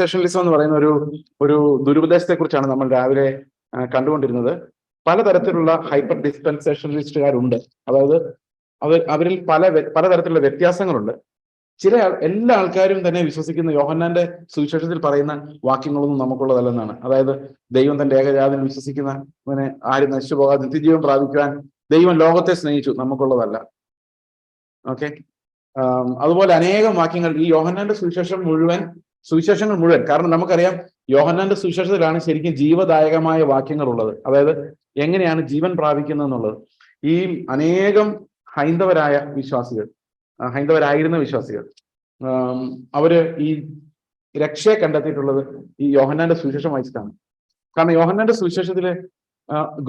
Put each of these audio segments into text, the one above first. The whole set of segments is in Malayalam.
ഡിസ്പെൻസേഷനലിസം എന്ന് പറയുന്ന ഒരു ദുരുപദേശത്തെ കുറിച്ചാണ് നമ്മൾ രാവിലെ കണ്ടുകൊണ്ടിരുന്നത്. പലതരത്തിലുള്ള ഹൈപ്പർ ഡിസ്പെൻസേഷനലിസ്റ്റുകാരുണ്ട്. അതായത് അവരിൽ പലതരത്തിലുള്ള വ്യത്യാസങ്ങളുണ്ട്. എല്ലാ ആൾക്കാരും തന്നെ വിശ്വസിക്കുന്ന യോഹന്നാന്റെ സുവിശേഷത്തിൽ പറയുന്ന വാക്യങ്ങളൊന്നും നമുക്കുള്ളതല്ലെന്നാണ്. അതായത് ദൈവം തന്റെ ഏകജാതൻ വിശ്വസിക്കുന്നവനെ ആരും നശിച്ചു പോകാതെ നിത്യജീവൻ പ്രാപിക്കുവാൻ ദൈവം ലോകത്തെ സ്നേഹിച്ചു, നമുക്കുള്ളതല്ല. ഓക്കെ. അതുപോലെ അനേകം വാക്യങ്ങൾ ഈ യോഹന്നാന്റെ സുവിശേഷങ്ങൾ മുഴുവൻ, കാരണം നമുക്കറിയാം യോഹന്നാന്റെ സുവിശേഷത്തിലാണ് ശരിക്കും ജീവദായകമായ വാക്യങ്ങൾ ഉള്ളത്. അതായത് എങ്ങനെയാണ് ജീവൻ പ്രാപിക്കുന്നത് എന്നുള്ളത്. ഈ അനേകം ഹൈന്ദവരായിരുന്ന വിശ്വാസികൾ അവര് ഈ രക്ഷയെ കണ്ടെത്തിയിട്ടുള്ളത് ഈ യോഹന്നാന്റെ സുവിശേഷം വായിച്ചിട്ടാണ്. കാരണം യോഹന്നാന്റെ സുവിശേഷത്തിലെ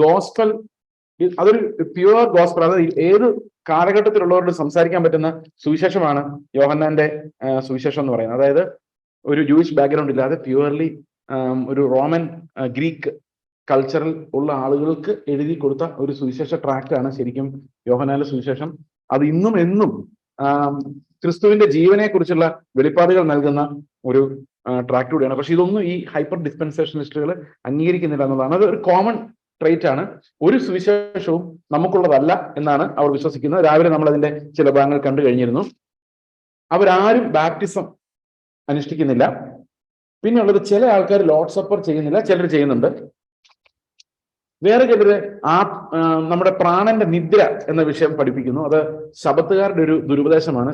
ഗോസ്പൽ അതൊരു പ്യുവർ ഗോസ്പൽ, അതായത് ഏത് കാലഘട്ടത്തിലുള്ളവരോട് സംസാരിക്കാൻ പറ്റുന്ന സുവിശേഷമാണ് യോഹന്നാന്റെ സുവിശേഷം എന്ന് പറയുന്നത്. അതായത് ഒരു ജൂയിഷ് ബാക്ക്ഗ്രൗണ്ട് ഇല്ലാതെ പ്യുവർലി ഒരു റോമൻ ഗ്രീക്ക് കൾച്ചറിൽ ഉള്ള ആളുകൾക്ക് എഴുതി കൊടുത്ത ഒരു സുവിശേഷ ട്രാക്റ്റാണ് ശരിക്കും യോഹന്നാന്റെ സുവിശേഷം. അത് ഇന്നും എന്നും ക്രിസ്തുവിന്റെ ജീവനെ കുറിച്ചുള്ള വെളിപ്പാടുകൾ നൽകുന്ന ഒരു ട്രാക്ട് കൂടിയാണ്. പക്ഷെ ഇതൊന്നും ഈ ഹൈപ്പർ ഡിസ്പെൻസേഷനിസ്റ്റുകൾ അംഗീകരിക്കുന്നില്ല എന്നുള്ളതാണ്. അത് ഒരു കോമൺ ട്രേറ്റ് ആണ്. ഒരു സുവിശേഷവും നമുക്കുള്ളതല്ല എന്നാണ് അവർ വിശ്വസിക്കുന്നത്. രാവിലെ നമ്മൾ അതിന്റെ ചില ഭാഗങ്ങൾ കണ്ടു കഴിഞ്ഞിരുന്നു. അവരാരും ബാപ്റ്റിസം അനുഷ്ഠിക്കുന്നില്ല. പിന്നെ ഉള്ളത് ചില ആൾക്കാർ ലോർഡ് സപ്പർ ചെയ്യുന്നില്ല, ചിലർ ചെയ്യുന്നുണ്ട്. വേറെ ചിലര് നമ്മുടെ പ്രാണന്റെ നിദ്ര എന്ന വിഷയം പഠിപ്പിക്കുന്നു. അത് ശബത്തുകാരുടെ ഒരു ദുരുപദേശമാണ്.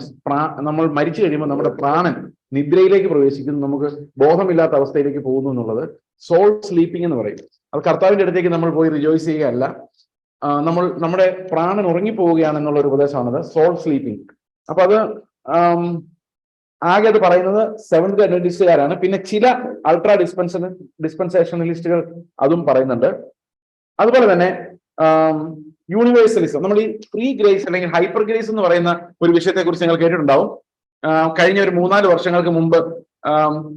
നമ്മൾ മരിച്ചു കഴിയുമ്പോൾ നമ്മുടെ പ്രാണൻ നിദ്രയിലേക്ക് പ്രവേശിക്കുന്നു, നമുക്ക് ബോധമില്ലാത്ത അവസ്ഥയിലേക്ക് പോകുന്നു എന്നുള്ളത് സോൾ സ്ലീപ്പിംഗ് എന്ന് പറയും. അത് കർത്താവിന്റെ അടുത്തേക്ക് നമ്മൾ പോയി റിജോയ്സ് ചെയ്യുകയല്ല, നമ്മുടെ പ്രാണൻ ഉറങ്ങിപ്പോവുകയാണെന്നുള്ള ഒരു ഉപദേശമാണത്, സോൾ സ്ലീപ്പിംഗ്. അപ്പൊ അത് ആകെ അത് പറയുന്നത് സെവൻത് അഡ്വന്റിസ്റ്റുകാരാണ്. പിന്നെ ചില അൾട്രാ ഡിസ്പെൻസേഷനലിസ്റ്റുകൾ അതും പറയുന്നുണ്ട്. അതുപോലെ തന്നെ യൂണിവേഴ്സലിസം, നമ്മൾ ഈ ഫ്രീ ഗ്രേസ് അല്ലെങ്കിൽ ഹൈപ്പർ ഗ്രേസ് എന്ന് പറയുന്ന ഒരു വിഷയത്തെ കുറിച്ച് നിങ്ങൾ കേട്ടിട്ടുണ്ടാവും. കഴിഞ്ഞ ഒരു 3-4 വർഷങ്ങൾക്ക് മുമ്പ്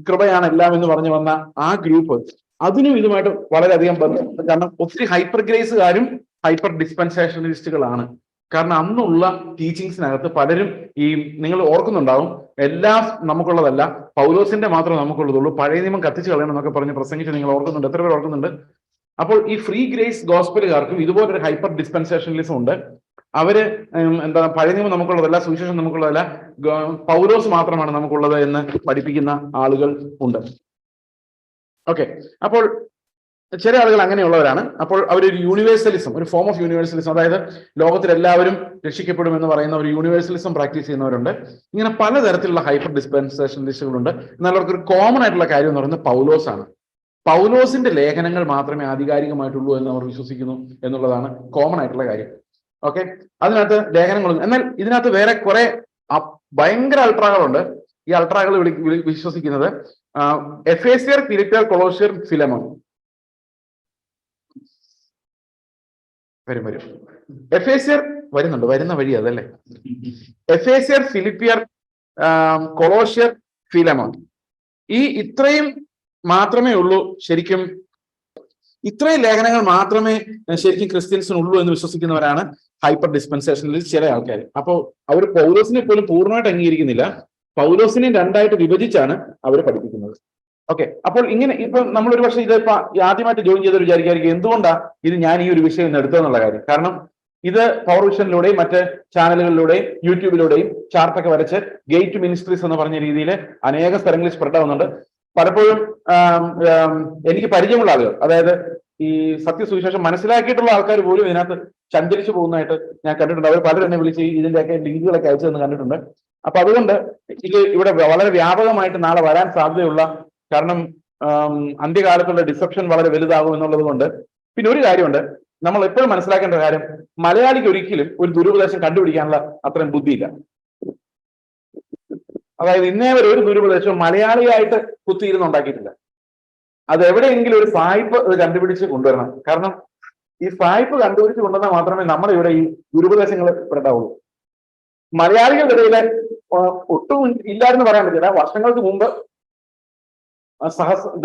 കൃപയാണ് എല്ലാം എന്ന് പറഞ്ഞു വന്ന ആ ഗ്രൂപ്പ് അതിനും ഇതുമായിട്ട് വളരെയധികം ബന്ധമുണ്ട്. കാരണം ഒത്തിരി ഹൈപ്പർ ഗ്രേസുകാരും ഹൈപ്പർ ഡിസ്പെൻസേഷനലിസ്റ്റുകളാണ്. കാരണം അന്നുള്ള ടീച്ചിങ്സിനകത്ത് പലരും നിങ്ങൾ ഓർക്കുന്നുണ്ടാവും, എല്ലാം നമുക്കുള്ളതല്ല, പൗലോസിന്റെ മാത്രമേ നമുക്കുള്ളതുള്ളൂ, പഴയ നിയമം കത്തിച്ചു കളയണം എന്നൊക്കെ പറഞ്ഞ് പ്രസംഗിച്ച് നിങ്ങൾ ഓർക്കുന്നുണ്ട്. എത്ര പേർ ഓർക്കുന്നുണ്ട്? അപ്പോൾ ഈ ഫ്രീ ഗ്രേസ് ഗോസ്പലുകാർക്കും ഇതുപോലൊരു ഹൈപ്പർ ഡിസ്പെൻസേഷനലിസം ഉണ്ട്. അവര് പഴയ നിയമം നമുക്കുള്ളതല്ല, സുവിശേഷം നമുക്കുള്ളതല്ല, പൗലോസ് മാത്രമാണ് നമുക്കുള്ളത് എന്ന് പഠിപ്പിക്കുന്ന ആളുകൾ ഉണ്ട്. ഓക്കെ. അപ്പോൾ ചില ആളുകൾ അങ്ങനെയുള്ളവരാണ്. അപ്പോൾ അവരൊരു യൂണിവേഴ്സലിസം, ഒരു ഫോം ഓഫ് യൂണിവേഴ്സലിസം, അതായത് ലോകത്തിലെല്ലാവരും രക്ഷിക്കപ്പെടും എന്ന് പറയുന്ന ഒരു യൂണിവേഴ്സലിസം പ്രാക്ടീസ് ചെയ്യുന്നവരുണ്ട്. ഇങ്ങനെ പലതരത്തിലുള്ള ഹൈപ്പർ ഡിസ്പെൻസേഷനലിസ്റ്റുകളുണ്ട്. എന്നാൽ അവർക്കൊരു കോമൺ ആയിട്ടുള്ള കാര്യം എന്ന് പറയുന്നത് പൗലോസ് ആണ്. പൗലോസിന്റെ ലേഖനങ്ങൾ മാത്രമേ ആധികാരികമായിട്ടുള്ളൂ എന്ന് അവർ വിശ്വസിക്കുന്നു എന്നുള്ളതാണ് കോമൺ ആയിട്ടുള്ള കാര്യം. ഓക്കെ. അതിനകത്ത് ലേഖനങ്ങളും, എന്നാൽ ഇതിനകത്ത് വേറെ കുറെ ഭയങ്കര അൾട്രാകളുണ്ട്. ഈ അൾട്രാകൾ വിശ്വസിക്കുന്നത് എഫേസ്യർ, ഫിലിപ്പിയർ, കൊളോഷ്യർ, ഫിലമോൻ വരും. എഫേസ്യർ വരുന്ന വഴി അതല്ലേ. എഫേസ്യർ, ഫിലിപ്പിയർ, കൊളോഷ്യർ, ഫിലമോൻ, ഈ ഇത്രയും മാത്രമേ ഉള്ളൂ ശരിക്കും. ഇത്രയും ലേഖനങ്ങൾ മാത്രമേ ശരിക്കും ക്രിസ്ത്യൻസിനുള്ളൂ എന്ന് വിശ്വസിക്കുന്നവരാണ് ഹൈപ്പർ ഡിസ്പെൻസേഷനിൽ ചില ആൾക്കാർ. അപ്പോൾ അവർ പൗലോസിനെ പോലും പൂർണ്ണമായിട്ട് അംഗീകരിക്കുന്നില്ല. പൗലോസിനെ രണ്ടായിട്ട് വിഭജിച്ചാണ് അവർ പഠിപ്പിക്കുന്നത്. ഓക്കെ. അപ്പോൾ ഇങ്ങനെ ഇപ്പൊ നമ്മളൊരു പക്ഷേ ഇതിപ്പോ ആദ്യമായിട്ട് ജോയിൻ ചെയ്തവർ വിചാരിക്കായിരിക്കും എന്തുകൊണ്ടാണ് ഇത് ഞാൻ ഈ ഒരു വിഷയം ഇന്ന് എടുത്തതെന്നുള്ള കാര്യം. കാരണം ഇത് പവർ വിഷനിലൂടെയും മറ്റ് ചാനലുകളിലൂടെയും യൂട്യൂബിലൂടെയും ചാർട്ടൊക്കെ വരച്ച് ഗേറ്റ് മിനിസ്ട്രീസ് എന്ന് പറഞ്ഞ രീതിയിൽ അനേക സ്ഥലങ്ങളിൽ സ്പ്രെഡ് ആവുന്നുണ്ട്. പലപ്പോഴും എനിക്ക് പരിചയമുള്ള ആളുകൾ, അതായത് ഈ സത്യസുവിശേഷം മനസ്സിലാക്കിയിട്ടുള്ള ആൾക്കാർ പോലും ഇതിനകത്ത് ചഞ്ചലിച്ചു പോകുന്നതായിട്ട് ഞാൻ കണ്ടിട്ടുണ്ട്. അവർ പലരും എന്നെ വിളിച്ച് ഇതിന്റെയൊക്കെ ലിങ്കുകളൊക്കെ അയച്ചു എന്ന് കണ്ടിട്ടുണ്ട്. അപ്പൊ അതുകൊണ്ട് ഇത് ഇവിടെ വളരെ വ്യാപകമായിട്ട് നാളെ വരാൻ സാധ്യതയുള്ള, കാരണം അന്ത്യകാലത്തുള്ള ഡിസെപ്ഷൻ വളരെ വലുതാകും എന്നുള്ളത് കൊണ്ട്. പിന്നെ ഒരു കാര്യമുണ്ട്, നമ്മൾ എപ്പോഴും മനസ്സിലാക്കേണ്ട കാര്യം, മലയാളിക്ക് ഒരിക്കലും ഒരു ദുരുപദേശം കണ്ടുപിടിക്കാനുള്ള അത്രയും ബുദ്ധിയില്ല. അതായത് ഇന്നേ വരെ ഒരു ദുരുപദേശവും മലയാളിയായിട്ട് കുത്തിയിരുന്നുണ്ടാക്കിയിട്ടില്ല. അത് എവിടെയെങ്കിലും ഒരു സായിപ്പ് അത് കണ്ടുപിടിച്ച് കൊണ്ടുവരണം. കാരണം ഈ സായിപ്പ് കണ്ടുപിടിച്ച് കൊണ്ടുവന്നാൽ മാത്രമേ നമ്മുടെ ഇവിടെ ഈ ദുരുപദേശങ്ങൾ സ്പ്രെഡാവുള്ളൂ. മലയാളികളുടെ ഇടയിലെ ഒട്ടും ഇല്ലായിരുന്നു പറയാൻ പറ്റില്ല. വർഷങ്ങൾക്ക് മുമ്പ്,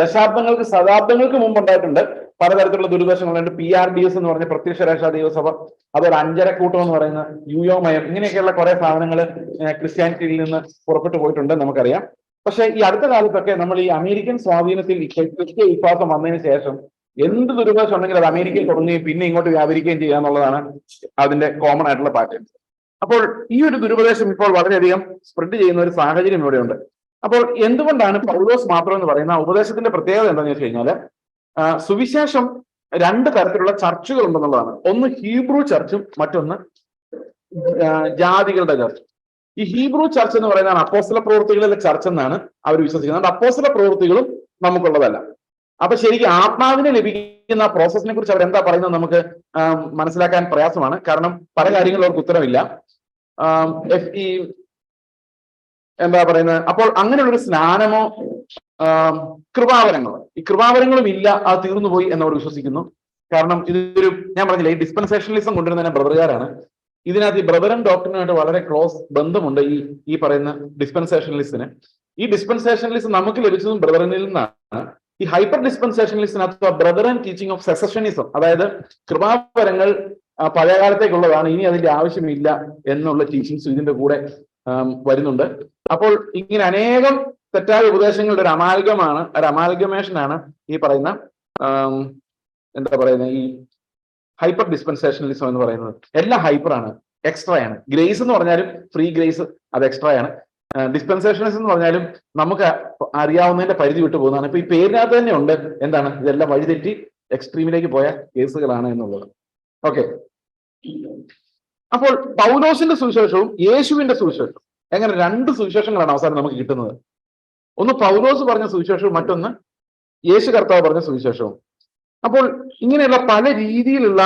ദശാബ്ദങ്ങൾക്ക് ശതാബ്ദങ്ങൾക്ക് മുമ്പ് ഉണ്ടായിട്ടുണ്ട് പലതരത്തിലുള്ള ദുരുപദേശങ്ങളുണ്ട്. PRDS എന്ന് പറഞ്ഞ പ്രത്യക്ഷ രക്ഷാ ദൈവസഭ, അതൊരു അഞ്ചരക്കൂട്ടം എന്ന് പറയുന്ന യുയോമയം, ഇങ്ങനെയൊക്കെയുള്ള കുറെ സാധനങ്ങൾ ക്രിസ്ത്യാനിറ്റിയിൽ നിന്ന് പുറപ്പെട്ടു പോയിട്ടുണ്ട്, നമുക്കറിയാം. പക്ഷെ ഈ അടുത്ത കാലത്തൊക്കെ നമ്മൾ ഈ അമേരിക്കൻ സ്വാധീനത്തിൽ ക്രിസ്ത്യ വിശ്വാസം വന്നതിന് ശേഷം എന്ത് ദുരുപദേശം ഉണ്ടെങ്കിൽ അത് അമേരിക്കയിൽ തുടങ്ങുകയും പിന്നെ ഇങ്ങോട്ട് വ്യാപരിക്കുകയും ചെയ്യുക എന്നുള്ളതാണ് അതിന്റെ കോമൺ ആയിട്ടുള്ള പാറ്റേൺ. അപ്പോൾ ഈ ഒരു ദുരുപദേശം ഇപ്പോൾ വളരെയധികം സ്പ്രെഡ് ചെയ്യുന്ന ഒരു സാഹചര്യം ഇവിടെയുണ്ട്. അപ്പോൾ എന്തുകൊണ്ടാണ് പൗലോസ് മാത്രം എന്ന് പറയുന്ന ഉപദേശത്തിന്റെ പ്രത്യേകത എന്താണെന്ന് വെച്ച് കഴിഞ്ഞാൽ, സുവിശേഷം രണ്ട് തരത്തിലുള്ള ചർച്ചുകൾ ഉണ്ടെന്നുള്ളതാണ്. ഒന്ന് ഹീബ്രു ചർച്ചും മറ്റൊന്ന് ജാതികളുടെ ചർച്ച്. ഈ ഹീബ്രു ചർച്ച് എന്ന് പറയുന്നതാണ് അപ്പോസ്തല പ്രവൃത്തികളിലെ ചർച്ച് എന്നാണ് അവർ വിശ്വസിക്കുന്നത്. അപ്പോസ്തല പ്രവൃത്തികളും നമുക്കുള്ളതല്ല. അപ്പൊ ശരിക്കും ആത്മാവിനെ ലഭിക്കുന്ന പ്രോസസ്സിനെ കുറിച്ച് അവർ എന്താ പറയുന്നത് നമുക്ക് മനസ്സിലാക്കാൻ പ്രയാസമാണ്. കാരണം പല കാര്യങ്ങളും അവർക്ക് ഉത്തരവില്ല. ഈ എന്താ പറയുന്നത്, അപ്പോൾ അങ്ങനെയുള്ളൊരു സ്നാനമോ കൃപാവരങ്ങളോ, ഈ കൃപാവരങ്ങളും ഇല്ല, അത് തീർന്നു പോയി എന്നവർ വിശ്വസിക്കുന്നു. കാരണം ഇതൊരു, ഞാൻ പറഞ്ഞില്ല, ഈ ഡിസ്പെൻസേഷണലിസം കൊണ്ടുവരുന്നതിന് ബ്രദറുകാരാണ്. ഇതിനകത്ത് ഈ ബ്രദറും ഡോക്ടറിനുമായിട്ട് വളരെ ക്ലോസ് ബന്ധമുണ്ട് ഈ പറയുന്ന ഡിസ്പെൻസേഷണലിസ്റ്റിന്. ഈ ഡിസ്പെൻസേഷണലിസം നമുക്ക് ലഭിച്ചതും ബ്രദറിനിൽ നിന്നാണ്. ഈ ഹൈപ്പർ ഡിസ്പെൻസേഷണലിസ്റ്റിനകത്ത് brother and teaching of cessationism, അതായത് കൃപാവരങ്ങൾ പഴയകാലത്തേക്കുള്ളതാണ്, ഇനി അതിന്റെ ആവശ്യമില്ല എന്നുള്ള ടീച്ചിങ്സ് ഇതിന്റെ കൂടെ വരുന്നുണ്ട്. അപ്പോൾ ഇങ്ങനെ അനേകം തെറ്റായ ഉപദേശങ്ങളുടെ ഒരു അമാൽഗമേഷനാണ് ഈ പറയുന്ന എന്താ പറയുന്നത് ഈ ഹൈപ്പർ ഡിസ്പെൻസേഷണലിസം എന്ന് പറയുന്നത്. എല്ലാം ഹൈപ്പറാണ്, എക്സ്ട്രായാണ്. ഗ്രേസ് എന്ന് പറഞ്ഞാലും ഫ്രീ ഗ്രേസ് അത് എക്സ്ട്രായാണ്. ഡിസ്പെൻസേഷനിസം എന്ന് പറഞ്ഞാലും നമുക്ക് അറിയാവുന്നതിന്റെ പരിധി വിട്ടു പോകുന്നതാണ്. ഇപ്പൊ ഈ പേരിനകത്ത് തന്നെ ഉണ്ട് എന്താണ്, ഇതെല്ലാം വഴിതെറ്റി എക്സ്ട്രീമിലേക്ക് പോയ കേസുകളാണ് എന്നുള്ളത്. ഓക്കെ, അപ്പോൾ പൗലോസിന്റെ സുവിശേഷവും യേശുവിന്റെ സുവിശേഷവും, എങ്ങനെ രണ്ട് സുവിശേഷങ്ങളാണ് അവസാനം നമുക്ക് കിട്ടുന്നത്. ഒന്ന് പൗലോസ് പറഞ്ഞ സുവിശേഷവും മറ്റൊന്ന് യേശു കർത്താവ് പറഞ്ഞ സുവിശേഷവും. അപ്പോൾ ഇങ്ങനെയുള്ള പല രീതിയിലുള്ള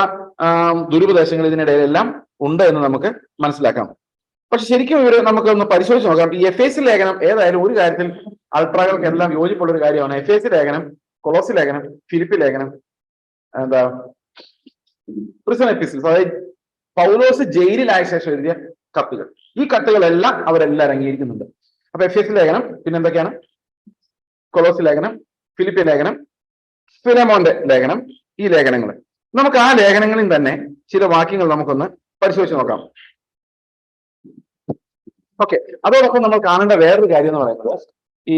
ദുരുപദേശങ്ങൾ ഇതിനിടയിലെല്ലാം ഉണ്ട് എന്ന് നമുക്ക് മനസ്സിലാക്കാം. പക്ഷെ ശരിക്കും ഇവർ നമുക്കൊന്ന് പരിശോധിച്ച് നോക്കാം. ഈ എഫേസ്യ ലേഖനം ഏതായാലും ഒരു കാര്യത്തിൽ അൾട്രാകൾക്ക് എല്ലാം യോജിപ്പുള്ള ഒരു കാര്യമാണ്. എഫേസ്യ ലേഖനം, കൊളോസി ലേഖനം, ഫിലിപ്പി ലേഖനം, എന്താ പ്രിസൺ എപ്പിസിൽസ്, അതായത് പൗലോസ് ജയിലിലായ ശേഷം എഴുതിയ കത്തുകൾ, ഈ കത്തുകളെല്ലാം അവരെല്ലാം അംഗീകരിക്കുന്നുണ്ട്. അപ്പൊ എഫേസ്യ ലേഖനം, പിന്നെ എന്തൊക്കെയാണ്, കൊളോസി ലേഖനം, ഫിലിപ്പി ലേഖനം, ഫിലമോന്റെ ലേഖനം, ഈ ലേഖനങ്ങൾ. നമുക്ക് ആ ലേഖനങ്ങളിൽ തന്നെ ചില വാക്യങ്ങൾ നമുക്കൊന്ന് പരിശോധിച്ച് നോക്കാം. ഓക്കെ, അതോടൊപ്പം നമ്മൾ കാണേണ്ട വേറൊരു കാര്യം എന്ന് പറയുന്നത്, ഈ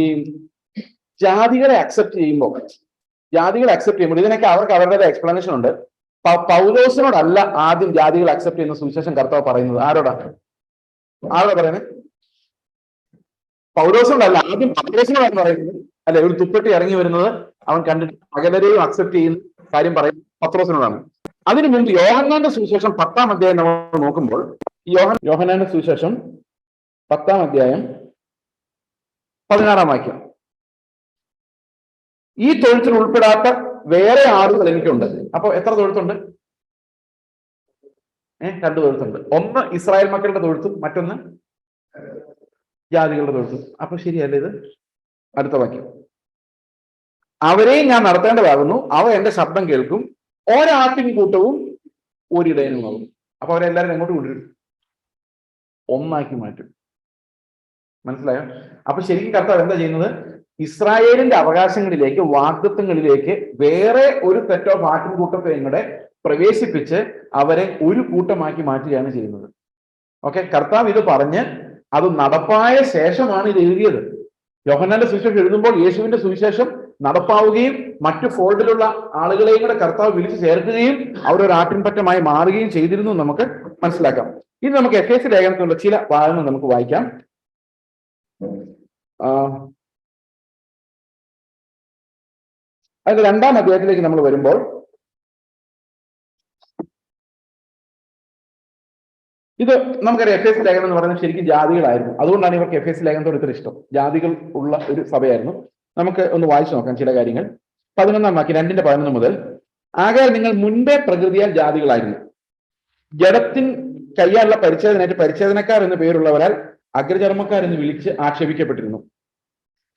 ജാതികളെ അക്സെപ്റ്റ് ചെയ്യുമ്പോൾ ഇതിനൊക്കെ അവർക്ക് അവരുടേതായ എക്സ്പ്ലനേഷൻ ഉണ്ട്. പൗലോസിനോടല്ല ആദ്യം ജാതികൾ അക്സെപ്റ്റ് ചെയ്യുന്ന സുവിശേഷം കർത്താവ് പറയുന്നത്. ആരോടാ പറയുന്നത്? പൗലോസിനോടല്ല, ആദ്യം പൗലോസിനോടാണ് പറയുന്നത്. അല്ലെ, ഒരു തുപ്പട്ടി ഇറങ്ങി വരുന്നത് അവൻ കണ്ടിട്ട് സകലരെയും അക്സെപ്റ്റ് ചെയ്യുന്ന കാര്യം പറയും പത്രോസിനോടാണ്. അതിനു മുമ്പ് യോഹന്നാന്റെ സുവിശേഷം 10-ാം അധ്യായം നമ്മൾ നോക്കുമ്പോൾ, യോഹന്നാന്റെ സുവിശേഷം 10-ാം അധ്യായം 16-ാം വാക്യം, ഈ തൊഴുത്തിൽ ഉൾപ്പെടാത്ത വേറെ ആളുകൾ എനിക്കുണ്ട്. അപ്പൊ എത്ര തൊഴുത്തുണ്ട്? 2 തൊഴുത്തുണ്ട്. ഒന്ന് ഇസ്രായേൽ മക്കളുടെ തൊഴുത്തും മറ്റൊന്ന് ജാതികളുടെ തൊഴുത്തും. അപ്പൊ ശരിയല്ലേ ഇത്? അടുത്ത വാക്യം, അവരെയും ഞാൻ നടത്തേണ്ടതാകുന്നു, അവ എന്റെ ശബ്ദം കേൾക്കും, ഒരാട്ടിൻ കൂട്ടവും ഒരിടയനുമാകും. അപ്പൊ അവരെല്ലാവരും എങ്ങോട്ട് കൊണ്ടുവരും? ഒന്നാക്കി മാറ്റും. മനസ്സിലായോ? അപ്പൊ ശരിക്കും കർത്താവ് എന്താ ചെയ്യുന്നത്? ഇസ്രായേലിന്റെ അവകാശങ്ങളിലേക്ക്, വാഗ്ദത്തങ്ങളിലേക്ക് വേറെ ഒരു സെറ്റ് ഓഫ് ആട്ടിൻ കൂട്ടത്തെ കൂടെ പ്രവേശിപ്പിച്ച് അവരെ ഒരു കൂട്ടമാക്കി മാറ്റുകയാണ് ചെയ്യുന്നത്. ഓക്കെ, കർത്താവ് ഇത് പറഞ്ഞ് അത് നടപ്പായ ശേഷമാണ് ഇത് എഴുതിയത്. യോഹന്നാന്റെ സുവിശേഷം എഴുതുമ്പോൾ യേശുവിന്റെ സുവിശേഷം നടപ്പാവുകയും മറ്റു ഫോൾഡിലുള്ള ആളുകളെയും കൂടെ കർത്താവ് വിളിച്ചു ചേർക്കുകയും അവരൊരു ആട്ടിൻപറ്റമായി മാറുകയും ചെയ്തിരുന്നു നമുക്ക് മനസ്സിലാക്കാം. ഇനി നമുക്ക് എഫേസ്യ ലേഖനത്തിലുള്ള ചില ഭാഗങ്ങൾ നമുക്ക് വായിക്കാം. അതിന്റെ 2-ാം അധ്യായത്തിലേക്ക് നമ്മൾ വരുമ്പോൾ, ഇത് നമുക്കറിയാം എഫേസ്യ ലേഖനം എന്ന് പറയുന്നത് ശരിക്കും ജാതികളായിരുന്നു. അതുകൊണ്ടാണ് ഇവർക്ക് എഫേസ്യ ലേഖനത്തോട് ഇത്ര ഇഷ്ടം. ജാതികൾ ഉള്ള ഒരു സഭയായിരുന്നു. നമുക്ക് ഒന്ന് വായിച്ചു നോക്കാം ചില കാര്യങ്ങൾ. 11-ാം വാക്യം, 2:11 മുതൽ, ആകയാൽ നിങ്ങൾ മുൻപേ പ്രകൃതിയാൽ ജാതികളായിരുന്നു, ജഡത്തിൻ കയ്യാലുള്ള പരിച്ഛേദനായിട്ട് പരിച്ഛേദനക്കാർ എന്ന് പേരുള്ളവരാൽ അഗ്രചർമ്മക്കാർ എന്ന് വിളിച്ച് ആക്ഷേപിക്കപ്പെട്ടിരുന്നു.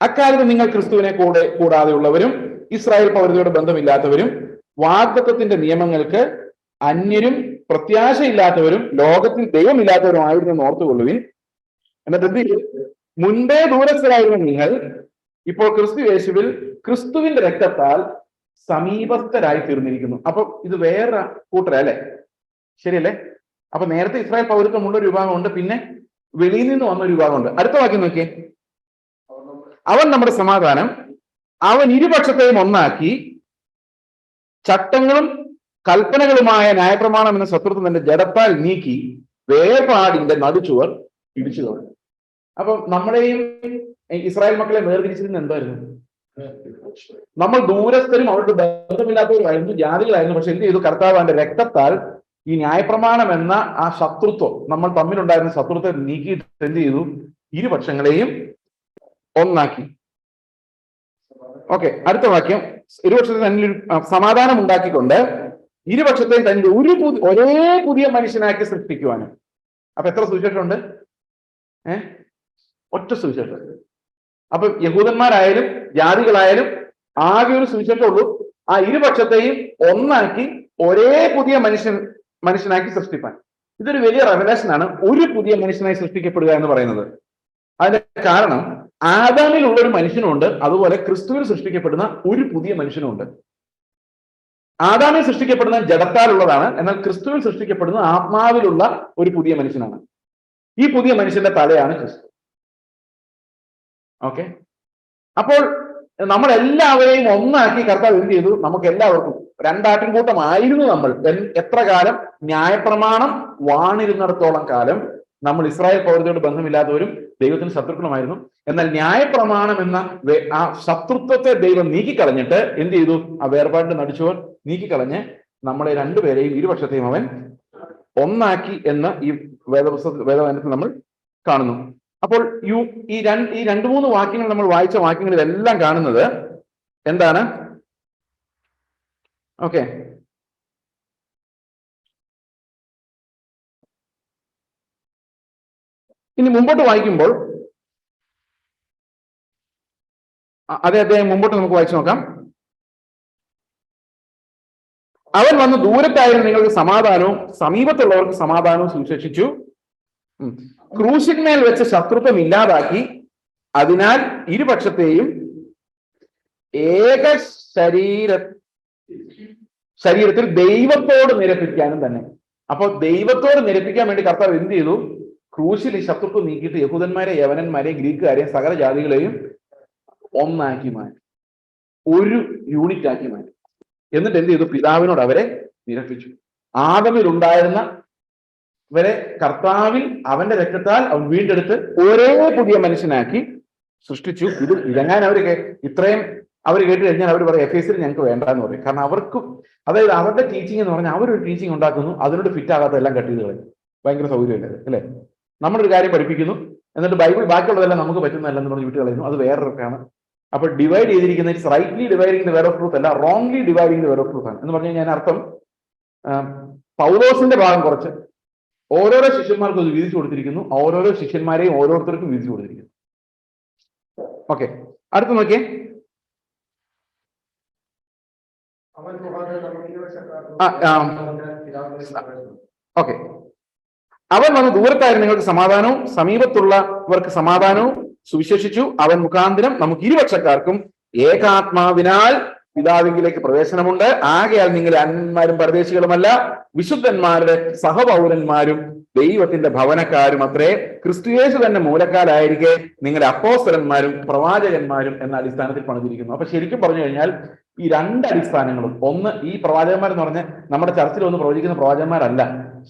അക്കാലത്ത് നിങ്ങൾ ക്രിസ്തുവിനെ കൂടാതെയുള്ളവരും ഇസ്രായേൽ പൗരതയോട് ബന്ധമില്ലാത്തവരും വാഗ്ദത്തത്തിന്റെ നിയമങ്ങൾക്ക് അന്യരും പ്രത്യാശയില്ലാത്തവരും ലോകത്തിൽ ദൈവമില്ലാത്തവരുമായിരുന്നു ഓർത്തുകൊള്ളുവിൻ. എന്നിട്ട് മുൻപേ ദൂരസ്ഥരായിരുന്ന നിങ്ങൾ ഇപ്പോൾ ക്രിസ്തു യേശുവിൽ ക്രിസ്തുവിന്റെ രക്തത്താൽ സമീപസ്ഥരായി തീർന്നിരിക്കുന്നു. അപ്പൊ ഇത് വേറെ കൂട്ടരല്ലേ? ശരിയല്ലേ? അപ്പൊ നേരത്തെ ഇസ്രായേൽ പൗരത്വമുള്ള ഒരു വിഭാഗമുണ്ട്, പിന്നെ വെളിയിൽ നിന്ന് വന്ന ഒരു വിഭാഗമുണ്ട്. അടുത്ത വാക്യം നോക്കിയേ, അവൻ നമ്മുടെ സമാധാനം, അവൻ ഇരുപക്ഷത്തെയും ഒന്നാക്കി ചട്ടങ്ങളും കൽപ്പനകളുമായ ന്യായപ്രമാണം എന്ന ശത്രുത്വം തന്റെ ജഡത്താൽ നീക്കി വേർപാടിന്റെ നടുച്ചുവർ ഇടിച്ചു കളഞ്ഞു. അപ്പൊ നമ്മളെയും ഇസ്രായേൽ മക്കളെ വേർതിരിച്ചിരുന്ന എന്തായിരുന്നു? നമ്മൾ ദൂരസ്ഥരും അവരുടെ ബന്ധമില്ലാത്തവരുമായിരുന്നു, ജാതികളായിരുന്നു. പക്ഷെ എന്ത് ചെയ്തു? കർത്താവിന്റെ രക്തത്താൽ ഈ ന്യായപ്രമാണം എന്ന ആ ശത്രുത്വം, നമ്മൾ തമ്മിലുണ്ടായിരുന്ന ശത്രുത്വത്തെ നീക്കിയിട്ട് എന്ത് ചെയ്തു? ഇരുപക്ഷങ്ങളെയും ഒന്നാക്കി. ഓക്കെ, അടുത്ത വാക്യം. ഇരുപക്ഷത്തെ തന്നിൽ സമാധാനം ഉണ്ടാക്കിക്കൊണ്ട് ഇരുപക്ഷത്തെയും തന്നിൽ ഒരേ പുതിയ മനുഷ്യനാക്കി സൃഷ്ടിക്കുവാനും. അപ്പൊ എത്ര സുവിശേഷമുണ്ട്? ഒറ്റ സുവിശേഷം. അപ്പൊ യഹൂദന്മാരായാലും ജാതികളായാലും ആകെ ഒരു സുവിശേഷമുള്ളൂ. ആ ഇരുപക്ഷത്തെയും ഒന്നാക്കി ഒരേ പുതിയ മനുഷ്യനാക്കി സൃഷ്ടിപ്പാൻ. ഇതൊരു വലിയ റെവലേഷനാണ്, ഒരു പുതിയ മനുഷ്യനായി സൃഷ്ടിക്കപ്പെടുക എന്ന് പറയുന്നത്. അതിന്റെ കാരണം ആദാമിലുള്ള ഒരു മനുഷ്യനുണ്ട്, അതുപോലെ ക്രിസ്തുവിൽ സൃഷ്ടിക്കപ്പെടുന്ന ഒരു പുതിയ മനുഷ്യനുണ്ട്. ആദാമിൽ സൃഷ്ടിക്കപ്പെടുന്ന ജഡത്താലുള്ളതാണ്, എന്നാൽ ക്രിസ്തുവിൽ സൃഷ്ടിക്കപ്പെടുന്ന ആത്മാവിലുള്ള ഒരു പുതിയ മനുഷ്യനാണ്. ഈ പുതിയ മനുഷ്യന്റെ തലയാണ് ക്രിസ്തു. ഓക്കെ, അപ്പോൾ നമ്മളെല്ലാവരെയും ഒന്നാക്കി കർത്താവ് എന്ത് ചെയ്തു? നമുക്ക് എല്ലാവർക്കും രണ്ടാട്ടിൻകൂട്ടമായിരുന്നു നമ്മൾ. എത്ര കാലം? ന്യായപ്രമാണം വാണിരുന്നിടത്തോളം കാലം നമ്മൾ ഇസ്രായേൽ പൗരതയോട് ബന്ധമില്ലാത്തവരും ദൈവത്തിന് ശത്രുക്കളുമായിരുന്നു. എന്നാൽ ന്യായപ്രമാണം എന്ന ആ ശത്രുത്വത്തെ ദൈവം നീക്കിക്കളഞ്ഞിട്ട് എന്ത് ചെയ്തു? ആ വേർപാടിന്റെ നടിച്ചവർ നീക്കിക്കളഞ്ഞ് നമ്മളെ രണ്ടുപേരെയും ഇരുപക്ഷത്തെയും അവൻ ഒന്നാക്കി എന്ന് ഈ വേദവചനത്തിൽ നമ്മൾ കാണുന്നു. അപ്പോൾ ഈ രണ്ട് മൂന്ന് വാക്യങ്ങൾ നമ്മൾ വായിച്ച വാക്യങ്ങളിലെല്ലാം കാണുന്നത് എന്താണ്? ഓക്കെ, ഇനി മുമ്പോട്ട് വായിക്കുമ്പോൾ അദ്ദേഹം മുമ്പോട്ട് നമുക്ക് വായിച്ചു നോക്കാം. അവൻ വന്ന് ദൂരത്തായാലും നിങ്ങൾക്ക് സമാധാനവും സമീപത്തുള്ളവർക്ക് സമാധാനവും സുവിശേഷിച്ചു. ക്രൂശിന്മേൽ വെച്ച് ശത്രുത്വം ഇല്ലാതാക്കി, അതിനാൽ ഇരുപക്ഷത്തെയും ഏക ശരീരത്തിൽ ദൈവത്തോട് നിരപ്പിക്കാനും തന്നെ. അപ്പൊ ദൈവത്തോട് നിരപ്പിക്കാൻ വേണ്ടി കർത്താവ് എന്ത് ചെയ്തു? ക്രൂശിൽ ഈ ശത്രുത്വം നീക്കിയിട്ട് യഹൂദന്മാരെ, യവനന്മാരെയും ഗ്രീക്കുകാരെയും സകല ജാതികളെയും ഒന്നാക്കി മാറ്റി, ഒരു യൂണിറ്റ് ആക്കി മാറ്റി. എന്നിട്ട് എന്ത് ചെയ്തു? പിതാവിനോട് അവരെ നിരപ്പിച്ചു. ആദമിൽ ഉണ്ടായിരുന്ന ഇവരെ കർത്താവിൽ അവന്റെ രക്തത്താൽ അവൻ വീണ്ടെടുത്ത് ഒരേ പുതിയ മനുഷ്യനാക്കി സൃഷ്ടിച്ചു. ഇതെങ്ങനെ ഇത്രയും അവർ കേട്ട് കഴിഞ്ഞാൽ അവർ പറയും എഫേസിൽ ഞങ്ങൾക്ക് വേണ്ടെന്ന് പറയും. കാരണം അവർക്ക്, അതായത് അവരുടെ ടീച്ചിങ് എന്ന് പറഞ്ഞാൽ അവരൊരു ടീച്ചിങ് ഉണ്ടാക്കുന്നു, അതിനോട് ഫിറ്റ് ആകാത്ത എല്ലാം കട്ട് ചെയ്ത് കളയും. ഭയങ്കര സൗകര്യമല്ലേ അല്ലേ? നമ്മളൊരു കാര്യം പഠിപ്പിക്കുന്നു, എന്നിട്ട് ബൈബിൾ ബാക്കിയുള്ളതെല്ലാം നമുക്ക് പറ്റുന്നതല്ലെന്ന് പറഞ്ഞ് വിട്ട് കളയുന്നു. അത് വേറൊക്കെയാണ്. അപ്പൊ ഡിവൈഡ് ചെയ്തിരിക്കുന്ന rightly dividing the word of truth അല്ല, wrongly dividing the word of truth ആണ്. എന്ന് പറഞ്ഞു കഴിഞ്ഞാൽ അർത്ഥം പൗലോസിന്റെ ഭാഗം കുറച്ച് ഓരോരോ ശിഷ്യന്മാർക്കും അത് വീതിച്ചു കൊടുത്തിരിക്കുന്നു, ഓരോരോ ശിഷ്യന്മാരെയും ഓരോരുത്തർക്കും വീതിച്ചു കൊടുത്തിരിക്കുന്നു. ഓക്കെ, അടുത്ത് നോക്കിയേ. ഓക്കെ, അവൻ വന്ന് ദൂരത്തായിരുന്നു നിങ്ങൾക്ക് സമാധാനവും സമീപത്തുള്ളവർക്ക് സമാധാനവും സുവിശേഷിച്ചു. അവൻ മുഖാന്തരം നമുക്ക് ഇരുപക്ഷക്കാർക്കും ഏകാത്മാവിനാൽ പിതാവിലേക്ക് പ്രവേശനമുണ്ട്. ആകയാൽ നിങ്ങൾ അന്യന്മാരും പരദേശികളുമല്ല, വിശുദ്ധന്മാരുടെ സഹപൗരന്മാരും ദൈവത്തിന്റെ ഭവനക്കാരും അത്രേ. ക്രിസ്തുയേശു തന്നെ മൂലക്കാലായിരിക്കെ നിങ്ങളുടെ അപ്പോസ്തലന്മാരും പ്രവാചകന്മാരും എന്ന അടിസ്ഥാനത്തിൽ പണിതിരിക്കുന്നു. അപ്പൊ ശരിക്കും പറഞ്ഞു കഴിഞ്ഞാൽ ഈ രണ്ട് അടിസ്ഥാനങ്ങളും, ഒന്ന് ഈ പ്രവാചകന്മാരെന്ന് പറഞ്ഞാൽ നമ്മുടെ ചർച്ചിൽ ഒന്ന് പ്രവചിക്കുന്ന പ്രവാചകന്മാരല്ല,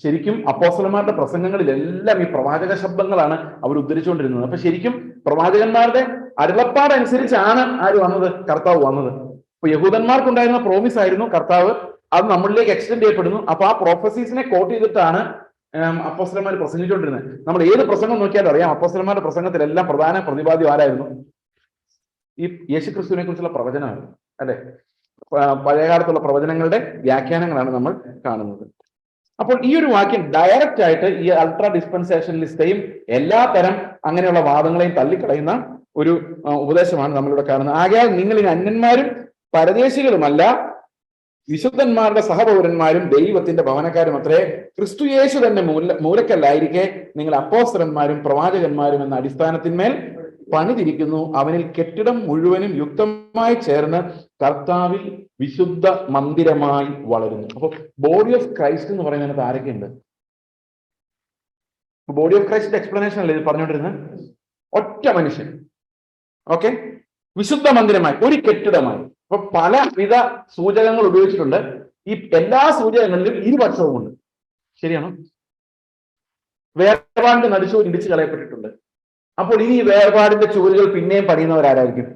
ശരിക്കും അപ്പോസ്തലന്മാരുടെ പ്രസംഗങ്ങളിലെല്ലാം ഈ പ്രവാചക ശബ്ദങ്ങളാണ് അവർ ഉദ്ധരിച്ചുകൊണ്ടിരുന്നത്. അപ്പൊ ശരിക്കും പ്രവാചകന്മാരുടെ അരുളപ്പാടനുസരിച്ചാണ് ആര് വന്നത്? കർത്താവ് വന്നത്. ഇപ്പൊ യഹൂദന്മാർക്കുണ്ടായിരുന്ന പ്രോമിസ് ആയിരുന്നു കർത്താവ്, അത് നമ്മളിലേക്ക് എക്സ്റ്റെൻഡ് ചെയ്യപ്പെടുന്നു. അപ്പൊ ആ പ്രോഫസീസിനെ കോട്ട് ചെയ്തിട്ടാണ് അപ്പോസ്തലന്മാർ പ്രസംഗിച്ചുകൊണ്ടിരുന്നത്. നമ്മൾ ഏത് പ്രസംഗം നോക്കിയാലും അറിയാം, അപ്പോസ്തലന്മാരുടെ പ്രസംഗത്തിലെല്ലാം പ്രധാന പ്രതിപാദ്യം ആരായിരുന്നു? ഈ യേശുക്രിസ്തുവിനെ കുറിച്ചുള്ള പ്രവചനമായിരുന്നു അല്ലെ? പഴയകാലത്തുള്ള പ്രവചനങ്ങളുടെ വ്യാഖ്യാനങ്ങളാണ് നമ്മൾ കാണുന്നത്. അപ്പോൾ ഈ ഒരു വാക്യം ഡയറക്റ്റ് ആയിട്ട് ഈ അൾട്രാ ഡിസ്പെൻസേഷനലിസ്റ്റയും എല്ലാ തരം അങ്ങനെയുള്ള വാദങ്ങളെയും തള്ളിക്കളയുന്ന ഒരു ഉപദേശമാണ് നമ്മളിവിടെ കാണുന്നത്. ആകയാൽ നിങ്ങൾ ഇനി അന്യന്മാരും പരദേശികളുമല്ല, വിശുദ്ധന്മാരുടെ സഹപൗരന്മാരും ദൈവത്തിന്റെ ഭവനക്കാരും അത്രേ. ക്രിസ്തുയേശു തന്നെ മൂലക്കല്ലായിരിക്കെ നിങ്ങൾ അപ്പോസ്തലന്മാരും പ്രവാചകന്മാരും എന്ന അടിസ്ഥാനത്തിന്മേൽ പണിതിരിക്കുന്നു. അവനിൽ കെട്ടിടം മുഴുവനും യുക്തമായി ചേർന്ന് കർത്താവിൽ വിശുദ്ധ മന്ദിരമായി വളരുന്നു. അപ്പൊ ബോഡി ഓഫ് ക്രൈസ്റ്റ് എന്ന് പറയുന്നതിനകത്ത് ആരൊക്കെയുണ്ട്? ബോഡി ഓഫ് ക്രൈസ്റ്റിന്റെ എക്സ്പ്ലനേഷൻ അല്ലേ ഇത് പറഞ്ഞുകൊണ്ടിരുന്നത്? ഒറ്റ മനുഷ്യൻ, ഓക്കെ, വിശുദ്ധ മന്ദിരമായി, ഒരു കെട്ടിടമായി. അപ്പൊ പലവിധ സൂചകങ്ങൾ ഉപയോഗിച്ചിട്ടുണ്ട്. ഈ എല്ലാ സൂചകങ്ങളിലും ഇരുപക്ഷവുമുണ്ട്. ശരിയാണോ? വേർപാടിന്റെ നടുച്ചുവർ ഇടിച്ചു കളയപ്പെട്ടിട്ടുണ്ട്. അപ്പോൾ ഇനി ഈ വേർപാടിന്റെ ചുവരുകൾ പിന്നെയും പണിയുന്നവരാരായിരിക്കും?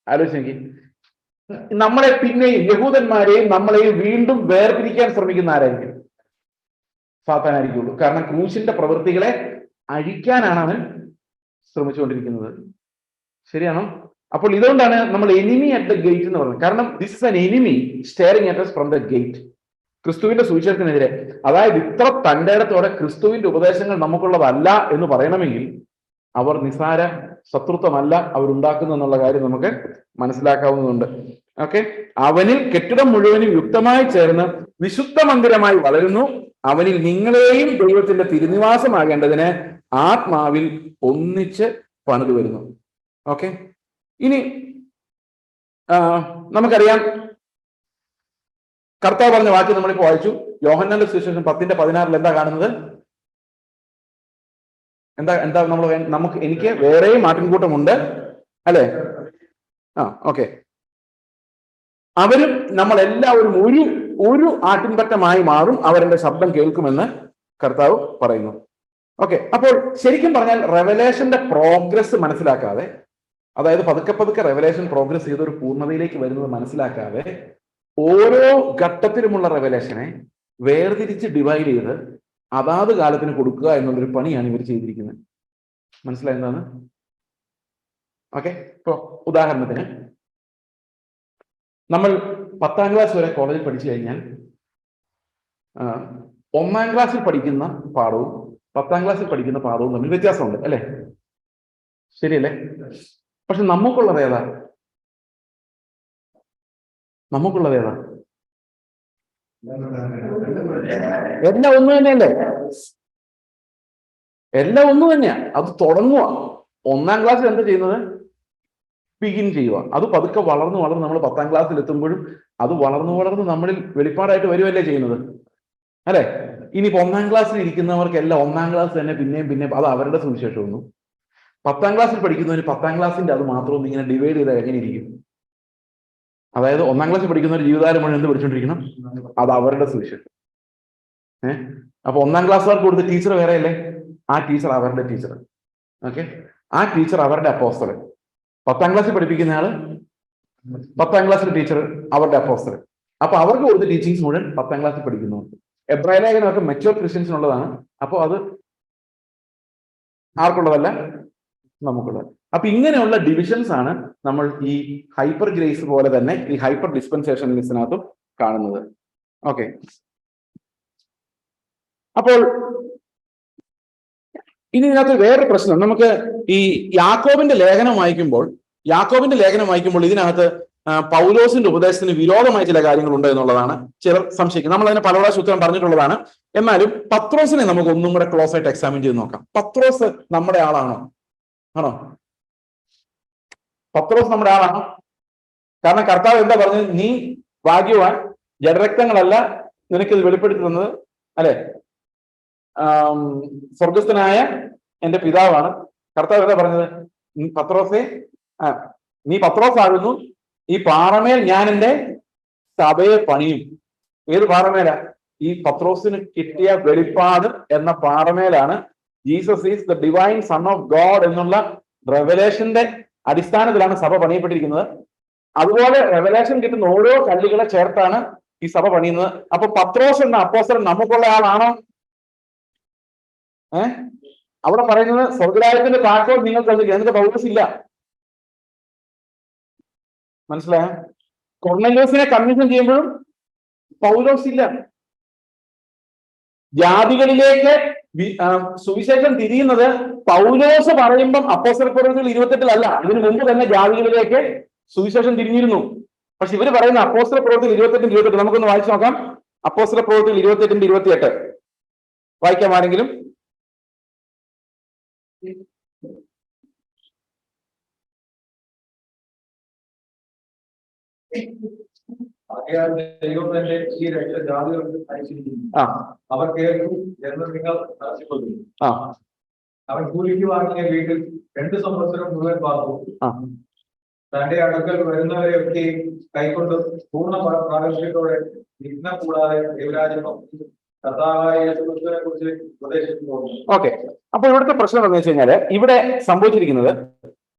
ആലോചിച്ച് നമ്മളെ പിന്നെയും യഹൂദന്മാരെയും നമ്മളെയും വീണ്ടും വേർപിരിക്കാൻ ശ്രമിക്കുന്ന ആരായിരിക്കും? സാത്താനായിരിക്കുള്ളൂ. കാരണം ക്രൂശിന്റെ പ്രവൃത്തികളെ അഴിക്കാനാണ് അവൻ ശ്രമിച്ചുകൊണ്ടിരിക്കുന്നത്. ശരിയാണോ? അപ്പോൾ ഇതുകൊണ്ടാണ് നമ്മൾ എനിമി അറ്റ് ദ ഗേറ്റ് എന്ന് പറയുന്നത്. കാരണം this is an enemy steering at us from the gate. ക്രിസ്തുവിന്റെ സുവിശേഷത്തിനെതിരെ, അതായത് ഇത്ര തന്റെ ഇടത്തോടെ ക്രിസ്തുവിന്റെ ഉപദേശങ്ങൾ നമുക്കുള്ളതല്ല എന്ന് പറയണമെങ്കിൽ അവർ നിസാര ശത്രുത്വമല്ല അവരുണ്ടാക്കുന്നു എന്നുള്ള കാര്യം നമുക്ക് മനസ്സിലാക്കാവുന്നതുണ്ട്. ഓക്കെ, അവനിൽ കെട്ടിടം മുഴുവനും യുക്തമായി ചേർന്ന് വിശുദ്ധ മന്ദിരമായി വളരുന്നു. അവനിൽ നിങ്ങളെയും ദൈവത്തിന്റെ തിരുനിവാസമാകേണ്ടതിന് ആത്മാവിൽ ഒന്നിച്ച് പണിതു വരുന്നു. ഓക്കെ, ഇനി നമുക്കറിയാം കർത്താവ് പറഞ്ഞ വാക്യം നമ്മളിപ്പോ വായിച്ചു. യോഹന്നാന്റെ സുവിശേഷം 10:16 എന്താ കാണുന്നത്? എന്താ നമുക്ക് എനിക്ക് വേറെയും ആട്ടിൻകൂട്ടമുണ്ട്, അല്ലെ? ഓക്കെ, അവരും നമ്മളെല്ലാവരും ഒരു ആട്ടിൻപറ്റമായി മാറും, അവരുടെ ശബ്ദം കേൾക്കുമെന്ന് കർത്താവ് പറയുന്നു. ഓക്കെ, അപ്പോൾ ശരിക്കും പറഞ്ഞാൽ റെവലേഷന്റെ പ്രോഗ്രസ് മനസ്സിലാക്കാതെ, അതായത് പതുക്കെ പതുക്കെ റെവലേഷൻ പ്രോഗ്രസ് ചെയ്ത് ഒരു പൂർണ്ണതയിലേക്ക് വരുന്നത് മനസ്സിലാക്കാതെ ഓരോ ഘട്ടത്തിലുമുള്ള റെവലേഷനെ വേർതിരിച്ച് ഡിവൈഡ് ചെയ്ത് അതാത് കാലത്തിന് കൊടുക്കുക എന്നുള്ളൊരു പണിയാണ് ഇവർ ചെയ്തിരിക്കുന്നത്. മനസ്സിലായെന്താണ്? ഓക്കെ, ഇപ്പൊ ഉദാഹരണത്തിന് നമ്മൾ 10ാം ക്ലാസ് വരെ കോളേജിൽ പഠിച്ചു കഴിഞ്ഞാൽ 1ാം ക്ലാസ്സിൽ പഠിക്കുന്ന പാഠവും 10ാം ക്ലാസ്സിൽ പഠിക്കുന്ന പാഠവും തമ്മിൽ വ്യത്യാസമുണ്ട്, അല്ലെ? ശരിയല്ലേ? പക്ഷെ നമുക്കുള്ളത് ഏതാ? എല്ലാം ഒന്ന് തന്നെയല്ലേ? എല്ലാം ഒന്ന് തന്നെയാ. അത് തുടങ്ങുക 1ാം ക്ലാസ്സിൽ എന്താ ചെയ്യുന്നത്? ബിഗിൻ ചെയ്യുക. അത് പതുക്കെ വളർന്ന് നമ്മൾ 10ാം ക്ലാസ്സിൽ എത്തുമ്പോഴും അത് വളർന്ന് നമ്മളിൽ വെളിപ്പാടായിട്ട് വരുമല്ലേ ചെയ്യുന്നത്, അല്ലെ? ഇനിയിപ്പോ 1ാം ക്ലാസ്സിൽ ഇരിക്കുന്നവർക്കെല്ലാം 1ാം ക്ലാസ് തന്നെ പിന്നെയും അത് അവരുടെ സുവിശേഷമൊന്നും. 10ാം ക്ലാസ്സിൽ പഠിക്കുന്നവര് 10ാം ക്ലാസ്സിന്റെ അത് മാത്രം ഇങ്ങനെ ഡിവൈഡ് ചെയ്താൽ എങ്ങനെ ഇരിക്കും? അതായത് 1ാം ക്ലാസ്സിൽ പഠിക്കുന്നവർ ജീവിതകാലം മുഴുവൻ എന്ത് പഠിച്ചുകൊണ്ടിരിക്കണം? അത് അവരുടെ സുവിശേഷം. അപ്പൊ 1ാം ക്ലാസ്സുകാർക്ക് കൊടുത്ത ടീച്ചർ വേറെയല്ലേ? ആ ടീച്ചർ അവരുടെ ടീച്ചർ. ഓക്കെ, ആ ടീച്ചർ അവരുടെ അപ്പോസ്തലൻ. 10ാം ക്ലാസ്സിൽ പഠിപ്പിക്കുന്ന ആള് 10ാം ക്ലാസ്സിലെ ടീച്ചർ അവരുടെ അപ്പോസ്തലൻ. അപ്പൊ അവർക്ക് കൊടുത്ത ടീച്ചിങ്സ് മുഴുവൻ 10ാം ക്ലാസ്സിൽ പഠിക്കുന്നുണ്ട്. എബ്രായ ലേഖനമൊക്കെ മെച്യൂർ ക്രിസ്ത്യൻസിനുള്ളതാണ്. അപ്പൊ അത് ആർക്കുള്ളതല്ല? നമുക്കുള്ളത്. അപ്പൊ ഇങ്ങനെയുള്ള ഡിവിഷൻസ് ആണ് നമ്മൾ ഈ ഹൈപ്പർ ഗ്രേസ് പോലെ തന്നെ ഈ ഹൈപ്പർ ഡിസ്പെൻസേഷനലിസ്റ്റിനകത്തും കാണുന്നത്. ഓക്കെ, അപ്പോൾ ഇനി ഇതിനകത്ത് വേറെ പ്രശ്നം, നമുക്ക് ഈ യാക്കോബിന്റെ ലേഖനം വായിക്കുമ്പോൾ ഇതിനകത്ത് പൗലോസിന്റെ ഉപദേശത്തിന് വിരോധമായ ചില കാര്യങ്ങളുണ്ട് എന്നുള്ളതാണ് ചിലർ സംശയിക്കുന്നത്. നമ്മൾ അതിനെ പല പ്രാവശ്യം ഉത്തരം പറഞ്ഞിട്ടുള്ളതാണ്. എന്നാലും പത്രോസിനെ നമുക്ക് ഒന്നും കൂടെ ക്ലോസ് ആയിട്ട് എക്സാമിൻ ചെയ്ത് നോക്കാം. പത്രോസ് നമ്മുടെ ആളാണോ? പത്രോസ് നമ്മുടെ ആളാണോ? കാരണം കർത്താവ് എന്താ പറഞ്ഞത്? നീ ഭാഗ്യവാൻ, ജഡരക്തങ്ങളല്ല നിനക്കിത് വെളിപ്പെടുത്തി തന്നത്, അല്ലെ? സ്വർഗസ്ഥനായ എന്റെ പിതാവാണ്. കർത്താവ് എന്താ പറഞ്ഞത്? പത്രോസേ, നീ പത്രോസ് ആകുന്നു, ഈ പാറമേൽ ഞാൻ എന്റെ സഭയെ പണിയും. ഏത് പാറമേലാ? ഈ പത്രോസിന് കിട്ടിയ വെളിപ്പാട് എന്ന പാറമേലാണ് Jesus is the divine son of God എന്നുള്ള റെവലേഷന്റെ അടിസ്ഥാനത്തിലാണ് സഭ പണിയപ്പെട്ടിരിക്കുന്നത്. അതുപോലെ റെവലേഷൻ കിട്ടുന്ന ഓരോ കല്ലുകളെ ചേർത്താണ് ഈ സഭ പണിയുന്നത്. അപ്പൊ പത്രോസ് എന്ന അപ്പോസ്തലൻ നമുക്കുള്ള ആളാണോ? അവിടെ പറയുന്നത് സ്വർഗ്ഗരാജ്യത്തിന്റെ താക്കോൽ നിങ്ങൾ തന്നില്ല, എന്നിട്ട് പൗലോസ് ഇല്ല. മനസ്സിലായ? കൊർന്നല്യോസിനെ കമ്മീഷൻ ചെയ്യുമ്പോഴും പൗലോസ് ഇല്ല. ജാതികളിലേക്ക് സുവിശേഷം തിരിയുന്നത് പൗലോസ് പറയുമ്പം അപ്പോസ്തലപ്രവൃത്തികൾ 28-ലല്ല, ഇതിനു മുമ്പ് തന്നെ ജാതികളിലേക്ക് സുവിശേഷം തിരിഞ്ഞിരുന്നു. പക്ഷെ ഇവര് പറയുന്ന അപ്പോസ്തലപ്രവൃത്തികൾ 28-28. നമുക്കൊന്ന് വായിച്ചു നോക്കാം. അപ്പോസ്തലപ്രവൃത്തികൾ 28-28 വായിക്കാം ആരെങ്കിലും? ദൈവം തന്നെ ഈ രക്ഷ ജാതികൾക്ക് അയച്ചിരിക്കുന്നു. അവർ കേൾക്കും എന്ന് നിങ്ങൾ അവൻ കൂലിക്ക് വാങ്ങിയ വീട്ടിൽ 2 സംവത്സരം മുഴുവൻ പാർത്തു. തന്റെ അടുക്കൽ വരുന്നവരെയൊക്കെ കൈക്കൊണ്ട് പൂർണ്ണ പ്രാരംഭ്യത്തോടെ വിഘ്നം കൂടാതെ ദൈവരാജ്യം കർത്താവായ യേശുക്രിസ്തുവിനെ കുറിച്ച് ഉപദേശിച്ചു പോകുന്നു. ഓക്കെ, അപ്പൊ ഇവിടുത്തെ പ്രശ്നം എന്താണെന്ന് വെച്ച് കഴിഞ്ഞാല് ഇവിടെ സംഭവിച്ചിരിക്കുന്നത്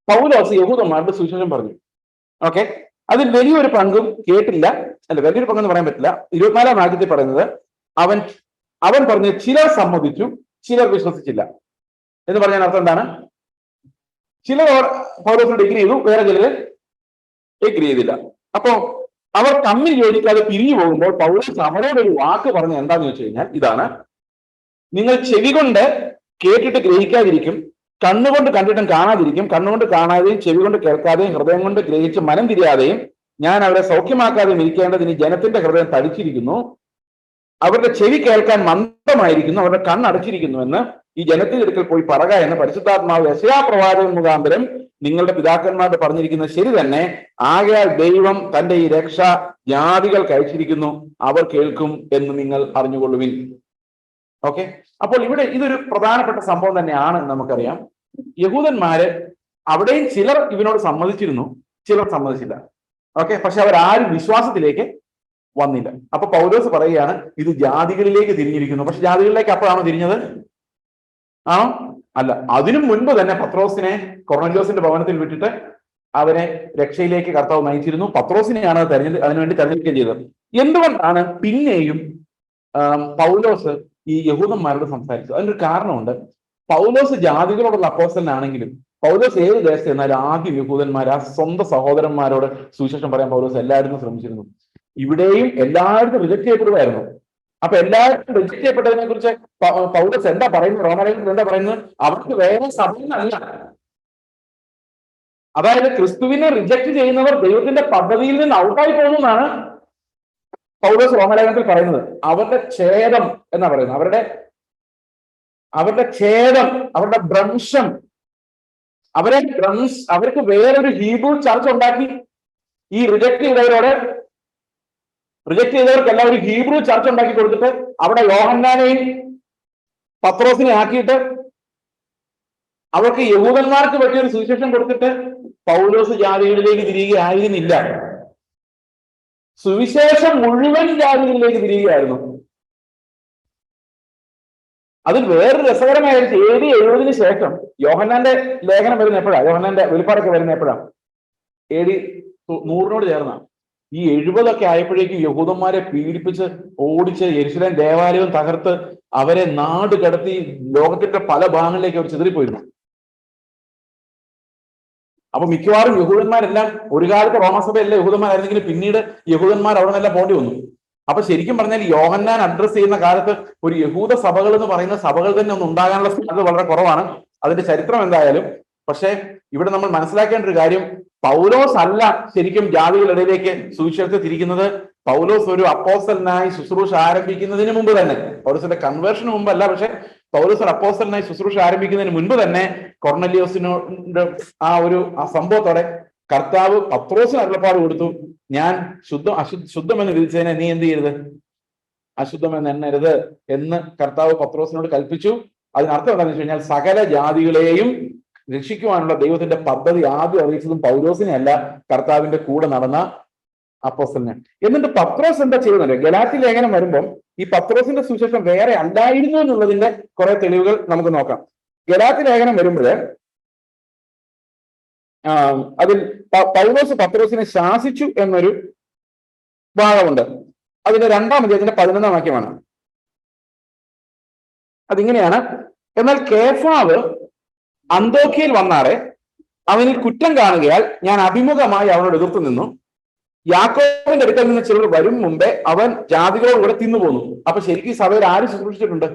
പൗലോസ് യഹൂദന്മാരുടെ സുവിശേഷം പറഞ്ഞു. ഓക്കെ, അതിൽ വലിയൊരു പങ്കും കേട്ടില്ല, അല്ല വലിയൊരു പങ്കെന്ന് പറയാൻ പറ്റില്ല. 24-ാം വാക്യത്തിൽ പറയുന്നത് അവൻ പറഞ്ഞ് ചിലർ സമ്മതിച്ചു, ചിലർ വിശ്വസിച്ചില്ല എന്ന് പറഞ്ഞാൽ അർത്ഥം എന്താണ്? ചിലർ പൗലോസിനോട് എഗ്രി ചെയ്തു, വേറെ ചിലര് എഗ്രി ചെയ്തില്ല. അപ്പോ അവർ തമ്മിൽ യോജിക്കാതെ പിരിഞ്ഞു പോകുമ്പോൾ പൗലോസ് അവരോടൊരു വാക്ക് പറഞ്ഞ എന്താന്ന് വെച്ച് കഴിഞ്ഞാൽ ഇതാണ്: നിങ്ങൾ ചെവി കൊണ്ട് കേട്ടിട്ട് ഗ്രഹിക്കാതിരിക്കും, കണ്ണുകൊണ്ട് കണ്ടിട്ടും കാണാതിരിക്കും, കണ്ണുകൊണ്ട് കാണാതെയും ചെവി കൊണ്ട് കേൾക്കാതെയും ഹൃദയം കൊണ്ട് ഗ്രഹിച്ച് മനം തിരിയാതെയും ഞാൻ അവരെ സൗഖ്യമാക്കാതെയും ഇരിക്കേണ്ടതിന് ജനത്തിന്റെ ഹൃദയം തടിച്ചിരിക്കുന്നു, അവരുടെ ചെവി കേൾക്കാൻ മന്ദമായിരിക്കുന്നു, അവരുടെ കണ്ണടച്ചിരിക്കുന്നു എന്ന് ഈ ജനത്തിന്റെ അടുക്കൽ പോയി പറക എന്ന് പരിശുദ്ധാത്മാവ് യെശയ്യാ പ്രവാചകൻ മുഖാന്തരം നിങ്ങളുടെ പിതാക്കന്മാരോട് പറഞ്ഞിരിക്കുന്നത് ശരി തന്നെ. ആകയാൽ ദൈവം തന്റെ ഈ രക്ഷ ജാതികൾക്ക് അയച്ചിരിക്കുന്നു, അവർ കേൾക്കും എന്ന് നിങ്ങൾ അറിഞ്ഞുകൊള്ളുവിൻ. ഓക്കെ, അപ്പോൾ ഇവിടെ ഇതൊരു പ്രധാനപ്പെട്ട സംഭവം തന്നെയാണ് നമുക്കറിയാം. യഹൂദന്മാര് അവിടെയും ചിലർ ഇവനോട് സമ്മതിച്ചിരുന്നു, ചിലർ സമ്മതിച്ചില്ല. ഓക്കെ, പക്ഷെ അവരാരും വിശ്വാസത്തിലേക്ക് വന്നില്ല. അപ്പൊ പൗലോസ് പറയുകയാണ് ഇത് ജാതികളിലേക്ക് തിരിഞ്ഞിരിക്കുന്നു. പക്ഷെ ജാതികളിലേക്ക് അപ്പോഴാണോ തിരിഞ്ഞത്? ആണോ? അല്ല, അതിനു മുൻപ് തന്നെ പത്രോസിനെ കൊർന്നല്യോസിന്റെ ഭവനത്തിൽ വിട്ടിട്ട് അവരെ രക്ഷയിലേക്ക് കർത്താവ് നയിച്ചിരുന്നു. പത്രോസിനെയാണ് അതിനുവേണ്ടി തെരഞ്ഞെടുക്കുകയും ചെയ്തത്. എന്തുകൊണ്ടാണ് പിന്നെയും പൗലോസ് ഈ യഹൂദന്മാരോട് സംസാരിച്ചത്? അതിനൊരു കാരണമുണ്ട്. പൗലോസ് ജാതികളോടുള്ള അപ്പോസ്തലനാണെങ്കിലും പൗലോസ് ഏത് ദേശത്ത് എന്നാലും ആദ്യം യഹൂദന്മാർ ആ സ്വന്തം സഹോദരന്മാരോട് സുവിശേഷം പറയാൻ പൗലോസ് എല്ലായിടത്തും ശ്രമിച്ചിരുന്നു. ഇവിടെയും എല്ലായിടത്തും റിജക്ട് ചെയ്യപ്പെടുമായിരുന്നു. അപ്പൊ എല്ലാവരും റിജക്ട് ചെയ്യപ്പെട്ടതിനെ കുറിച്ച് പൗലോസ് എന്താ പറയുന്നത്? റോമാലേഖനത്തിൽ എന്താ പറയുന്നത്? അവർക്ക് വേറെ സഭയൊന്നല്ല. അതായത് ക്രിസ്തുവിനെ റിജക്ട് ചെയ്യുന്നവർ ദൈവത്തിന്റെ പദ്ധതിയിൽ നിന്ന് ഔട്ടായി പോകുന്നതാണ് പൗലോസ് റോമാലേഖനത്തിൽ പറയുന്നത്. അവരുടെ ഛേദം എന്നാ പറയുന്നത്, അവരുടെ ഛേദം, അവരുടെ ഭ്രംശം, അവർക്ക് വേറൊരു ഹീബ്രു ചർച്ച് ഉണ്ടാക്കി. ഈ റിജക്ട് ചെയ്തവർക്കെല്ലാം ഒരു ഹീബ്രു ചർച്ച് ഉണ്ടാക്കി കൊടുത്തിട്ട് അവിടെ യോഹന്നാനെയും പത്രോസിനെ ആക്കിയിട്ട് അവർക്ക് യഹൂദന്മാർക്ക് പറ്റിയൊരു സുവിശേഷം കൊടുത്തിട്ട് പൗലോസ് ജാതികളിലേക്ക് തിരികെയായിരുന്നില്ല. സുവിശേഷം മുഴുവൻ ജാതികളിലേക്ക് തിരികെയായിരുന്നു. അതിൽ വേറൊരു രസകരമായ AD 70 ശേഷം യോഹന്നാന്റെ ലേഖനം വരുന്ന എപ്പോഴാണ്? യോഹന്നാന്റെ വെളിപ്പാടൊക്കെ വരുന്ന എപ്പോഴാണ്? AD 100 ചേർന്നാണ്. ഈ 70 ആയപ്പോഴേക്കും യഹൂദന്മാരെ പീഡിപ്പിച്ച് ഓടിച്ച് യെരുശലേം ദേവാലയവും തകർത്ത് അവരെ നാട് കടത്തി ലോകത്തിന്റെ പല ഭാഗങ്ങളിലേക്ക് അവർ ചിതറിപ്പോയിരുന്നു. അപ്പൊ മിക്കവാറും യഹൂദന്മാരെല്ലാം ഒരു കാലത്ത് റോമാസഭയല്ല യഹൂദന്മാരായിരുന്നെങ്കിലും പിന്നീട് യഹൂദന്മാർ അവിടെ നിന്നെല്ലാം പോണ്ടി വന്നു. അപ്പൊ ശരിക്കും പറഞ്ഞാൽ യോഹന്നാൻ അഡ്രസ് ചെയ്യുന്ന കാലത്ത് ഒരു യഹൂദ സഭകൾ എന്ന് പറയുന്ന സഭകൾ തന്നെ ഒന്നും ഉണ്ടാകാനുള്ള സാധ്യത വളരെ കുറവാണ്. അതിന്റെ ചരിത്രം എന്തായാലും. പക്ഷെ ഇവിടെ നമ്മൾ മനസ്സിലാക്കേണ്ട ഒരു കാര്യം, പൗലോസ് അല്ല ശരിക്കും ജാതികളിടയിലേക്ക് സുവിശേഷത്തെ തിരിക്കുന്നത്. പൗലോസ് ഒരു അപ്പോസ്തലനായി ശുശ്രൂഷ ആരംഭിക്കുന്നതിന് മുമ്പ് തന്നെ, പൗലോസിന്റെ കൺവേർഷന് മുമ്പല്ല, പക്ഷെ പൗലോസ് ഒരു അപ്പോസ്തലനായി ശുശ്രൂഷ ആരംഭിക്കുന്നതിന് മുൻപ് തന്നെ കൊർന്നല്യോസിനോട് ആ സംഭവത്തോടെ കർത്താവ് പത്രോസിന് അരുളപ്പാട് കൊടുത്തു, ഞാൻ ശുദ്ധമെന്ന് വിധിച്ചതിനെ നീ എന്ത് ചെയ്യരുത്, അശുദ്ധമെന്ന് എണ്ണരുത് എന്ന് കർത്താവ് പത്രോസിനോട് കൽപ്പിച്ചു. അതിനർത്ഥം എന്താണെന്ന് വെച്ച് കഴിഞ്ഞാൽ സകല ജാതികളെയും രക്ഷിക്കുവാനുള്ള ദൈവത്തിന്റെ പദ്ധതി ആദ്യം അറിയിച്ചതും പൗലോസിനെ അല്ല, കർത്താവിന്റെ കൂടെ നടന്ന അപ്പോസ്തലനെ. എന്നിട്ട് പത്രോസ് എന്താ ചെയ്യുന്നത്? ഗലാത്യ ലേഖനം വരുമ്പം ഈ പത്രോസിന്റെ സുവിശേഷം വേറെ അല്ലായിരുന്നു എന്നുള്ളതിന്റെ കുറെ തെളിവുകൾ നമുക്ക് നോക്കാം. ഗലാത്യ ലേഖനം വരുമ്പോൾ അതിൽ പൗലോസ് പത്രോസിനെ ശാസിച്ചു എന്നൊരു ഭാഗമുണ്ട്. അതിന്റെ 2-ാം അധ്യായത്തിന്റെ 11-ാം വാക്യമാണ്. അതിങ്ങനെയാണ്: എന്നാൽ കേഫാവ് അന്തോഖ്യയിൽ വന്നാറെ അവനിൽ കുറ്റം കാണുകയാൽ ഞാൻ അഭിമുഖമായി അവനോട് എതിർത്തു നിന്നു. യാക്കോബിന്റെ അടുക്കൽ നിന്ന് ചിലർ വരും മുമ്പേ അവൻ ജാതികളോടുകൂടെ തിന്നുപോന്നു. അപ്പൊ ശരിക്കും സഭയിൽ ആര് ശുശ്രൂഷിച്ചിട്ടുണ്ട്?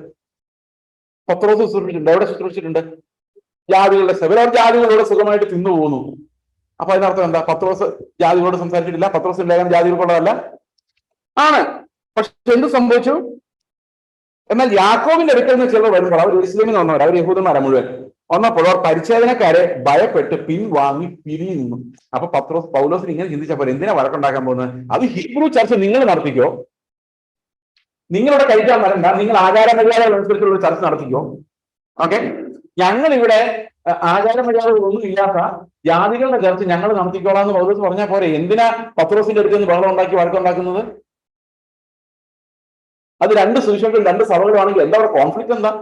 പത്രോസ് ശുശ്രൂഷിച്ചിട്ടുണ്ട്. എവിടെ ശുശ്രൂഷിച്ചിട്ടുണ്ട്? ജാതികളുടെ സഭയിൽ. അവർ ജാതികളോട് സുഖമായിട്ട് തിന്നുപോകുന്നു. അപ്പൊ അതിനർത്ഥം എന്താ? പത്രോസ് ജാതികളോട് സംസാരിച്ചിട്ടില്ല, പത്രോസിന്റെ ലേഖനം ജാതികൾക്കുള്ളതല്ല ആണ്. പക്ഷെ എന്ത് സംഭവിച്ചു? എന്നാൽ യാക്കോബിന്റെ അടുക്കൽ നിന്ന് ചിലർ വരുമ്പോൾ, അവർ യെരൂശലേമിൽ വന്നവർ, അവർ യഹൂദന്മാരാ മുഴുവൻ വന്നപ്പോൾ അവർ പരിച്ഛേദനക്കാരെ ഭയപ്പെട്ട് പിൻവാങ്ങി പിരിഞ്ഞു നിന്നു. അപ്പൊ പൗലോസിന് ഇങ്ങനെ ചിന്തിച്ചപ്പോൾ, എന്തിനാ വഴക്കുണ്ടാക്കാൻ പോകുന്നത്? അത് ഹീബ്രു ചർച്ച നിങ്ങൾ നടത്തിക്കോ, നിങ്ങളിവിടെ കഴിക്കാൻ വരണ്ട, നിങ്ങൾ ആചാരമര്യാദകൾ അനുസരിച്ചുള്ള ചർച്ച നടത്തിക്കോ. ഓക്കെ, ഞങ്ങളിവിടെ ആചാരമര്യാദകളൊന്നും ഇല്ലാത്ത ജാതികളുടെ ചർച്ച ഞങ്ങൾ നടത്തിക്കോളാം എന്ന് പൗലോസ് പറഞ്ഞാൽ പോരെ? എന്തിനാ പത്രോസിന്റെ അടുത്ത് നിന്ന് ബഹളം ഉണ്ടാക്കി വഴക്കുണ്ടാക്കുന്നത്? അത് രണ്ട് സുവിശേഷങ്ങളും രണ്ട് സഭകളുമാണെങ്കിൽ എന്താ അവിടെ കോൺഫ്ലിക്ട്? എന്താ?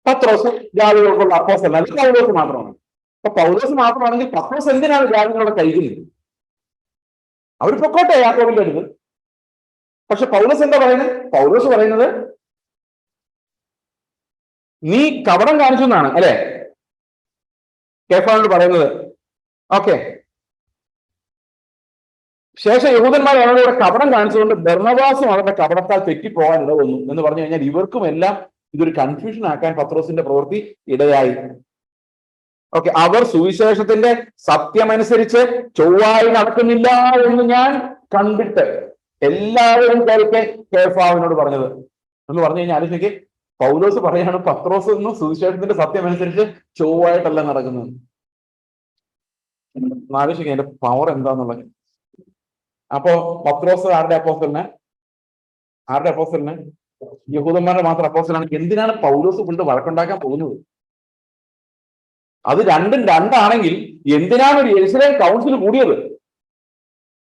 പത്രോസ് ജാതികൾക്കുള്ള അപ്പോസ്തലൻ അല്ല, പൗലോസ് മാത്രമാണ്. അപ്പൊ പൗലോസ് മാത്രമാണെങ്കിൽ പത്രോസ് എന്തിനാണ് ജാതികളുടെ കഴിക്കുന്നത്? അവർ പൊക്കോട്ടെ യാക്കോബിന്റെ അടുത്ത്. പക്ഷെ പൗലോസ് എന്താ പറയുന്നത്? പൗലോസ് പറയുന്നത് നീ കപടം കാണിച്ചു എന്നാണ്, അല്ലെ കേഫാനോട് പറയുന്നത്. ഓക്കെ, ശേഷം യഹൂദന്മാർ അവരുടെ കപടം കാണിച്ചുകൊണ്ട് ബർന്നബാസും അവരുടെ കപടത്താൽ തെറ്റിപ്പോകാൻ ഇടവന്നു എന്ന് പറഞ്ഞു കഴിഞ്ഞാൽ ഇവർക്കും എല്ലാം ഇതൊരു കൺഫ്യൂഷൻ ആക്കാൻ പത്രോസിന്റെ പ്രവൃത്തി ഇടയായി. ഓക്കെ, അവർ സുവിശേഷത്തിന്റെ സത്യമനുസരിച്ച് ചൊവ്വായി നടക്കുന്നില്ല എന്ന് ഞാൻ കണ്ടിട്ട് എല്ലാവരും കേൾക്കെ കേഫാവിനോട് പറഞ്ഞത് എന്ന് പറഞ്ഞു കഴിഞ്ഞാൽ ആലോചിക്ക്, പൗലോസ് പറയാണ് പത്രോസ് എന്നും സുവിശേഷത്തിന്റെ സത്യമനുസരിച്ച് ചൊവ്വായിട്ടല്ല നടക്കുന്നത്. ആലോചിക്കുക അതിന്റെ പവർ എന്താന്നുള്ളത്. അപ്പോ പത്രോസ് ആരുടെ അപ്പോസ്തലന്? യഹൂദന്മാരുടെ മാത്രം അപ്പോസ്തലനാണ്. എന്തിനാണ് പൗലോസ് കൊണ്ട് വഴക്കുണ്ടാക്കാൻ പോകുന്നത്? അത് രണ്ടും രണ്ടാണെങ്കിൽ എന്തിനാണ് ഒരു യെരുശലേം കൗൺസിൽ കൂടിയത്?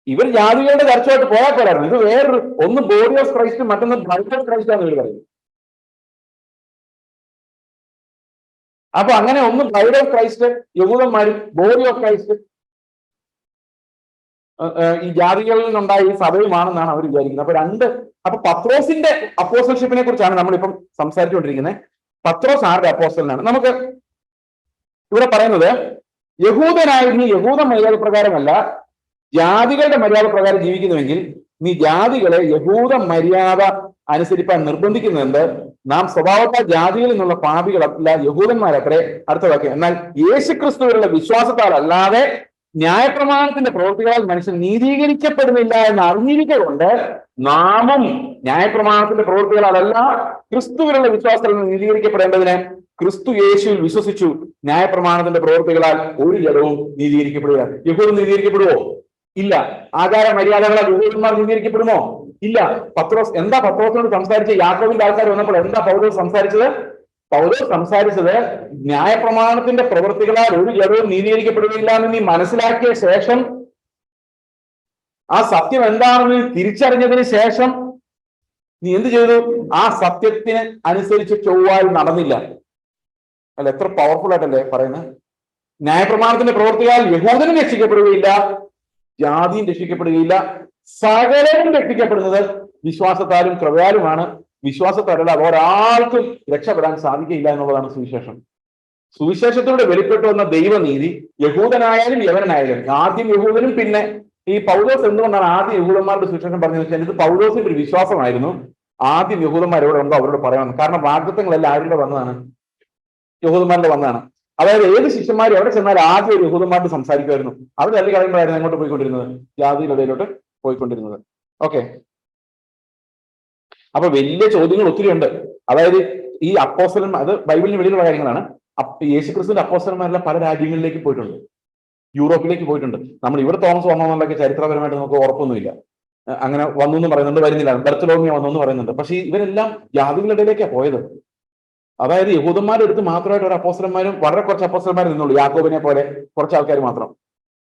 ഇവർ ജാതികളുടെ ചർച്ചയായിട്ട് പോയാൽ പോരായിരുന്നു. ഇത് വേറൊരു, ഒന്ന് ബോഡി ഓഫ് ക്രൈസ്റ്റ്, മറ്റൊന്ന് ബ്ലഡ് ഓഫ് ക്രൈസ്റ്റ് ആണ് ഇവർ പറയുന്നത്. അപ്പൊ അങ്ങനെ ഒന്ന് ബ്ലഡ് ഓഫ് ക്രൈസ്റ്റ് യഹൂദന്മാരും, ബോഡി ഓഫ് ക്രൈസ്റ്റ് ഈ ജാതികളിൽ നിന്നുണ്ടായ ഈ സഭയുമാണെന്നാണ് അവർ വിചാരിക്കുന്നത്. അപ്പൊ പത്രോസിന്റെ അപ്പോസ്റ്റൽഷിപ്പിനെ കുറിച്ചാണ് നമ്മളിപ്പം സംസാരിച്ചുകൊണ്ടിരിക്കുന്നത്. പത്രോസ് ആരുടെ അപ്പോസ്റ്റലനാണ്? നമുക്ക് ഇവിടെ പറയുന്നത്, യഹൂദനായി നീ യഹൂദ മര്യാദ പ്രകാരമല്ല ജാതികളുടെ മര്യാദ പ്രകാരം ജീവിക്കുന്നുവെങ്കിൽ നീ ജാതികളെ യഹൂദ മര്യാദ അനുസരിപ്പാൻ നിർബന്ധിക്കുന്നുണ്ട്. നാം സ്വഭാവത്താൽ ജാതികളിൽ നിന്നുള്ള പാപികളല്ല, യഹൂദന്മാരത്രേ. അടുത്ത വാക്യം, എന്നാൽ യേശുക്രിസ്തുവിലുള്ള വിശ്വാസത്താൽ അല്ലാതെ ന്യായപ്രമാണത്തിന്റെ പ്രവൃത്തികളാൽ മനുഷ്യൻ നീതീകരിക്കപ്പെടുന്നില്ല എന്ന് അറിഞ്ഞിരിക്കൊണ്ട് നാമും ന്യായപ്രമാണത്തിന്റെ പ്രവൃത്തികളാലല്ല ക്രിസ്തുവിലുള്ള വിശ്വാസത്തിൽ നിന്ന് നീതീകരിക്കപ്പെടേണ്ടതിന് ക്രിസ്തു യേശുവിൽ വിശ്വസിച്ചു. ന്യായപ്രമാണത്തിന്റെ പ്രവൃത്തികളാൽ ഒരു ജഡവും നീതീകരിക്കപ്പെടുക. യഹൂദൻ നീതീകരിക്കപ്പെടുവോ? ഇല്ല. ആചാര മര്യാദകളാൽ യഹൂദന്മാർ നീതീകരിക്കപ്പെടുമോ? ഇല്ല. പത്രോസിനോട് സംസാരിച്ച യാക്കോബിന്റെ ആൾക്കാർ വന്നപ്പോൾ എന്താ പൗലോസ് സംസാരിച്ചത്? പൗലോസ് സംസാരിച്ചത് ന്യായപ്രമാണത്തിന്റെ പ്രവൃത്തികളാൽ ഒരു ജഡവും നീതീകരിക്കപ്പെടുകയില്ല എന്ന് നീ മനസ്സിലാക്കിയ ശേഷം, ആ സത്യം എന്താണെന്ന് തിരിച്ചറിഞ്ഞതിന് ശേഷം നീ എന്ത് ചെയ്തു? ആ സത്യത്തിന് അനുസരിച്ച് ചൊവ്വായി നടന്നില്ല. അല്ല, എത്ര പവർഫുൾ ആയിട്ടല്ലേ പറയുന്നത്? ന്യായപ്രമാണത്തിന്റെ പ്രവൃത്തിയാൽ യഹൂദനും രക്ഷിക്കപ്പെടുകയില്ല, ജാതിയും രക്ഷിക്കപ്പെടുകയില്ല, സകലരും രക്ഷിക്കപ്പെടുന്നത് വിശ്വാസത്താലും കൃപയാലുമാണ്. വിശ്വാസത്താലല്ല ഒരാൾക്കും രക്ഷപ്പെടാൻ സാധിക്കില്ല എന്നുള്ളതാണ് സുവിശേഷം. സുവിശേഷത്തിലൂടെ വെളിപ്പെട്ടു വന്ന ദൈവനീതി യഹൂദനായാലും യവനായാലും, ആദ്യം യഹൂദനും പിന്നെ ഈ പൗലോസ് എന്തുകൊണ്ടാണ് ആദ്യം യഹൂദന്മാരുടെ സുവിശേഷം പറഞ്ഞതെന്ന് വെച്ചാൽ ഇത് പൗലോസിന്റെ ഒരു വിശ്വാസമായിരുന്നു. ആദ്യം യഹൂദന്മാർ എവിടെ ഉണ്ടോ അവരോട് പറയണം. കാരണം വാഗ്ദത്തങ്ങളെല്ലാം ആരുടെ വന്നതാണ്? യഹൂദന്മാരുടെ വന്നതാണ്. അതായത് ഏത് ശിഷ്യന്മാരും എവിടെ ചെന്നാൽ ആദ്യം ഒരു യഹൂദന്മാരോട് സംസാരിക്കുമായിരുന്നു. അവർ തള്ളി കളയുമ്പോഴായിരുന്നു എങ്ങോട്ട് പോയിക്കൊണ്ടിരുന്നത്? ജാതിയുടെ ഇടയിലോട്ട് പോയിക്കൊണ്ടിരുന്നത്. ഓക്കെ, അപ്പൊ വലിയ ചോദ്യങ്ങൾ ഒത്തിരി ഉണ്ട്. അതായത് ഈ അപ്പോസ്തലന്മാർ, അത് ബൈബിളിന് വെളിയിലുള്ള കാര്യങ്ങളാണ്. യേശുക്രിസ്തുവിന്റെ അപ്പോസ്തലന്മാരെല്ലാം പല രാജ്യങ്ങളിലേക്ക് പോയിട്ടുണ്ട്, യൂറോപ്പിലേക്ക് പോയിട്ടുണ്ട്. നമ്മൾ ഇവിടെ തോമസ് വന്നോ എന്നുള്ളതൊക്കെ ചരിത്രപരമായിട്ട് നമുക്ക് ഉറപ്പൊന്നുമില്ല. അങ്ങനെ വന്നു എന്ന് പറയുന്നുണ്ട്, വരുന്നില്ല. ബർത്തലോമിയ വന്നു എന്ന് പറയുന്നുണ്ട്. പക്ഷെ ഇവരെല്ലാം ജാതികളുടെ ഇടയിലേക്കാണ് പോയത്. അതായത് യഹൂദന്മാരുടെ അടുത്ത് മാത്രമായിട്ട് ഒരു അപ്പോസ്തലന്മാരും വളരെ കുറച്ച് അപ്പോസ്തലന്മാരും നിന്നുള്ളൂ, യാക്കോബിനെ പോലെ കുറച്ച് ആൾക്കാർ മാത്രം.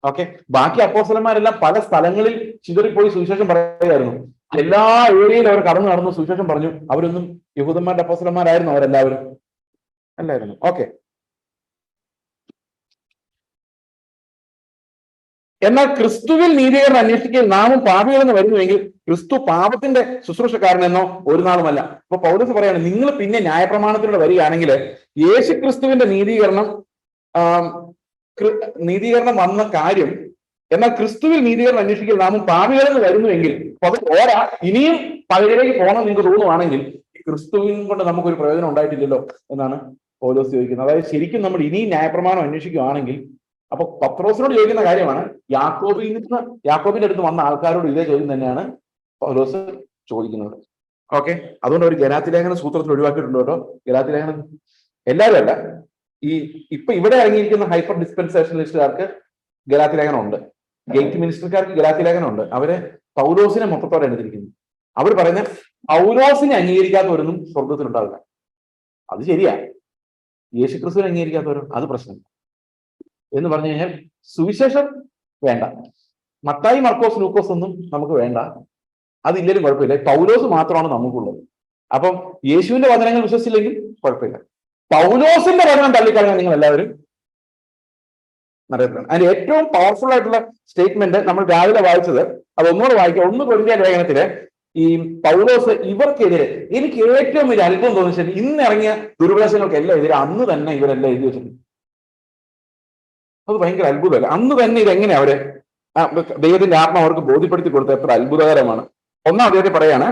ഓക്കെ, ബാക്കി അപ്പോസ്തലന്മാരെല്ലാം പല സ്ഥലങ്ങളിൽ ചിതറിപ്പോയി സുവിശേഷം പറയുകയായിരുന്നു. എല്ലാ ഏരിയയിലും അവർ കടന്നു നടന്നു സുവിശേഷം പറഞ്ഞു. അവരൊന്നും യഹൂദന്മാരുടെ അപ്പോസ്തലന്മാരായിരുന്നു അവരെല്ലാവരും? അല്ലായിരുന്നു. ഓക്കെ, എന്നാൽ ക്രിസ്തുവിൽ നീതീകരണം അന്വേഷിക്കാൻ നാമും പാപികളെന്ന് വരുന്നുവെങ്കിൽ ക്രിസ്തു പാപത്തിന്റെ ശുശ്രൂഷക്കാരനെന്നോ ഒരു നാളുമല്ല. അപ്പൊ പൗലോസ് പറയാണ്, നിങ്ങൾ പിന്നെ ന്യായപ്രമാണത്തിലൂടെ വരികയാണെങ്കിൽ യേശുക്രിസ്തുവിന്റെ നീതീകരണം വന്ന കാര്യം, എന്നാൽ ക്രിസ്തുവിൽ നീതീകരണം അന്വേഷിക്കൽ നാമും പാപികളെന്ന് വരുന്നുവെങ്കിൽ അത് പോരാ, ഇനിയും പഴയതിലേക്ക് പോകണം നിങ്ങൾക്ക് തോന്നുവാണെങ്കിൽ ക്രിസ്തുവിൻ കൊണ്ട് നമുക്കൊരു പ്രയോജനം ഉണ്ടായിട്ടില്ലല്ലോ എന്നാണ് പൗലോസ് ചോദിക്കുന്നത്. അതായത് ശരിക്കും നമ്മൾ ഇനിയും ന്യായപ്രമാണം അന്വേഷിക്കുകയാണെങ്കിൽ, അപ്പൊ പത്രോസിനോട് ചോദിക്കുന്ന കാര്യമാണ്, യാക്കോബിന്റെ അടുത്ത് വന്ന ആൾക്കാരോട് ഇതേ ചോദ്യം തന്നെയാണ് പൗലോസ് ചോദിക്കുന്നത്. ഓക്കെ, അതുകൊണ്ട് ഒരു ഗലാത്യലേഖന സൂത്രത്തിൽ ഒഴിവാക്കിയിട്ടുണ്ട് കേട്ടോ. ഗലാത്യലേഖനം എല്ലാവരും അല്ല, ഇപ്പൊ ഇവിടെ ഇറങ്ങിയിരിക്കുന്ന ഹൈപ്പർ ഡിസ്പെൻസേഷണലിസ്റ്റുകാർക്ക് ഗലാത്യലേഖനം ഉണ്ട്, ഗേറ്റ് മിനിസ്റ്റർക്കാർക്ക് ഗലാത്യലേഖനം ഉണ്ട്. അവര് പൗലോസിനെ മൊത്തത്തോടെ എടുത്തിരിക്കുന്നു. അവർ പറയുന്ന പൗലോസിനെ അംഗീകരിക്കാത്തവരൊന്നും സ്വർഗത്തിലുണ്ടാവില്ല. അത് ശരിയാ. യേശുക്രിസ്തുവിനെ അംഗീകരിക്കാത്തവരോ? അത് പ്രശ്നം. എന്ന് പറഞ്ഞു കഴിഞ്ഞാൽ സുവിശേഷം വേണ്ട, മത്തായി, മർക്കോസ്, ലൂക്കോസ് ഒന്നും നമുക്ക് വേണ്ട, അതില്ലെങ്കിലും കുഴപ്പമില്ല, പൗലോസ് മാത്രമാണ് നമുക്കുള്ളത്. അപ്പം യേശുവിന്റെ വചനങ്ങൾ വിശ്വസിച്ചില്ലെങ്കിൽ കുഴപ്പമില്ല, പൗലോസിന്റെ വചനം തള്ളിക്കളയാൻ നിങ്ങൾ എല്ലാവരും നടത്തുന്നത്. അതിന്റെ ഏറ്റവും പവർഫുൾ ആയിട്ടുള്ള സ്റ്റേറ്റ്മെന്റ് നമ്മൾ രാവിലെ വായിച്ചത്, അത് ഒന്നുകൂടെ വായിക്കാം. 1 കൊരിന്ത്യർ ലേഖനത്തില് ഈ പൗലോസ് ഇവർക്കെതിരെ, എനിക്ക് ഏറ്റവും വലിയ അത്ഭുതം തോന്നിച്ചത്, ഇന്ന് ഇറങ്ങിയ ദുരുപദേശങ്ങൾക്കെല്ലാം എതിരെ അന്ന് തന്നെ ഇവരെല്ലാം എഴുതി വെച്ചിട്ടുണ്ട്. അത് ഭയങ്കര അത്ഭുതമല്ല? അന്ന് തന്നെ ഇതെങ്ങനെ അവര് ദൈവത്തിന്റെ ആത്മ അവർക്ക് ബോധ്യപ്പെടുത്തി കൊടുത്ത എത്ര അത്ഭുതകരമാണ്. ഒന്നാം അദ്ദേഹത്തെ പറയാണ്,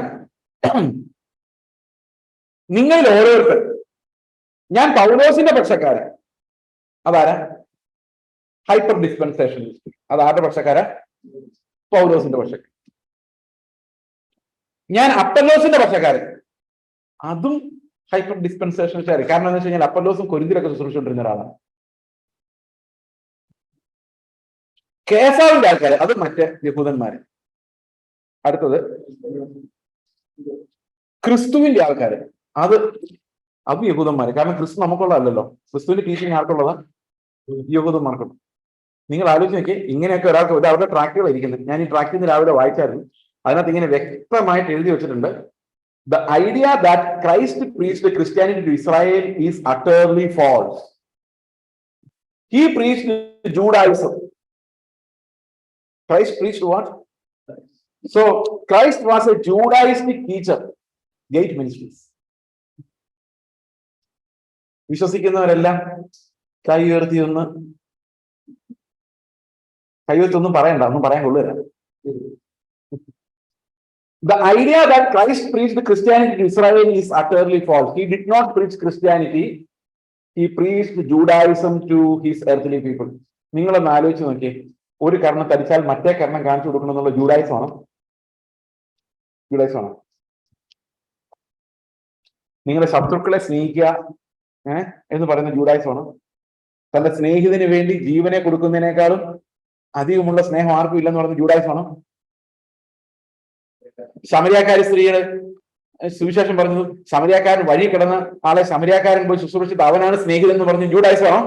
നിങ്ങളിൽ ഓരോരുത്തർ, ഞാൻ പൗലോസിന്റെ പക്ഷക്കാരൻ. അതാരാ? ഹൈപ്പർ ഡിസ്പെൻസേഷനിസ്റ്റ്. അത് ആരുടെ പക്ഷക്കാരാ? പൗലോസിന്റെ പക്ഷക്കാരൻ. ഞാൻ അപ്പല്ലോസിന്റെ പക്ഷക്കാരൻ. അതും ഹൈപ്പർ ഡിസ്പെൻസേഷനിസ്റ്റ്. കാരണം എന്താ വെച്ച് കഴിഞ്ഞാൽ അപ്പല്ലോസും കൊരിന്തിലൊക്കെ ശുശ്രൂഷിച്ചുകൊണ്ടിരുന്ന ഒരാളാണ്. കേസാവിന്റെ ആൾക്കാര്, അത് മറ്റേ യഹൂദന്മാര്. അടുത്തത് ക്രിസ്തുവിന്റെ ആൾക്കാര്, അത് യഹൂദന്മാര്. കാരണം ക്രിസ്തു നമുക്കുള്ളതല്ലോ, ക്രിസ്തുവിന്റെ ടീച്ചിങ് ആർക്കുള്ളതാ? യഹൂദന്മാർക്കുള്ള. നിങ്ങൾ ആലോചിച്ച് നോക്കി, ഇങ്ങനെയൊക്കെ ഒരാൾക്ക് ഇത് അവരുടെ ട്രാക്റ്റുകൾ ഇരിക്കുന്നത്. ഞാൻ ഈ ട്രാക്റ്റിൽ നിന്ന് രാവിലെ വായിച്ചായിരുന്നു. അതിനകത്ത് ഇങ്ങനെ വ്യക്തമായിട്ട് എഴുതി വെച്ചിട്ടുണ്ട്, the idea that Christ preached Christianity to Israel is utterly false. He preached Judaism. Christ preached what? So Christ was a Judaistic teacher. Gate ministries. വിശ്വസിക്കുന്നവരെല്ലാം കൈ ഉയർത്തി ഒന്നും പറയണ്ട, ഒന്നും പറയാൻ കൊള്ളുക. The idea that Christ preached Christianity to Israel is utterly false. He did not preach Christianity. He preached Judaism to his earthly people. നിങ്ങളൊന്ന് ആലോചിച്ച് നോക്കിയേ, ഒരു കർണം തരിച്ചാൽ മറ്റേ കർണം കാണിച്ചു കൊടുക്കണം എന്നുള്ള ജൂഡായിസമാണോ? നിങ്ങളുടെ ശത്രുക്കളെ സ്നേഹിക്കുക എന്ന് പറയുന്ന ജൂഡായിസമാണോ? തന്റെ സ്നേഹിതന് വേണ്ടി ജീവനെ കൊടുക്കുന്നതിനേക്കാളും അധികമുള്ള സ്നേഹം ആർക്കും ഇല്ലെന്ന് പറയുന്ന ജൂഡായിസമാണോ? ശമരിയാക്കാരി സ്ത്രീകള് സുവിശേഷം പറഞ്ഞത്, ശമരിയാക്കാരൻ വഴി കിടന്ന ആളെ ശമരിയാക്കാരൻ പോയി ശുശ്രൂഷിച്ചിട്ട് അവനാണ് സ്നേഹിതൻ എന്ന് പറഞ്ഞ് ജൂഡായിസമാണോ?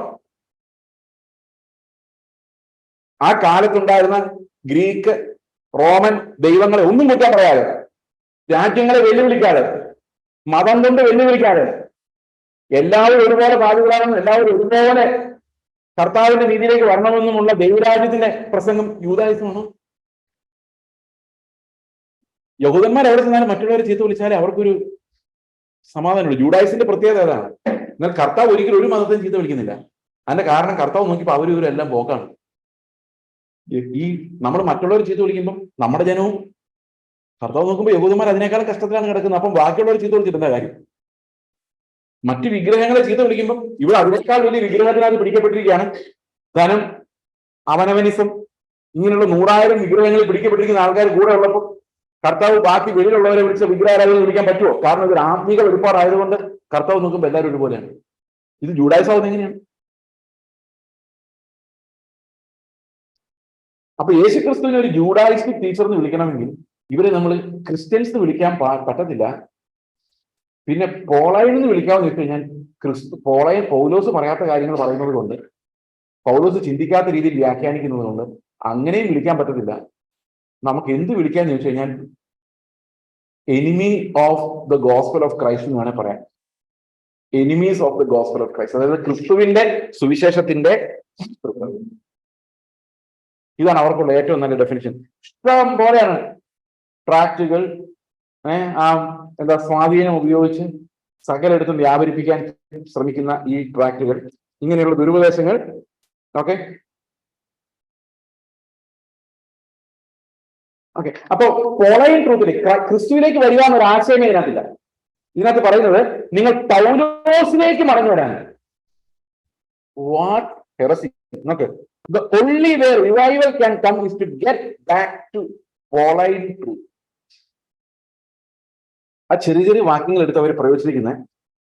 ആ കാലത്തുണ്ടായിരുന്ന ഗ്രീക്ക്, റോമൻ ദൈവങ്ങളെ ഒന്നും കുറ്റം പറയാതെ, രാജ്യങ്ങളെ വെല്ലുവിളിക്കാതെ, മതം കൊണ്ട് വെല്ലുവിളിക്കാതെ, എല്ലാവരും ഒരുപോലെ ബാധികളാണെന്നും എല്ലാവരും ഒരുപോലെ കർത്താവിന്റെ രീതിയിലേക്ക് വരണമെന്നുമുള്ള ദൈവരാജ്യത്തിന്റെ പ്രസംഗം യൂദായിസമാണോ? യഹൂദന്മാർ എവിടെ ചെന്നാലും മറ്റുള്ളവരെ ചീത്ത വിളിച്ചാലേ അവർക്കൊരു സമാധാനമുള്ളൂ. ജൂഡായിസിന്റെ പ്രത്യേകത അതാണ്. എന്നാൽ കർത്താവ് ഒരിക്കലും ഒരു മതത്തെയും ചീത്ത വിളിക്കുന്നില്ല. അതിന്റെ കാരണം കർത്താവ് നോക്കിയപ്പോൾ അവരെല്ലാം പോക്കാണ്. ഈ നമ്മൾ മറ്റുള്ളവർ ചീത്ത വിളിക്കുമ്പോൾ നമ്മുടെ ജനവും, കർത്താവ് നോക്കുമ്പോൾ യഹൂദന്മാർ അതിനേക്കാളും കഷ്ടത്തിലാണ് കിടക്കുന്നത്. അപ്പം ബാക്കിയുള്ളവർ ചീത്ത വിളിച്ചിട്ട് എന്താ കാര്യം? മറ്റു വിഗ്രഹങ്ങളെ ചീത്ത വിളിക്കുമ്പോൾ ഇവിടെ അതിനേക്കാൾ വലിയ വിഗ്രഹത്തിനകത്ത് പിടിക്കപ്പെട്ടിരിക്കുകയാണ്. കാരണം അവനവനിസം, ഇങ്ങനെയുള്ള 100,000 വിഗ്രഹങ്ങളിൽ പിടിക്കപ്പെട്ടിരിക്കുന്ന ആൾക്കാർ കൂടെ ഉള്ളപ്പോൾ കർത്താവ് ബാക്കി വെളിയിലുള്ളവരെ വിളിച്ച വിഗ്രഹാരാധന വിളിക്കാൻ പറ്റുമോ? കാരണം ഇതൊരു ആത്മീക വെളിപ്പാടായതുകൊണ്ട് കർത്താവ് നോക്കുമ്പോൾ എല്ലാവരും ഒരുപോലെയാണ്. ഇത് ജൂഡായിസം എങ്ങനെയാണ്? അപ്പൊ യേശുക്രിസ്തുവിനെ ഒരു ജൂഡായിസ്റ്റിക് ടീച്ചർ എന്ന് വിളിക്കണമെങ്കിൽ ഇവരെ നമ്മൾ ക്രിസ്ത്യൻസ് എന്ന് വിളിക്കാൻ പറ്റത്തില്ല. പിന്നെ പോളയൻ എന്ന് വിളിക്കാമെന്ന് വെച്ച് കഴിഞ്ഞാൽ പൗലോസ് പറയാത്ത കാര്യങ്ങൾ പറയുന്നത് കൊണ്ട്, പൗലോസ് ചിന്തിക്കാത്ത രീതിയിൽ വ്യാഖ്യാനിക്കുന്നത് കൊണ്ട് അങ്ങനെയും വിളിക്കാൻ പറ്റത്തില്ല. നമുക്ക് എന്ത് വിളിക്കാന്ന് ചോദിച്ചു കഴിഞ്ഞാൽ enemy of the gospel of Christ എന്ന് വേണേൽ പറയാം. Enemies of the gospel of Christ, അതായത് ക്രിസ്തുവിന്റെ സുവിശേഷത്തിന്റെ, ഇതാണ് അവർക്കുള്ള ഏറ്റവും നല്ല ഡെഫിനിഷൻ. ഇഷ്ടം പോലെയാണ് ട്രാക്റ്റുകൾ, സ്വാധീനം ഉപയോഗിച്ച് സകലയിടത്തും വ്യാപരിപ്പിക്കാൻ ശ്രമിക്കുന്ന ഈ ട്രാക്റ്റുകൾ, ഇങ്ങനെയുള്ള ദുരുപദേശങ്ങൾ. ഓക്കെ, അപ്പൊ പോളയൻ ട്രൂത്തിലേക്ക്, ക്രിസ്തുവിലേക്ക് വരിക എന്നൊരു ആശയമേ ഇതിനകത്തില്ല. ഇതിനകത്ത് പറയുന്നത് നിങ്ങൾ പൗലോസിലേക്ക് മടങ്ങി വരാൻ. What heresy! നോക്ക്, the only way revival can come is to get back to Pauline truth. ആ ചെറിയ ചെറിയ വാക്യങ്ങൾ എടുത്ത് അവർ പ്രയോഗിച്ചിരിക്കുന്നത്,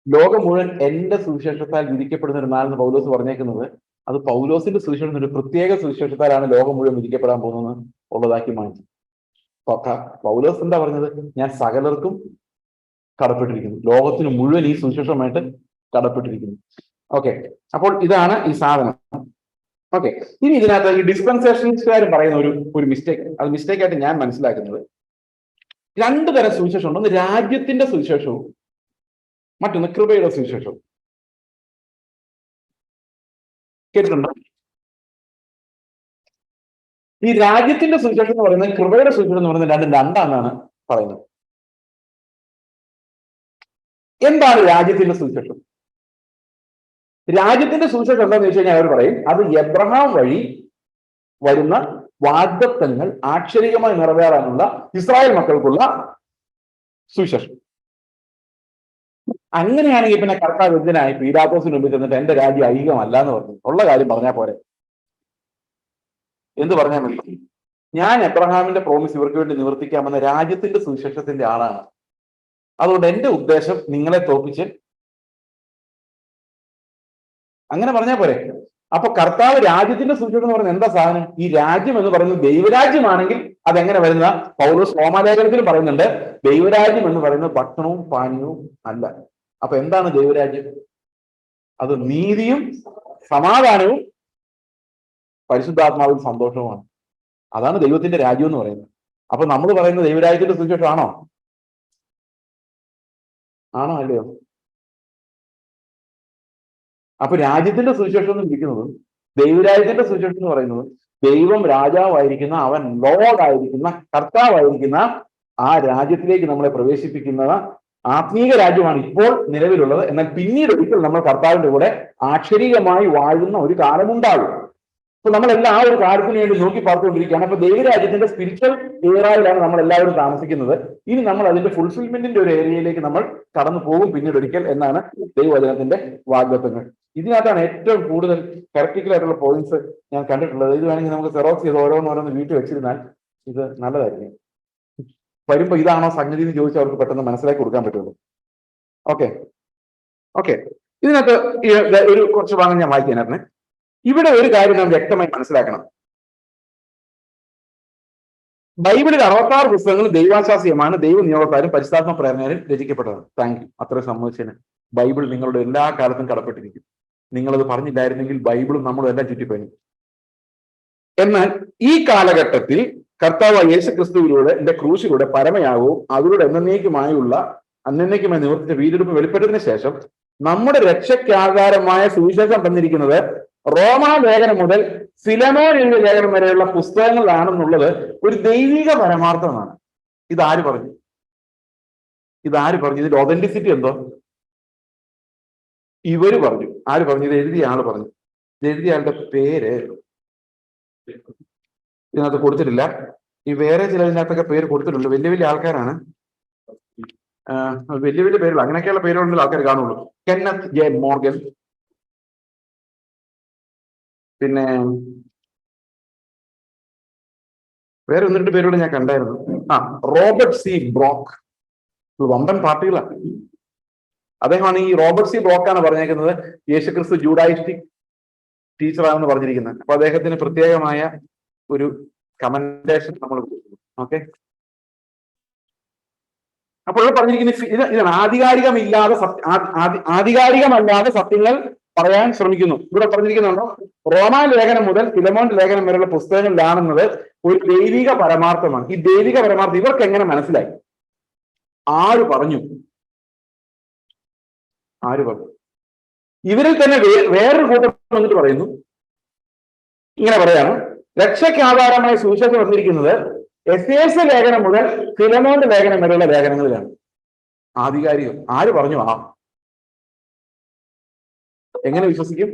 ലോകം മുഴുവൻ എന്റെ സുവിശേഷത്താൽ വിധിക്കപ്പെടുന്ന ഒരു നാളെന്ന് പൗലോസ് പറഞ്ഞേക്കുന്നത്, അത് പൗലോസിന്റെ സുവിശേഷം ഒരു പ്രത്യേക സുവിശേഷത്താലാണ് ലോകം മുഴുവൻ വിധിക്കപ്പെടാൻ പോകുന്നത് ഉള്ളതാക്കി മാറ്റി. പൗലോസ് എന്താ പറഞ്ഞത്? ഞാൻ സകലർക്കും കടപ്പെട്ടിരിക്കുന്നു, ലോകത്തിന് മുഴുവൻ ഈ സുവിശേഷമായിട്ട് കടപ്പെട്ടിരിക്കുന്നു. ഓക്കെ, അപ്പോൾ ഇതാണ് ഈ സാധനം. ഓക്കെ, ഇനി ഇതിനകത്ത് ഈ ഡിസ്പെൻസേഷൻസുകാർ പറയുന്ന ഒരു മിസ്റ്റേക്ക്, അത് മിസ്റ്റേക്ക് ആയിട്ട് ഞാൻ മനസ്സിലാക്കുന്നത്, രണ്ടു തരം സുവിശേഷം ഉണ്ട്. ഒന്ന് രാജ്യത്തിന്റെ സുവിശേഷവും മറ്റൊന്ന് കൃപയുടെ സുവിശേഷവും. കേട്ടിട്ടുണ്ടോ? ഈ രാജ്യത്തിന്റെ സുവിശേഷം എന്ന് പറയുന്നത് കൃപയുടെ സുവിശേഷം എന്ന് പറയുന്നത് രണ്ടും രണ്ടാണെന്നാണ് പറയുന്നത്. എന്താണ് രാജ്യത്തിന്റെ സുവിശേഷം? രാജ്യത്തിന്റെ സുവിശേഷം എന്താണെന്ന് വെച്ച് കഴിഞ്ഞാൽ അവർ പറയും അത് എബ്രഹാം വഴി വരുന്ന വാഗ്ദത്തങ്ങൾ ആക്ഷരികമായി നിറവേറാനുള്ള ഇസ്രായേൽ മക്കൾക്കുള്ള സുവിശേഷം. അങ്ങനെയാണെങ്കിൽ പിന്നെ കർത്താവ് എന്തിനായി പീലാത്തോസിന് മുമ്പിൽ ചെന്നിട്ട് എന്റെ രാജ്യം ഐഹികമല്ല എന്ന് പറഞ്ഞു? ഉള്ള കാര്യം പറഞ്ഞാൽ പോരെ? എന്ത് പറഞ്ഞാൽ മതി? ഞാൻ എബ്രഹാമിന്റെ പ്രോമിസ് ഇവർക്ക് വേണ്ടി നിവർത്തിക്കാമെന്ന രാജ്യത്തിന്റെ സുവിശേഷത്തിന്റെ ആളാണ്. അതുകൊണ്ട് എന്റെ ഉദ്ദേശം നിങ്ങളെ തോൽപ്പിച്ച്, അങ്ങനെ പറഞ്ഞാൽ പോരെ? അപ്പൊ കർത്താവ് രാജ്യത്തിന്റെ സുവിശേഷം എന്ന് പറയുന്നത് എന്താ സാധനം? ഈ രാജ്യം എന്ന് പറയുന്നത് ദൈവരാജ്യമാണെങ്കിൽ അതെങ്ങനെ വരുന്ന? പൗലോസ് റോമാലേഖനത്തിൽ പറയുന്നുണ്ട് ദൈവരാജ്യം എന്ന് പറയുന്നത് ഭക്ഷണവും പാനീയവും അല്ല. അപ്പൊ എന്താണ് ദൈവരാജ്യം? അത് നീതിയും സമാധാനവും പരിശുദ്ധാത്മാവും സന്തോഷവുമാണ്. അതാണ് ദൈവത്തിന്റെ രാജ്യം എന്ന് പറയുന്നത്. അപ്പൊ നമ്മൾ പറയുന്നത് ദൈവരാജ്യത്തിന്റെ സുവിശേഷം ആണോ? ആണോ അല്ലയോ? അപ്പൊ രാജ്യത്തിന്റെ സുവിശേഷം എന്ന് വിളിക്കുന്നതും ദൈവരാജ്യത്തിന്റെ സുവിശേഷം എന്ന് പറയുന്നത് ദൈവം രാജാവായിരിക്കുന്ന, അവൻ ലോർഡായിരിക്കുന്ന, കർത്താവായിരിക്കുന്ന ആ രാജ്യത്തിലേക്ക് നമ്മളെ പ്രവേശിപ്പിക്കുന്ന ആത്മീക രാജ്യമാണ് ഇപ്പോൾ നിലവിലുള്ളത്. എന്നാൽ പിന്നീട് ഒരിക്കൽ നമ്മൾ കർത്താവിന്റെ കൂടെ ആക്ഷരികമായി വാഴുന്ന ഒരു കാലമുണ്ടാകും. അപ്പൊ നമ്മളെല്ലാം ആ ഒരു കാര്യത്തിന് വേണ്ടി നോക്കി പാർത്തുകൊണ്ടിരിക്കുകയാണ്. അപ്പൊ ദൈവരാജ്യത്തിന്റെ സ്പിരിച്വൽ ഏരിയയിലാണ് നമ്മൾ എല്ലാവരും താമസിക്കുന്നത്. ഇനി നമ്മൾ അതിന്റെ ഫുൾഫിൽമെന്റിന്റെ ഒരു ഏരിയയിലേക്ക് നമ്മൾ കടന്നു പോകും പിന്നീട് ഒരിക്കൽ എന്നാണ് ദൈവവചനത്തിന്റെ വാഗ്ദത്തങ്ങൾ. ഇതിനകത്താണ് ഏറ്റവും കൂടുതൽ പ്രാക്ടിക്കൽ ആയിട്ടുള്ള പോയിന്റ്സ് ഞാൻ കണ്ടിട്ടുള്ളത്. ഇത് വേണമെങ്കിൽ നമുക്ക് സെറോക്സ് ചെയ്ത് ഓരോന്നോരോന്ന് വീട്ടിൽ വെച്ചിരുന്നാൽ ഇത് നല്ലതായിരിക്കും. വരുമ്പോ ഇതാണോ സംഗതി എന്ന് ചോദിച്ചാൽ അവർക്ക് പെട്ടെന്ന് മനസ്സിലാക്കി കൊടുക്കാൻ പറ്റുള്ളൂ. ഓക്കെ ഓക്കെ ഇതിനകത്ത് ഒരു കുറച്ച് ഭാഗം ഞാൻ വായിക്കാനായിരുന്നു. ഇവിടെ ഒരു കാര്യം നാം വ്യക്തമായി മനസ്സിലാക്കണം. ബൈബിളിൽ 66 പുസ്തകങ്ങൾ ദൈവാശാസ്യമാണ്, ദൈവ നിയോഗത്താലും പരിശുദ്ധാത്മ പ്രേരണയാലും രചിക്കപ്പെട്ടതാണ്. താങ്ക് യു, അത്രയും സമ്മതിച്ചതിന്. ബൈബിൾ നിങ്ങളുടെ എല്ലാ കാലത്തും കടപ്പെട്ടിരിക്കും. നിങ്ങളത് പറഞ്ഞില്ലായിരുന്നെങ്കിൽ ബൈബിളും നമ്മളും എല്ലാം ചുറ്റിപ്പഴിഞ്ഞു. എന്നാൽ ഈ കാലഘട്ടത്തിൽ കർത്താവ് യേശു ക്രിസ്തുവിലൂടെ എന്റെ ക്രൂശിലൂടെ പരമയാകവും അതിലൂടെ എന്നേക്കുമായി നിവർത്തിച്ച വീണ്ടെടുപ്പ് വെളിപ്പെട്ടതിന് ശേഷം നമ്മുടെ രക്ഷയ്ക്കാധാരമായ സുവിശേഷം തന്നിരിക്കുന്നത് റോമാ ലേഖനം മുതൽ ഫിലമോൻ എന്ന ലേഖനം വരെയുള്ള പുസ്തകങ്ങളാണെന്നുള്ളത് ഒരു ദൈവിക പരമാർത്ഥമാണ്. ഇതാര് പറഞ്ഞു? ഇതിന്റെ ഒതന്റിസിറ്റി എന്തോ? ഇവര് പറഞ്ഞു. ആര് പറഞ്ഞു? ഇത് എഴുതിയ ആള് പറഞ്ഞു. ഇത് എഴുതിയ ആളുടെ പേര് ഇതിനകത്ത് കൊടുത്തിട്ടില്ല. ഈ വേറെ ചിലതിനകത്തൊക്കെ പേര് കൊടുത്തിട്ടുണ്ട്. വലിയ വലിയ ആൾക്കാരാണ്, വലിയ വലിയ പേരുകൾ, അങ്ങനെയൊക്കെയുള്ള പേരുകളുള്ള ആൾക്കാർ കാണുള്ളൂ. കെന്നത്ത് ജെ മോർഗൻ, പിന്നെ വേറെ 1-2 പേരോട് ഞാൻ കണ്ടായിരുന്നു. റോബർട്ട് സി ബ്രോക്ക്. വമ്പൻ പാർട്ടികളാണ്. അദ്ദേഹമാണ് ഈ റോബർട്ട് സി ബ്രോക്കാണ് പറഞ്ഞേക്കുന്നത് യേശുക്രിസ്തു ജൂഡായിസ്റ്റിക് ടീച്ചറാണെന്ന് പറഞ്ഞിരിക്കുന്നത്. അപ്പൊ അദ്ദേഹത്തിന് പ്രത്യേകമായ ഒരു കമന്റേഷൻ നമ്മൾ കൊടുക്കുന്നു. ഓക്കെ, അപ്പോൾ പറഞ്ഞിരിക്കുന്ന ഇതാണ് ആധികാരികമല്ലാതെ സത്യങ്ങൾ പറയാൻ ശ്രമിക്കുന്നു. ഇവിടെ പറഞ്ഞിരിക്കുന്നുണ്ടോ? റോമാ ലേഖനം മുതൽ ഫിലമോൻ ലേഖനം വരെയുള്ള പുസ്തകങ്ങളിലാണെന്നത് ഒരു ദൈവിക പരമാർത്ഥമാണ്. ഈ ദൈവിക പരമാർത്ഥം ഇവർക്ക് എങ്ങനെ മനസ്സിലായി? ആര് പറഞ്ഞു? ഇവരിൽ തന്നെ വേറൊരു കൂട്ടം വന്നിട്ട് പറയുന്നു, ഇങ്ങനെ പറയാണ്, രക്ഷയ്ക്ക് ആധാരമായ സുവിശേഷം വന്നിരിക്കുന്നത് എഫേസ്യ ലേഖനം മുതൽ ഫിലമോന്റെ ലേഖനം വരെയുള്ള ലേഖനങ്ങളിലാണ്. ആധികാരികം. ആര് പറഞ്ഞു? എങ്ങനെ വിശ്വസിക്കും?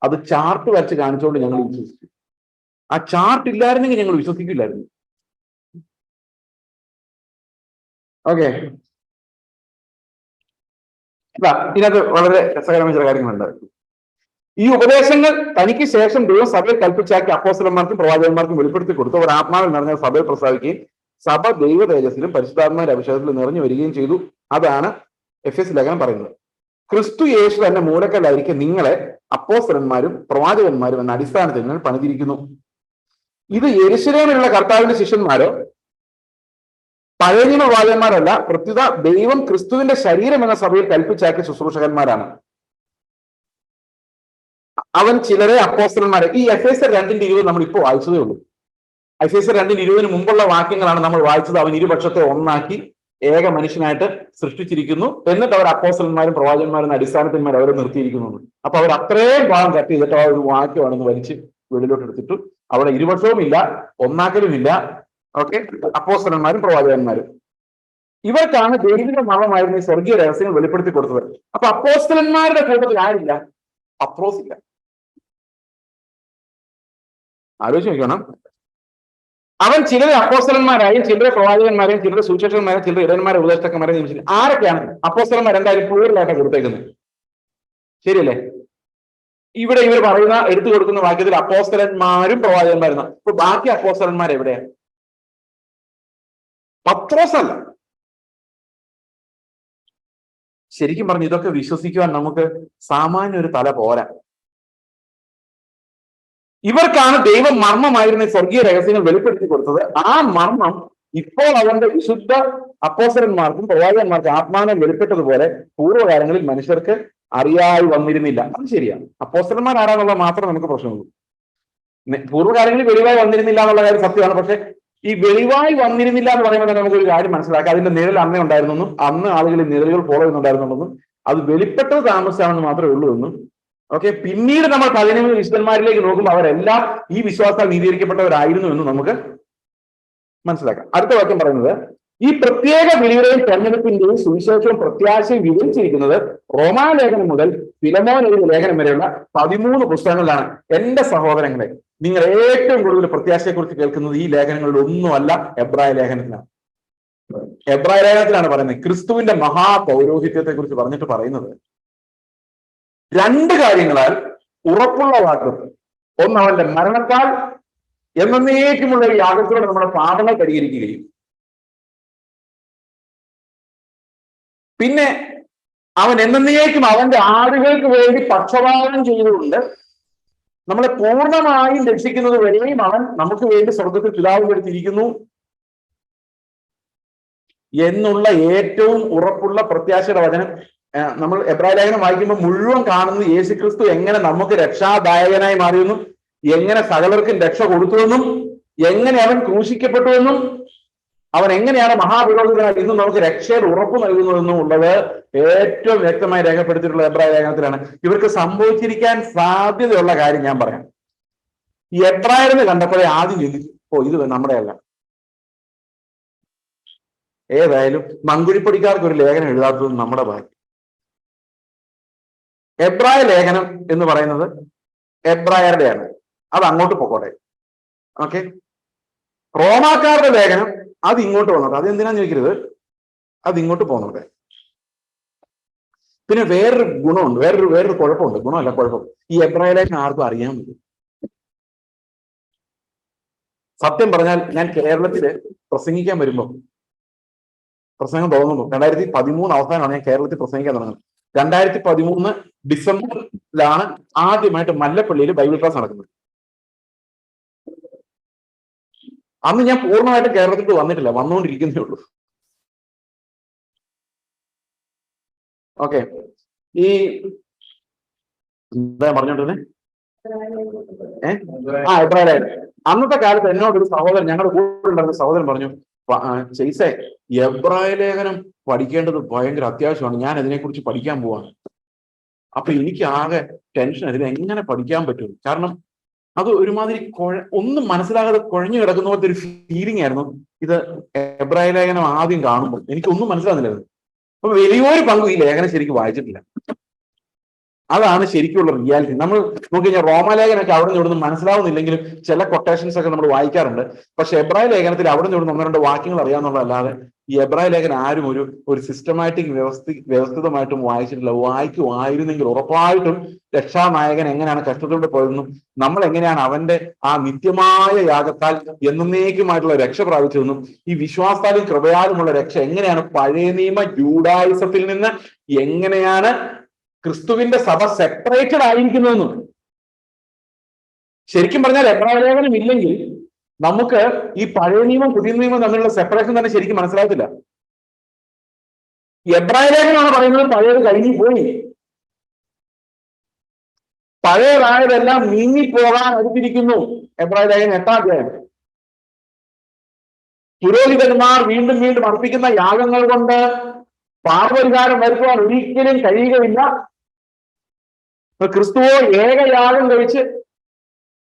അത് ചാർട്ട് വരച്ച് കാണിച്ചുകൊണ്ട് ഞങ്ങൾ വിശ്വസിക്കും. ആ ചാർട്ട് ഇല്ലായിരുന്നെങ്കിൽ ഞങ്ങൾ വിശ്വസിക്കില്ലായിരുന്നു. ഓക്കെ, ഇതിനകത്ത് വളരെ രസകരമായ ചില കാര്യങ്ങളുണ്ട്. ഈ ഉപദേശങ്ങൾ തനിക്ക് ശേഷം ദൈവം സഭയിൽ കൽപ്പിച്ചാക്കി അപ്പോസ്തലന്മാർക്കും പ്രവാചകന്മാർക്കും വെളിപ്പെടുത്തി കൊടുത്തു. അവർ ആത്മാവിൽ നിറഞ്ഞ സഭയിൽ പ്രസ്താവിക്കുകയും സഭ ദൈവ തേജസ്സിലും പരിശുദ്ധാത്മാവിന്റെ അഭിഷേകത്തിലും നിറഞ്ഞു വരികയും ചെയ്തു. അതാണ് എഫേസ്യ ലേഖനം പറയുന്നത്. ക്രിസ്തു യേശു തന്നെ മൂലക്കല്ലായിരിക്കും നിങ്ങളെ അപ്പോസ്തലന്മാരും പ്രവാചകന്മാരും എന്ന അടിസ്ഥാനത്തിൽ നിങ്ങൾ പണിതിരിക്കുന്നു. ഇത് യെരൂശലേമിലുള്ള കർത്താവിന്റെ ശിഷ്യന്മാരോ പഴയ നിയമ പ്രവാചകന്മാരല്ല, പ്രത്യുത ദൈവം ക്രിസ്തുവിന്റെ ശരീരം എന്ന സഭയിൽ കൽപ്പിച്ചാക്കിയ ശുശ്രൂഷകന്മാരാണ്. അവൻ ചിലരെ അപ്പോസ്തലന്മാരെ, ഈ എഫേസ്യർ 2:20 നമ്മൾ ഇപ്പോൾ വായിച്ചതേ ഉള്ളൂ. എഫേസ്യർ 2:20 മുമ്പുള്ള വാക്യങ്ങളാണ് നമ്മൾ വായിച്ചത്. അവൻ ഇരുപക്ഷത്തെ ഒന്നാക്കി ഏക മനുഷ്യനായിട്ട് സൃഷ്ടിച്ചിരിക്കുന്നു, എന്നിട്ട് അവർ അപ്പോസ്തലന്മാരും പ്രവാചകന്മാരും അടിസ്ഥാനത്തിന്മാർ അവരെ നിർത്തിയിരിക്കുന്നു. അപ്പൊ അവർ അത്രയും ഭാഗം കട്ട് ചെയ്തിട്ട് ആ ഒരു വാക്യമാണെന്ന് വലിച്ച് വെളിയിലോട്ട് എടുത്തിട്ടു. അവിടെ ഇരുപക്ഷവും ഇല്ല, ഒന്നാക്കലും ഇല്ല. ഓക്കെ, അപ്പോസ്തലന്മാരും പ്രവാചകന്മാരും ഇവർക്കാണ് ദൈവിക മർമ്മമായിരുന്ന ഈ സ്വർഗീയ രഹസ്യങ്ങൾ വെളിപ്പെടുത്തി കൊടുത്തത്. അപ്പൊ അപ്പോസ്തലന്മാരുടെ കൂട്ടത്തിൽ ആരില്ല? പത്രോസ് ഇല്ല. ആലോചിച്ച് നോക്കണം. അവൻ ചിലരെ അപ്പോസ്തലന്മാരായും ചിലരെ പ്രവാചകന്മാരെയും ചിലരെ സുവിശേഷകന്മാരെയും ചിലരെ ഇടയന്മാരെ ഉപദേഷ്ടാക്കന്മാരെയും നിയമിച്ചിരിക്കുന്നു. ആരൊക്കെയാണ്? അപ്പോസ്തലന്മാർ എന്തായാലും പ്ലൂറലായിട്ടാണ് കൊടുത്തേക്കുന്നത്, ശരിയല്ലേ? ഇവിടെ ഇവർ പറയുന്ന എടുത്തു കൊടുക്കുന്ന വാക്യത്തിൽ അപ്പോസ്തലന്മാരും പ്രവാചകന്മാരും. അപ്പൊ ബാക്കി അപ്പോസ്തലന്മാർ എവിടെയാണ്? പത്രോസ് അല്ല. ശരിക്കും പറഞ്ഞു ഇതൊക്കെ വിശ്വസിക്കുവാൻ നമുക്ക് സാമാന്യ ഒരു തല പോരാ. ഇവർക്കാണ് ദൈവം മർമ്മമായിരുന്ന സ്വർഗീയ രഹസ്യങ്ങൾ വെളിപ്പെടുത്തി കൊടുത്തത്. ആ മർമ്മം ഇപ്പോൾ അവന്റെ വിശുദ്ധ അപ്പോസ്തലന്മാർക്കും പ്രവാചകന്മാർക്കും ആത്മാനം വെളിപ്പെട്ടതുപോലെ പൂർവ്വകാലങ്ങളിൽ മനുഷ്യർക്ക് അറിയായി വന്നിരുന്നില്ല. അത് ശരിയാണ്. അപ്പോസ്തലന്മാർ ആരാന്നുള്ളത് മാത്രമേ നമുക്ക് പ്രശ്നമുള്ളൂ. പൂർവ്വകാലങ്ങളിൽ വെളിവായി വന്നിരുന്നില്ല എന്നുള്ള കാര്യം സത്യമാണ്. പക്ഷെ ഈ വെളിവായി വന്നിരുന്നില്ല എന്ന് പറയുമ്പോൾ തന്നെ നമുക്കൊരു കാര്യം മനസ്സിലാക്കാം. അതിന്റെ നിഴൽ അന്നേ ഉണ്ടായിരുന്നെന്നും അന്ന് ആളുകളിൽ നിഴലുകൾ ഫോളോ ചെയ്യുന്നുണ്ടായിരുന്നുള്ളതും അത് വെളിപ്പെട്ടത് താമസിച്ചാണെന്ന് മാത്രമേ ഉള്ളൂ എന്നും. ഓക്കെ, പിന്നീട് നമ്മൾ 11 വിശുദ്ധന്മാരിലേക്ക് നോക്കുമ്പോൾ അവരെല്ലാം ഈ വിശ്വാസത്താൽ നീതീകരിക്കപ്പെട്ടവരായിരുന്നു എന്ന് നമുക്ക് മനസ്സിലാക്കാം. അടുത്ത വാക്യം പറയുന്നത്, ഈ പ്രത്യേക വിളിയുടെയും തെരഞ്ഞെടുപ്പിന്റെയും സുവിശേഷവും പ്രത്യാശയും വിവരിച്ചിരിക്കുന്നത് റോമാലേഖനം മുതൽ ഫിലമോൻ എഴുതിയ ലേഖനം വരെയുള്ള 13 പുസ്തകങ്ങളിലാണ്. എന്റെ സഹോദരങ്ങളെ, നിങ്ങൾ ഏറ്റവും കൂടുതൽ പ്രത്യാശയെക്കുറിച്ച് കേൾക്കുന്നത് ഈ ലേഖനങ്ങളിൽ ഒന്നുമല്ല, എബ്രായ ലേഖനത്തിലാണ്. എബ്രായ ലേഖനത്തിലാണ് പറയുന്നത്. ക്രിസ്തുവിന്റെ മഹാപൗരോഹിത്യത്തെ കുറിച്ച് പറഞ്ഞിട്ട് പറയുന്നത് 2 കാര്യങ്ങളാൽ ഉറപ്പുള്ള വാഗ്ദത്തം. ഒന്ന്, അവന്റെ മരണത്താൽ എന്നേക്കുമുള്ള ഈ യാഗത്തിലൂടെ നമ്മുടെ പാപങ്ങൾ പരിഹരിക്കുകയും, പിന്നെ അവൻ എന്നേക്കും അവന്റെ ആടുകൾക്ക് വേണ്ടി പക്ഷപാതം ചെയ്തുകൊണ്ട് നമ്മളെ പൂർണ്ണമായും രക്ഷിക്കുന്നത് വരെയും അവൻ നമുക്ക് വേണ്ടി സ്വർഗത്തിൽ പിതാവിന്റെ അടുത്തിരിക്കുന്നു എന്നുള്ള ഏറ്റവും ഉറപ്പുള്ള പ്രത്യാശയുടെ വചനം നമ്മൾ എബ്രായ ലേഖനം വായിക്കുമ്പോൾ മുഴുവൻ കാണുന്നത് യേശുക്രിസ്തു എങ്ങനെ നമുക്ക് രക്ഷാദായകനായി മാറിയെന്നും, എങ്ങനെ സകലർക്കും രക്ഷ കൊടുത്തുവെന്നും, എങ്ങനെ അവൻ ക്രൂശിക്കപ്പെട്ടുവെന്നും, അവൻ എങ്ങനെയാണ് മഹാപുരോഹിതനായി ഇന്നും നമുക്ക് രക്ഷയുടെ ഉറപ്പ് നൽകുന്നതെന്നും ഉള്ളത് ഏറ്റവും വ്യക്തമായി രേഖപ്പെടുത്തിയിട്ടുള്ള എബ്രായ ലേഖനത്തിലാണ്. ഇവർക്ക് സംഭവിച്ചിരിക്കാൻ സാധ്യതയുള്ള കാര്യം ഞാൻ പറയാം. ഈ എബ്രായരെന്ന് കണ്ടപ്പോഴേ ആദ്യം ചിന്തിച്ചു, ഇത് നമ്മുടെ അല്ല. ഏതായാലും മങ്കുഴിപ്പൊടിക്കാർക്ക് ഒരു ലേഖനം എഴുതാത്തത് നമ്മുടെ ഭാഗ്യം. എബ്രായ ലേഖനം എന്ന് പറയുന്നത് എബ്രായരുടെയാണ്, അത് അങ്ങോട്ട് പോകട്ടെ. ഓക്കെ, റോമാക്കാരുടെ ലേഖനം അത് ഇങ്ങോട്ട് വന്നോട്ടെ. അത് എന്തിനാന്ന് ചോദിക്കരുത്, അത് ഇങ്ങോട്ട് പോന്നോട്ടെ. പിന്നെ വേറൊരു ഗുണമുണ്ട്, വേറൊരു കുഴപ്പമുണ്ട്. ഗുണമല്ല, കുഴപ്പം. ഈ എബ്രായ ലേഖനം ആർക്കും അറിയാൻ പറ്റും. സത്യം പറഞ്ഞാൽ ഞാൻ കേരളത്തില് പ്രസംഗിക്കാൻ വരുമ്പോൾ, പ്രസംഗം തുടങ്ങുമ്പോൾ 2013 അവസാനമാണ് ഞാൻ കേരളത്തിൽ പ്രസംഗിക്കാൻ തുടങ്ങുന്നത്. 2013 ഡിസംബറിലാണ് ആദ്യമായിട്ട് മല്ലപ്പള്ളിയിൽ ബൈബിൾ ക്ലാസ് നടക്കുന്നത്. അന്ന് ഞാൻ പൂർണ്ണമായിട്ട് കേരളത്തിൽ വന്നിട്ടില്ല, വന്നുകൊണ്ടിരിക്കുന്നേ ഉള്ളൂ. ഓക്കെ, ഈ എന്താ പറഞ്ഞോണ്ടിരുന്നേ? എബ്രായ അന്നത്തെ കാലത്ത് എന്നോടൊരു സഹോദരൻ, ഞങ്ങളുടെ കൂടെ ഉണ്ടായിരുന്ന സഹോദരൻ പറഞ്ഞു, ചെയ്സേ, എബ്രായ ലേഖനം പഠിക്കേണ്ടത് ഭയങ്കര അത്യാവശ്യമാണ്, ഞാൻ അതിനെക്കുറിച്ച് പഠിക്കാൻ പോവാണ്. അപ്പൊ എനിക്ക് ആകെ ടെൻഷൻ, അതിൽ എങ്ങനെ പഠിക്കാൻ പറ്റും? കാരണം അത് ഒരുമാതിരി ഒന്നും മനസ്സിലാകാതെ കുഴഞ്ഞു കിടക്കുന്ന പോലത്തെ ഒരു ഫീലിംഗ് ആയിരുന്നു ഇത്. എബ്രായ ലേഖനം ആദ്യം കാണുമ്പോൾ എനിക്കൊന്നും മനസ്സിലാകുന്നില്ല. അപ്പൊ വലിയൊരു പങ്കും ഈ ലേഖനം ശരിക്കും വായിച്ചിട്ടില്ല. അതാണ് ശരിക്കുള്ള റിയാലിറ്റി. നമ്മൾ നോക്കിക്കഴിഞ്ഞാൽ റോമാലേഖനമൊക്കെ അവിടെ നിന്ന് ഇവിടുന്ന് മനസ്സിലാവുന്നില്ലെങ്കിലും ചില കൊട്ടേഷൻസ് ഒക്കെ നമ്മൾ വായിക്കാറുണ്ട്. പക്ഷെ എബ്രായ ലേഖനത്തിൽ അവിടെ നിന്ന് 1-2 വാക്യങ്ങൾ അറിയാവുന്നതല്ലാതെ ഈ എബ്രായ ലേഖനം ആരും ഒരു സിസ്റ്റമാറ്റിക് വ്യവസ്ഥിതമായിട്ടും വായിച്ചിട്ടില്ല. വായിക്കുമായിരുന്നെങ്കിൽ ഉറപ്പായിട്ടും രക്ഷാനായകൻ എങ്ങനെയാണ് കഷ്ടത്തിലൂടെ പോയതെന്നും നമ്മൾ എങ്ങനെയാണ് അവന്റെ ആ നിത്യമായ യാഗത്താൽ എന്നേക്കുമായിട്ടുള്ള രക്ഷ പ്രാപിച്ചതെന്നും ഈ വിശ്വാസത്താലും കൃപയാലുമുള്ള രക്ഷ എങ്ങനെയാണ് പഴയ നിയമ ജൂഡായിസത്തിൽ നിന്ന് എങ്ങനെയാണ് ക്രിസ്തുവിന്റെ സഭ സെപ്പറേറ്റഡ് ആയിരിക്കുന്നതെന്നും. ശരിക്കും പറഞ്ഞാൽ എബ്രായ ലേഖനം ഇല്ലെങ്കിൽ നമുക്ക് ഈ പഴയ നിയമം പുതിയ നിയമം തമ്മിലുള്ള സെപ്പറേഷൻ തന്നെ ശരിക്കും മനസ്സിലാകത്തില്ല. എബ്രായ ലേഖനമാണ് പറയുന്നത് പഴയത് കഴിഞ്ഞു പോയി. പഴയതായതെല്ലാം നീങ്ങിപ്പോകാൻ അടുത്തിരിക്കുന്നു. എബ്രായ ലേഖനം 8-ാം അധ്യായം. പുരോഹിതന്മാർ വീണ്ടും വീണ്ടും അർപ്പിക്കുന്ന യാഗങ്ങൾ കൊണ്ട് പാപപരിഹാരം വരുത്തുവാൻ ഒരിക്കലും കഴിയുകയില്ല. ക്രിസ്തുവോ ഏകയാഗം കഴിച്ച്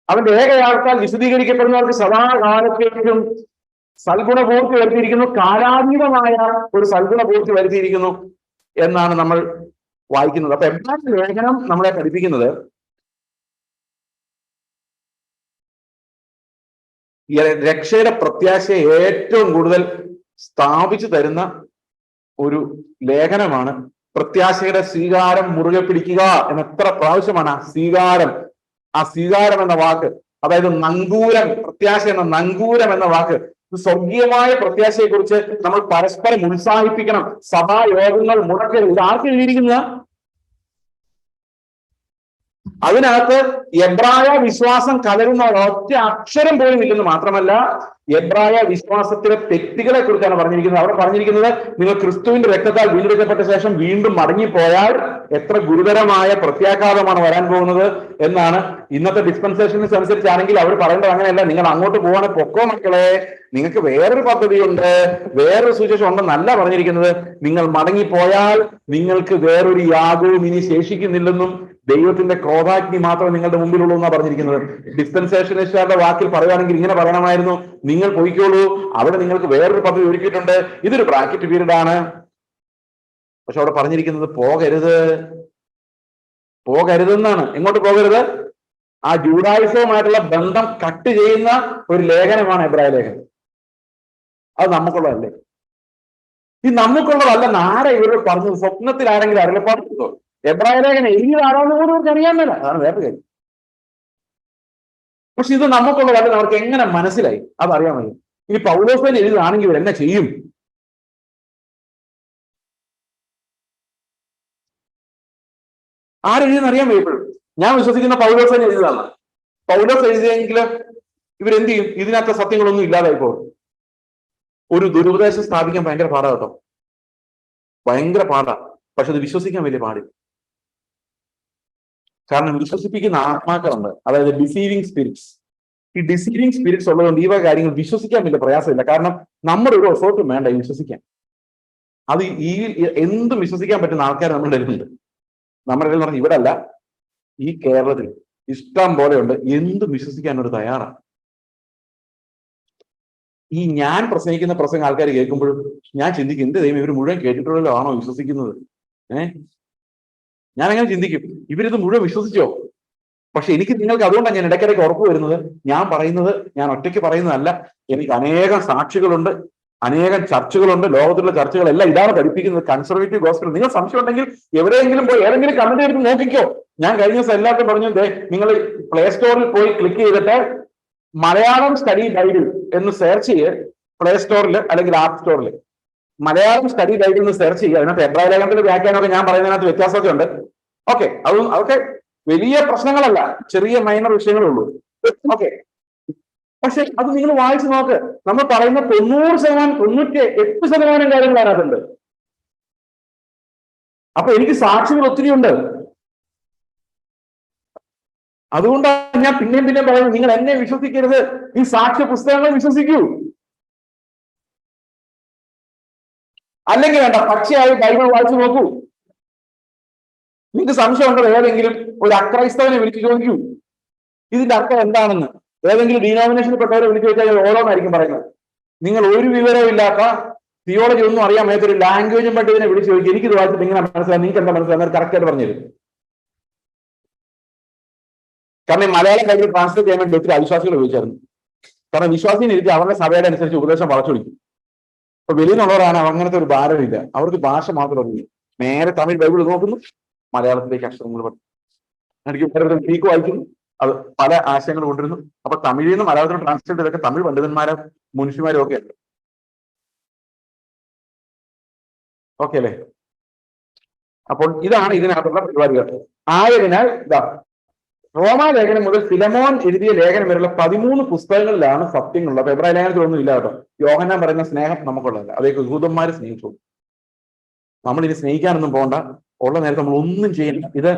അവന്റെ ഏകയാഗത്താൽ വിശദീകരിക്കപ്പെടുന്നവർക്ക് സദാകാലത്തേക്കും സൽഗുണപൂർത്തി വരുത്തിയിരിക്കുന്നു, കാലാതീതമായ ഒരു സൽഗുണപൂർത്തി വരുത്തിയിരിക്കുന്നു എന്നാണ് നമ്മൾ വായിക്കുന്നത്. അപ്പൊ എബ്രായ ലേഖനം നമ്മളെ പഠിപ്പിക്കുന്നത് രക്ഷയുടെ പ്രത്യാശയെ ഏറ്റവും കൂടുതൽ സ്ഥാപിച്ചു തരുന്ന ഒരു ലേഖനമാണ്. പ്രത്യാശയുടെ സ്വീകാരം മുറുകെ പിടിക്കുക എന്ന് എത്ര പ്രാവശ്യമാണ് സ്വീകാരം. ആ സ്വീകാരം എന്ന വാക്ക്, അതായത് നങ്കൂരം, പ്രത്യാശ എന്ന നങ്കൂരം എന്ന വാക്ക്, സ്വർഗീയമായ പ്രത്യാശയെ കുറിച്ച് നമ്മൾ പരസ്പരം ഉത്സാഹിപ്പിക്കണം. സഭായോഗങ്ങൾ മുടക്കരുത്. ഇത് ആർക്ക് എഴുതിയിരിക്കുന്ന? അതിനകത്ത് എബ്രായ വിശ്വാസം കലരുന്ന ഒറ്റ അക്ഷരം പോലും ഇല്ലെന്ന് മാത്രമല്ല, എബ്രായ വിശ്വാസത്തിലെ തെറ്റുകളെ കുറിച്ചാണ് പറഞ്ഞിരിക്കുന്നത്. അവിടെ പറഞ്ഞിരിക്കുന്നത് നിങ്ങൾ ക്രിസ്തുവിന്റെ രക്തത്താൽ വീണ്ടെടുക്കപ്പെട്ട ശേഷം വീണ്ടും മടങ്ങിപ്പോയാൽ എത്ര ഗുരുതരമായ പ്രത്യാഘാതമാണ് വരാൻ പോകുന്നത് എന്നാണ്. ഇന്നത്തെ ഡിസ്പെൻസേഷൻസ് അനുസരിച്ചാണെങ്കിൽ അവർ പറയേണ്ടത് അങ്ങനെയല്ല. നിങ്ങൾ അങ്ങോട്ട് പോവാണെങ്കിൽ പൊക്കോ മക്കളെ, നിങ്ങൾക്ക് വേറൊരു പദ്ധതിയുണ്ട്, വേറൊരു സുവിശേഷം ഉണ്ടെന്നല്ല പറഞ്ഞിരിക്കുന്നത്. നിങ്ങൾ മടങ്ങിപ്പോയാൽ നിങ്ങൾക്ക് വേറൊരു യാഗവും ഇനി ശേഷിക്കുന്നില്ലെന്നും ദൈവത്തിന്റെ ക്രോധാഗ്നി മാത്രമേ നിങ്ങളുടെ മുമ്പിലുള്ളൂ എന്നാണ് പറഞ്ഞിരിക്കുന്നത്. ഡിസ്പെൻസേഷനിസ്റ്റുകാരുടെ വാക്കിൽ പറയുകയാണെങ്കിൽ ഇങ്ങനെ പറയണമായിരുന്നു, നിങ്ങൾ പോയിക്കോളൂ, അവിടെ നിങ്ങൾക്ക് വേറൊരു പദ്ധതി ഒരുക്കിയിട്ടുണ്ട്, ഇതൊരു ബ്രാക്കറ്റ് പീരീഡ് ആണ്. പക്ഷെ അവിടെ പറഞ്ഞിരിക്കുന്നത് പോകരുതെന്നാണ്. എങ്ങോട്ട് പോകരുത്? ആ ജൂഡായുസവുമായിട്ടുള്ള ബന്ധം കട്ട് ചെയ്യുന്ന ഒരു ലേഖനമാണ് എബ്രായ ലേഖനം. അത് നമുക്കുള്ളതല്ലേ? ഈ നമുക്കുള്ളതല്ലെന്ന് ആരാ ഇവരോട് പറഞ്ഞത്? സ്വപ്നത്തിൽ ആരെങ്കിലും അരുളപ്പാട് കൊടുത്തോ? എബ്രായ ലേഖനം എഴുതിയത് ആരാന്ന് പോലും അവർക്ക് അറിയാൻ മേല. അതാണ് വേറെ കാര്യം. പക്ഷെ ഇത് നമുക്കുള്ളതല്ല. അവർക്ക് എങ്ങനെ മനസ്സിലായി? അതറിയാൻ മതി. ഇനി പൗലോസ് എഴുതുകയാണെങ്കിൽ ഇവർ എന്നെ ചെയ്യും? ആരെഴുതിയെന്ന് വയ്യപ്പോഴും ഞാൻ വിശ്വസിക്കുന്ന പൗലോസ് എഴുതിയതാണ്. പൗലോസ് എഴുതിയെങ്കിൽ ഇവരെന്ത് ചെയ്യും? ഇതിനകത്തെ സത്യങ്ങളൊന്നും ഇല്ലാതായി പോകും. ഒരു ദുരുപദേശം സ്ഥാപിക്കാൻ ഭയങ്കര പാടാ കേട്ടോ, ഭയങ്കര പാടാ. പക്ഷെ അത് വിശ്വസിക്കാൻ വലിയ പാടില്ല. കാരണം വിശ്വസിപ്പിക്കുന്ന ആത്മാക്കളുണ്ട്, അതായത് ഡിസീവിങ് സ്പിരിറ്റ്സ്. ഈ ഡിസീവിങ് സ്പിരിറ്റ്സ് ഉള്ളതുകൊണ്ട് ഈ കാര്യങ്ങൾ വിശ്വസിക്കാൻ വലിയ പ്രയാസമില്ല. കാരണം നമ്മുടെ ഒരു എഫേർട്ടും വേണ്ട വിശ്വസിക്കാൻ. അത് ഈ എന്തും വിശ്വസിക്കാൻ പറ്റുന്ന ആൾക്കാർ നമ്മുടെ ഇടയിലുണ്ട്. നമ്മുടെ ഇടയിൽ പറഞ്ഞാൽ ഇവിടെ അല്ല, ഈ കേരളത്തിൽ ഇഷ്ടം പോലെയുണ്ട്. എന്തും വിശ്വസിക്കാൻ ഒരു തയ്യാറാണ്. ഈ ഞാൻ പ്രസംഗിക്കുന്ന പ്രസംഗം ആൾക്കാർ കേൾക്കുമ്പോഴും ഞാൻ ചിന്തിക്കും, എന്ത് ദൈവം ഇവർ മുഴുവൻ കേട്ടിട്ടുള്ളല്ലോ ആണോ വിശ്വസിക്കുന്നത്? ഞാൻ അങ്ങനെ ചിന്തിക്കും, ഇവരിത് മുഴുവൻ വിശ്വസിച്ചോ? പക്ഷെ എനിക്ക് നിങ്ങൾക്ക് അതുകൊണ്ടാണ് ഞാൻ ഇടയ്ക്കിടയ്ക്ക് ഉറപ്പ് വരുന്നത്, ഞാൻ പറയുന്നത് ഞാൻ ഒറ്റയ്ക്ക് പറയുന്നതല്ല. എനിക്ക് അനേകം സാക്ഷികളുണ്ട്, അനേകം ചർച്ചകളുണ്ട്. ലോകത്തിലുള്ള ചർച്ചകളെല്ലാം ഇതാണ് പഠിപ്പിക്കുന്നത്, കൺസർവേറ്റീവ് ഗോസ്പൽ. നിങ്ങൾ സംശയം ഉണ്ടെങ്കിൽ എവിടെയെങ്കിലും പോയി ഏതെങ്കിലും കമന്റ് എടുത്ത് നോക്കിക്കോ. ഞാൻ കഴിഞ്ഞ ദിവസം എല്ലാവർക്കും പറഞ്ഞു, നിങ്ങൾ പ്ലേ സ്റ്റോറിൽ പോയി ക്ലിക്ക് ചെയ്തിട്ട് മലയാളം സ്റ്റഡി ബൈബിൾ എന്ന് സെർച്ച് ചെയ്യ്. പ്ലേ സ്റ്റോറിൽ അല്ലെങ്കിൽ ആപ്പ് സ്റ്റോറിൽ മലയാളം സ്റ്റഡി ബൈബിൾ എന്ന് സെർച്ച് ചെയ്യുക. അതിനകത്ത് എബ്രായ ലേഖനത്തിന്റെ വ്യാഖ്യാനമൊക്കെ ഞാൻ പറയുന്നതിനകത്ത് വ്യത്യാസമൊക്കെ ഉണ്ട്. ഓക്കെ, അതൊക്കെ വലിയ പ്രശ്നങ്ങളല്ല, ചെറിയ മൈനർ വിഷയങ്ങളേ ഉള്ളൂ. ഓക്കെ, പക്ഷെ അത് നിങ്ങൾ വായിച്ചു നോക്ക്. നമ്മൾ പറയുന്ന 90%, 98% കാര്യങ്ങൾ അതിനകത്തുണ്ട്. അപ്പൊ എനിക്ക് സാക്ഷികൾ ഒത്തിരി ഉണ്ട്. അതുകൊണ്ടാണ് ഞാൻ പിന്നെയും പറയുന്നത്, നിങ്ങൾ എന്നെ വിശ്വസിക്കരുത്, ഈ സാക്ഷ്യ പുസ്തകങ്ങൾ വിശ്വസിക്കൂ. അല്ലെങ്കിൽ വേണ്ട, പച്ചയായി ബൈബിൾ വായിച്ചു നോക്കൂ. നിങ്ങൾക്ക് സംശയം ഉണ്ടോ? ഏതെങ്കിലും ഒരു അക്രൈസ്തവനെ വിളിച്ചു ചോദിക്കൂ ഇതിന്റെ അർത്ഥം എന്താണെന്ന്. ഏതെങ്കിലും ഡിനോമിനേഷനിൽപ്പെട്ടവരെ വിളിച്ചു ചോദിച്ചാൽ ഓരോന്നായിരിക്കും പറയുന്നത്. നിങ്ങൾ ഒരു വിവരവും ഇല്ലാത്ത, തിയോളജി ഒന്നും അറിയാൻ മേത്തൊരു ലാംഗ്വേജും പറ്റി ഇതിനെ വിളിച്ചു ചോദിക്കും, എനിക്കിത് വായിച്ചിട്ട് ഇങ്ങനെ മനസ്സിലായി, നിങ്ങൾക്ക് എന്താ മനസ്സിലാകുന്നത് കറക്റ്റായിട്ട് പറഞ്ഞുതരും. കാരണം മലയാളം ബൈബിൾ ട്രാൻസ്ലേറ്റ് ചെയ്യാൻ വേണ്ടി ഒത്തിരി അവിശ്വാസികൾ ഉപയോഗിച്ചായിരുന്നു. കാരണം വിശ്വാസിനെ ഇരുത്തി അവരുടെ സഭയുടെ അനുസരിച്ച് ഉപദേശം വളച്ചൊളിക്കും. അപ്പൊ വെളിയിലുള്ളവരാണ് അങ്ങനത്തെ ഒരു ഭാരമില്ല, അവർക്ക് ഭാഷ മാത്രം അറിയില്ല. നേരെ തമിഴ് ബൈബിൾ നോക്കുന്നു, മലയാളത്തിലേക്ക് അക്ഷരങ്ങൾ പഠിക്കും. എനിക്ക് ഗ്രീക്ക് വായിക്കുന്നു, അത് പല ആശയങ്ങൾ കൊണ്ടിരുന്നു. അപ്പൊ തമിഴിൽ നിന്ന് മലയാളത്തിൽ ട്രാൻസ്ലേറ്റ് ചെയ്തൊക്കെ തമിഴ് പണ്ഡിതന്മാരും മുൻഷിമാരും ഒക്കെ ഉണ്ട്. ഓക്കെ അല്ലേ? അപ്പോൾ ഇതാണ് ഇതിനകത്തുള്ള പരിപാടികൾ. ആയതിനാൽ ഇതാ റോമാലേഖനം മുതൽ ഫിലമോൻ എഴുതിയ ലേഖനം വരെയുള്ള 13 പുസ്തകങ്ങളിലാണ് സത്യങ്ങളുള്ളത്. അപ്പൊ എബ്രായ ലേഖനത്തിലൊന്നും ഇല്ല കേട്ടോ. യോഹന്നാൻ പറയുന്ന സ്നേഹം നമുക്കുള്ളതല്ല, അതേക്ക് യഹൂദന്മാരെ സ്നേഹിച്ചോളൂ. നമ്മൾ ഇനി സ്നേഹിക്കാനൊന്നും പോകണ്ട, ഉള്ള നേരത്തെ നമ്മൾ ഒന്നും ചെയ്യണ്ട. ഇത്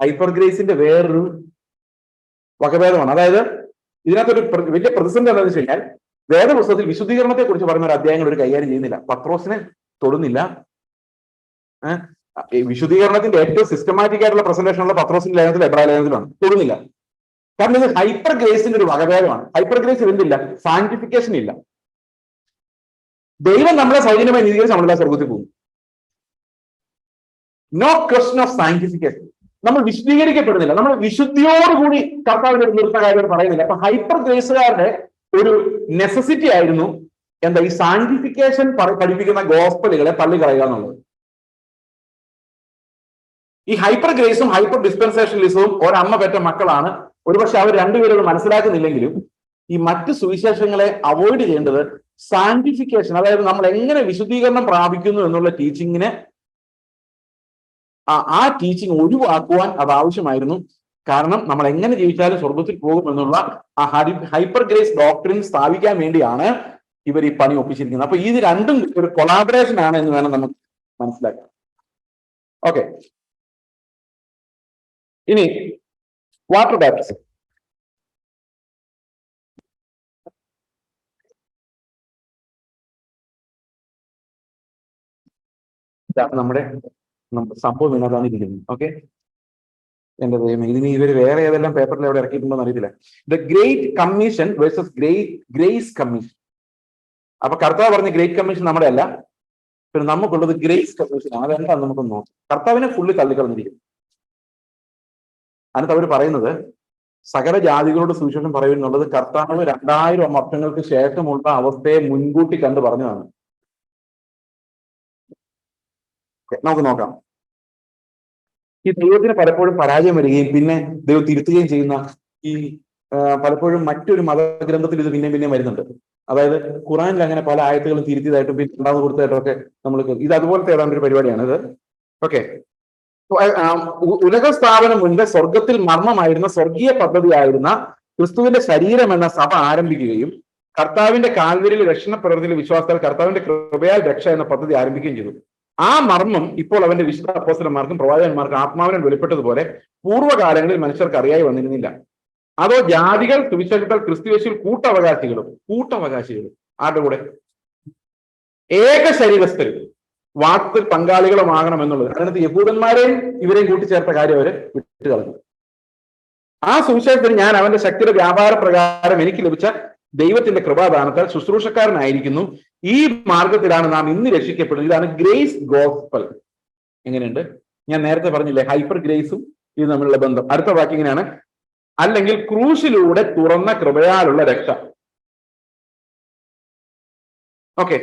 ഹൈപ്പർ ഗ്രേസിന്റെ വേറൊരു വകഭേദമാണ്. അതായത് ഇതിനകത്തൊരു വലിയ പ്രതിസന്ധി എന്താണെന്ന് വെച്ച് കഴിഞ്ഞാൽ, വേദപുസ്തകത്തിൽ വിശുദ്ധീകരണത്തെ കുറിച്ച് പറയുന്ന ഒരു അധ്യായങ്ങൾ ഒരു കൈകാര്യം ചെയ്യുന്നില്ല. പത്രോസിനെ തൊടുന്നില്ല. വിശുദ്ധീകരണത്തിന്റെ ഏറ്റവും സിസ്റ്റമാറ്റിക് ആയിട്ടുള്ള പ്രസന്റേഷൻ ഉള്ള പത്രോസിന്റെ ലേഖനത്തിൽ എബ്രായ ലേഖനത്തിലാണ്. തൊടുന്നില്ല. കാരണം ഇത് ഹൈപ്പർ ഗ്രേസിന്റെ ഒരു വകഭേദമാണ്. ഹൈപ്പർ ഗ്രേസ് എന്തില്ല? സാങ്ക്ടിഫിക്കേഷൻ ഇല്ല. ദൈവം നമ്മളെ സൗജന്യമായി നീതീകരിച്ച് നമ്മളെല്ലാം സ്വർഗത്തിൽ പോകും. No question of sanctification. നമ്മൾ വിശുദ്ധീകരിക്കപ്പെടുന്നില്ല. നമ്മൾ വിശുദ്ധിയോടുകൂടി കർത്താവിന്റെ നിർത്ത കാര്യം പറയുന്നില്ല. അപ്പൊ ഹൈപ്പർ ഗ്രേസുകാരുടെ ഒരു നെസസിറ്റി ആയിരുന്നു എന്താ? ഈ സാങ്ക്ടിഫിക്കേഷൻ പഠിപ്പിക്കുന്ന ഗോസ്പലുകളെ തള്ളിക്കളയുക എന്നുള്ളത്. ഈ ഹൈപ്പർ ഗ്രേസും ഹൈപ്പർ ഡിസ്പെൻസേഷനലിസവും ഒരമ്മ പെറ്റ മക്കളാണ്. ഒരുപക്ഷെ അവർ രണ്ടുപേരും അത് മനസ്സിലാക്കുന്നില്ലെങ്കിലും ഈ മറ്റ് സുവിശേഷങ്ങളെ അവോയ്ഡ് ചെയ്യേണ്ടത് സാങ്ക്ടിഫിക്കേഷൻ, അതായത് നമ്മൾ എങ്ങനെ വിശുദ്ധീകരണം പ്രാപിക്കുന്നു എന്നുള്ള ടീച്ചിങ്ങിനെ, ആ ടീച്ചിങ് ഒഴിവാക്കുവാൻ അത് ആവശ്യമായിരുന്നു. കാരണം നമ്മൾ എങ്ങനെ ജീവിച്ചാലും സ്വർഗത്തിൽ പോകും എന്നുള്ള ആ ഹൈപ്പർ ഗ്രേസ് ഡോക്ട്രിൻ സ്ഥാപിക്കാൻ വേണ്ടിയാണ് ഇവർ ഈ പണി ഒപ്പിച്ചിരിക്കുന്നത്. അപ്പൊ ഇത് രണ്ടും ഒരു കൊളാബറേഷൻ ആണ് എന്ന് വേണം നമുക്ക് മനസ്സിലാക്കാം. ഓക്കെ, ഇനി വാട്ടർ ബാപ്റ്റിസം. നമ്മുടെ സംഭവം ഇതിനകത്താണ് ഇരിക്കുന്നത്. ഓക്കെ, എന്റെ ദൈവം, ഇതിന് ഇവർ വേറെ ഏതെല്ലാം പേപ്പറിൽ എവിടെ ഇറക്കിയിട്ടുണ്ടോ എന്ന് അറിയത്തില്ല. The great commission versus grace commission. അപ്പൊ കർത്താവ് പറഞ്ഞ ഗ്രേറ്റ് കമ്മീഷൻ നമ്മുടെ അല്ല, പിന്നെ നമുക്കുള്ളത് ഗ്രേസ് കമ്മീഷൻ. അതെന്താന്ന് നമുക്കൊന്ന് നോക്കാം. കർത്താവിനെ ഫുള്ളി തള്ളിക്കളഞ്ഞിരിക്കുന്നു. അതിനകത്ത് അവർ പറയുന്നത് സകല ജാതികളോട് സുവിശേഷം പറയുന്നുള്ളത് കർത്താവ് 2000 വർഷങ്ങൾക്ക് ശേഷമുള്ള അവസ്ഥയെ മുൻകൂട്ടി കണ്ടു പറഞ്ഞതാണ്. നമുക്ക് നോക്കാം. ഈ ദൈവത്തിന് പലപ്പോഴും പരാജയം വരികയും പിന്നെ ദൈവം തിരുത്തുകയും ചെയ്യുന്ന ഈ പലപ്പോഴും മറ്റൊരു മതഗ്രന്ഥത്തിൽ ഇത് പിന്നെയും വരുന്നുണ്ട്. അതായത് ഖുറാനിൽ അങ്ങനെ പല ആയത്തുകളും തിരുത്തിയതായിട്ടും പിന്നെ രണ്ടാമത് കൊടുത്തതായിട്ടും ഒക്കെ നമ്മൾ ഇത് അതുപോലത്തെ ഏതാണ്ട് ഒരു പരിപാടിയാണ് ഇത്. ഓക്കെ, ഉലക സ്ഥാപനം മുൻപ് സ്വർഗത്തിൽ മർമ്മമായിരുന്ന സ്വർഗീയ പദ്ധതിയായിരുന്ന ക്രിസ്തുവിന്റെ ശരീരം എന്ന സഭ ആരംഭിക്കുകയും കർത്താവിന്റെ കാൽവരിയിൽ രക്ഷണ പ്രവൃത്തിയിലെ വിശ്വാസത്താൽ കർത്താവിന്റെ കൃപയാൽ രക്ഷ എന്ന പദ്ധതി ആരംഭിക്കുകയും ചെയ്തു. ആ മർമ്മം ഇപ്പോൾ അവന്റെ വിശുദ്ധ അപ്പോസ്തലന്മാർക്കും പ്രവാചകന്മാർക്കും ആത്മാവിനെ വെളിപ്പെട്ടതുപോലെ പൂർവ്വകാലങ്ങളിൽ മനുഷ്യർക്ക് അറിയായി വന്നിരുന്നില്ല. അതോ ജാതികൾ സുവിശേഷത്താൽ ക്രിസ്തുയേശുവിൽ കൂട്ടവകാശികളും ആരുടെ കൂടെ? ഏക ശരീരസ്ഥരും വാക്ക് പങ്കാളികളുമാകണം എന്നുള്ളത്. അതിനകത്ത് യഹൂദന്മാരെയും ഇവരെയും കൂട്ടിച്ചേർത്ത കാര്യം അവര് വിട്ടു കളഞ്ഞു. ആ സുവിശേഷത്തിന് ഞാൻ അവന്റെ ശക്തിയുടെ വ്യാപാര പ്രകാരം എനിക്ക് ലഭിച്ച ദൈവത്തിന്റെ കൃപാദാനത്താൽ ശുശ്രൂഷക്കാരനായിരിക്കുന്നു. ഈ മാർഗത്തിലാണ് നാം ഇന്ന് രക്ഷിക്കപ്പെടുന്നത്. ഇതാണ് ഗ്രേസ് ഗോസ്പൽ. എങ്ങനെയുണ്ട്? ഞാൻ നേരത്തെ പറഞ്ഞില്ലേ, ഹൈപ്പർ ഗ്രേസും ഇത് തമ്മിലുള്ള ബന്ധം. അടുത്ത വാക്യം ഇങ്ങനെയാണ്: അല്ലെങ്കിൽ ക്രൂശിലൂടെ തുറന്ന കൃപയാലുള്ള രക്ഷ. ഓക്കെ,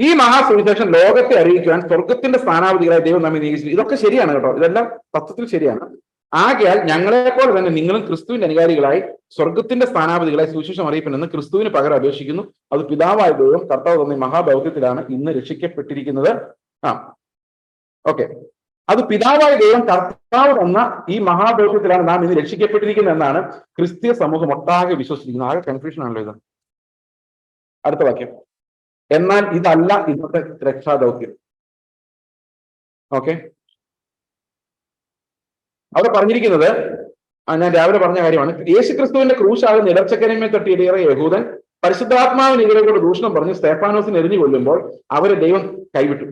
ഈ മഹാസുവിശേഷം ലോകത്തെ അറിയിക്കുവാൻ സ്വർഗത്തിന്റെ സ്ഥാനാപതികളായി ദൈവം നമ്മെ നിയോഗിച്ചു. ഇതൊക്കെ ശരിയാണ് കേട്ടോ, ഇതെല്ലാം തത്വത്തിൽ ശരിയാണ്. ആകയാൽ ഞങ്ങളെപ്പോലെ തന്നെ നിങ്ങളും ക്രിസ്തുവിന്റെ അനുകാരികളായി സ്വർഗത്തിന്റെ സ്ഥാനാപതികളായി സുവിശേഷം അറിയിപ്പനെന്ന് ക്രിസ്തുവിന് പകരം അപേക്ഷിക്കുന്നു. അത് പിതാവായ ദൈവം കർത്താവ് തന്ന മഹാദൗത്യത്തിലാണ് ഇന്ന് രക്ഷിക്കപ്പെട്ടിരിക്കുന്നത്. ഓക്കെ, അത് പിതാവായ ദൈവം കർത്താവ് തന്ന ഈ മഹാദൗത്യത്തിലാണ് നാം ഇന്ന് രക്ഷിക്കപ്പെട്ടിരിക്കുന്നത് എന്നാണ് ക്രിസ്തീയ സമൂഹം ഒട്ടാകെ വിശ്വസിച്ചിരിക്കുന്നത്. ആകെ കൺഫ്യൂഷൻ ആണല്ലോ ഇത്. അടുത്ത വാക്യം: എന്നാൽ ഇതല്ല ഇന്നത്തെ രക്ഷാദൗത്യം. ഓക്കെ, അവിടെ പറഞ്ഞിരിക്കുന്നത് ഞാൻ രാവിലെ പറഞ്ഞ കാര്യമാണ്. യേശുക്രിസ്തുവിന്റെ ക്രൂശാകുന്ന ഇടർച്ചക്കരമേ തട്ടിയിടേറെ യഹൂദൻ പരിശുദ്ധാത്മാവിന് ഇവരോട് ദൂഷണം പറഞ്ഞ് സ്തെഫാനോസിനെ എറിഞ്ഞു കൊല്ലുമ്പോൾ അവരെ ദൈവം കൈവിട്ടു.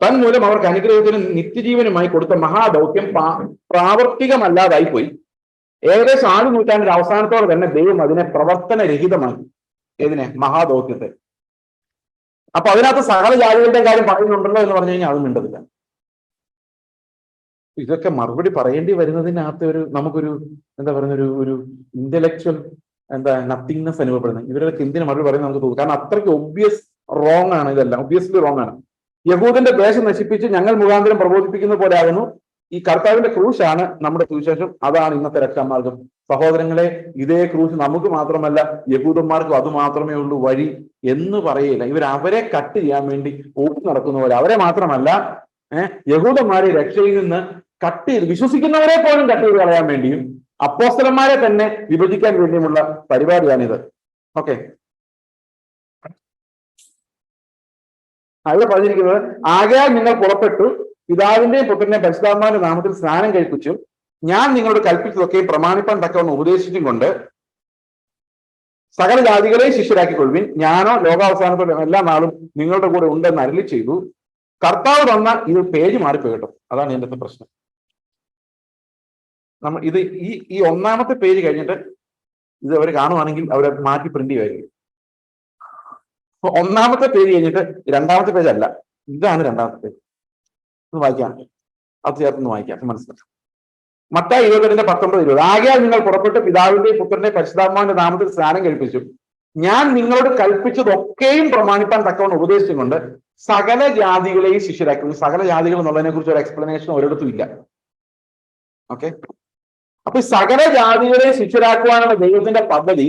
തന്മൂലം അവർക്ക് അനുഗ്രഹത്തിനും നിത്യജീവനുമായി കൊടുത്ത മഹാദൗത്യം പ്രാവർത്തികമല്ലാതായി പോയി. ഏകദേശം 6 നൂറ്റാണ്ടിന്റെ അവസാനത്തോടെ തന്നെ ദൈവം അതിനെ പ്രവർത്തനരഹിതമാക്കി. ഏതിനെ? മഹാദൗത്യത്തെ. അപ്പൊ അതിനകത്ത് സകല ജാതികളുടെ കാര്യം പറയുന്നുണ്ടല്ലോ എന്ന് പറഞ്ഞു കഴിഞ്ഞാൽ അതും മിണ്ടതില്ല. ഇതൊക്കെ മറുപടി പറയേണ്ടി വരുന്നതിനകത്ത് നമുക്കൊരു എന്താ പറയുന്ന ഒരു ഇന്റലക്ച്വൽ നത്തിങ്നെസ് അനുഭവപ്പെടുന്നത്. ഇവരൊക്കെ എന്തിനു മറുപടി പറയുന്നത് നമുക്ക് തോന്നും. കാരണം അത്രയ്ക്ക് ഒബ്വിയസ് റോങ് ആണ് ഇതെല്ലാം. ഒബ്വിയസ്ലി റോങ് ആണ്. യഹൂദന്റെ ദേശം നശിപ്പിച്ച് ഞങ്ങൾ മുഖാന്തരം പ്രബോധിപ്പിക്കുന്ന പോലെ ആകുന്നു. ഈ കർത്താവിന്റെ ക്രൂശാണ് നമ്മുടെ സുവിശേഷം. അതാണ് ഇന്നത്തെ രക്ഷാമാർഗം. സഹോദരങ്ങളെ, ഇതേ ക്രൂശ് നമുക്ക് മാത്രമല്ല യഹൂദന്മാർക്കും അത് മാത്രമേ ഉള്ളൂ വഴി എന്ന് പറയില്ല. അവരെ കട്ട് ചെയ്യാൻ വേണ്ടി ഓടി നടക്കുന്ന പോലെ. അവരെ മാത്രമല്ല, യഹൂദന്മാരെ രക്ഷയിൽ നിന്ന് കട്ട് ചെയ്ത് വിശ്വസിക്കുന്നവരെ പോലും കട്ട് ചെയ്ത് കളയാൻ വേണ്ടിയും അപ്പോസ്തലന്മാരെ തന്നെ വിഭജിക്കാൻ വേണ്ടിയുമുള്ള പരിപാടിയാണിത്. ഓക്കെ, അവിടെ പറഞ്ഞിരിക്കുന്നത്: ആകയാൽ നിങ്ങൾ പുറപ്പെട്ടു പിതാവിന്റെയും പുത്രന്റെയും പരിശുദ്ധാത്മാവിന്റെ നാമത്തിൽ സ്നാനം കഴിപ്പിച്ചു ഞാൻ നിങ്ങളോട് കൽപ്പിച്ചതൊക്കെ പ്രമാണിപ്പാൻ തക്കവണ്ണം ഉപദേശിച്ചും കൊണ്ട് സകല ജാതികളെയും ശിഷ്യരാക്കിക്കൊള്ളുവിൻ, ഞാനോ ലോകാവസാനത്തോടെ എല്ലാ നാളും നിങ്ങളുടെ കൂടെ ഉണ്ടെന്ന് അരുളി ചെയ്തു. കർത്താവ് തന്നാൽ ഇത് പേജ് മാറിപ്പോയി കേട്ടോ. അതാണ് എൻ്റെ പ്രശ്നം. നമ്മൾ ഇത് ഈ ഒന്നാമത്തെ പേജ് കഴിഞ്ഞിട്ട് ഇത് അവർ കാണുവാണെങ്കിൽ അവരെ മാറ്റി പ്രിന്റ് ചെയ്യുമായിരിക്കും. അപ്പൊ ഒന്നാമത്തെ പേജ് കഴിഞ്ഞിട്ട് രണ്ടാമത്തെ പേജ് അല്ല, ഇതാണ് രണ്ടാമത്തെ പേജ്. ഒന്ന് വായിക്കാം, അത് ചേർത്തൊന്ന് വായിക്കാം, മനസ്സിലാക്കാം. മത്തായി 22:19-20. ആകയാൽ നിങ്ങൾ പുറപ്പെട്ട് പിതാവിന്റെയും പുത്രന്റെയും പരിശുദ്ധാത്മാവിന്റെ നാമത്തിൽ സ്നാനം കഴിപ്പിച്ചു, ഞാൻ നിങ്ങളോട് കൽപ്പിച്ചതൊക്കെയും പ്രമാണിപ്പാൻ തക്കവണ്ണം ഉപദേശിച്ചും കൊണ്ട് സകല ജാതികളെയും ശിഷ്യരാക്കി. സകല ജാതികൾ എന്നുള്ളതിനെ കുറിച്ച് ഒരു എക്സ്പ്ലനേഷൻ ഒരിടത്തും ഇല്ല. ഓക്കെ, അപ്പൊ സകല ജാതികളെ ശിഷ്യരാക്കുവാനുള്ള ദൈവത്തിന്റെ പദ്ധതി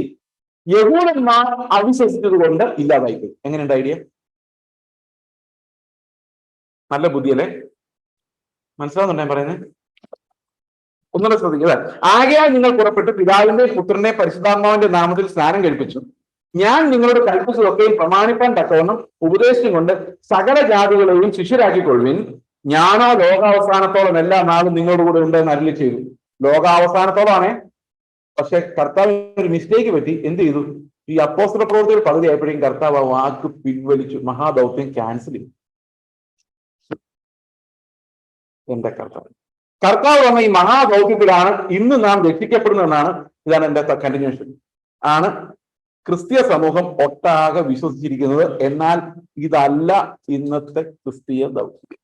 യഹൂദന്മാർ അവിശ്വസിച്ചത് കൊണ്ട് ഇല്ലാതായിപ്പോയി. എങ്ങനെയുണ്ട് ഐഡിയ? നല്ല ബുദ്ധിയല്ലേ? മനസ്സിലാവുന്നുണ്ടോ ഞാൻ പറയുന്നത്? ഒന്നുകൂടെ ശ്രദ്ധിക്കുക. ആകയാൽ നിങ്ങൾ പുറപ്പെട്ട് പിതാവിന്റെയും പുത്രന്റെയും പരിശുദ്ധാത്മാവിന്റെ നാമത്തിൽ സ്നാനം കഴിപ്പിച്ചു, ഞാൻ നിങ്ങളോട് കൽപ്പിച്ചതൊക്കെയും പ്രമാണിപ്പാൻ തക്കവണ്ണം ഉപദേശിച്ചും കൊണ്ട് സകല ജാതികളെയും ശിഷ്യരാക്കിക്കൊള്ളുവിൻ, ഞാനോ ലോകാവസാനത്തോളം എല്ലാ നാളും നിങ്ങളുടെ കൂടെ ഉണ്ടെന്ന് അരുളി ചെയ്തു. ലോകാവസാനത്തോളാണേ. പക്ഷെ കർത്താവ് ഒരു മിസ്റ്റേക്ക് പറ്റി. എന്ത് ചെയ്തു? ഈ അപ്പോസ്തല പ്രവൃത്തികൾ പകുതി ആയപ്പോഴേക്കും കർത്താവ് ആ വാക്ക് പിൻവലിച്ചു, മഹാദൗത്യം ക്യാൻസൽ ചെയ്തു. എന്റെ കർത്താവ് പറഞ്ഞ ഈ മഹാദൗത്യത്തിലാണ് ഇന്ന് നാം രക്ഷിക്കപ്പെടുന്നതെന്നാണ്. ഇതാണ് എന്റെ കണ്ടിന്യൂഷൻ. ആണ് ക്രിസ്തീയ സമൂഹം ഒട്ടാകെ വിശ്വസിച്ചിരിക്കുന്നത്. എന്നാൽ ഇതല്ല ഇന്നത്തെ ക്രിസ്തീയ ദൗത്യം.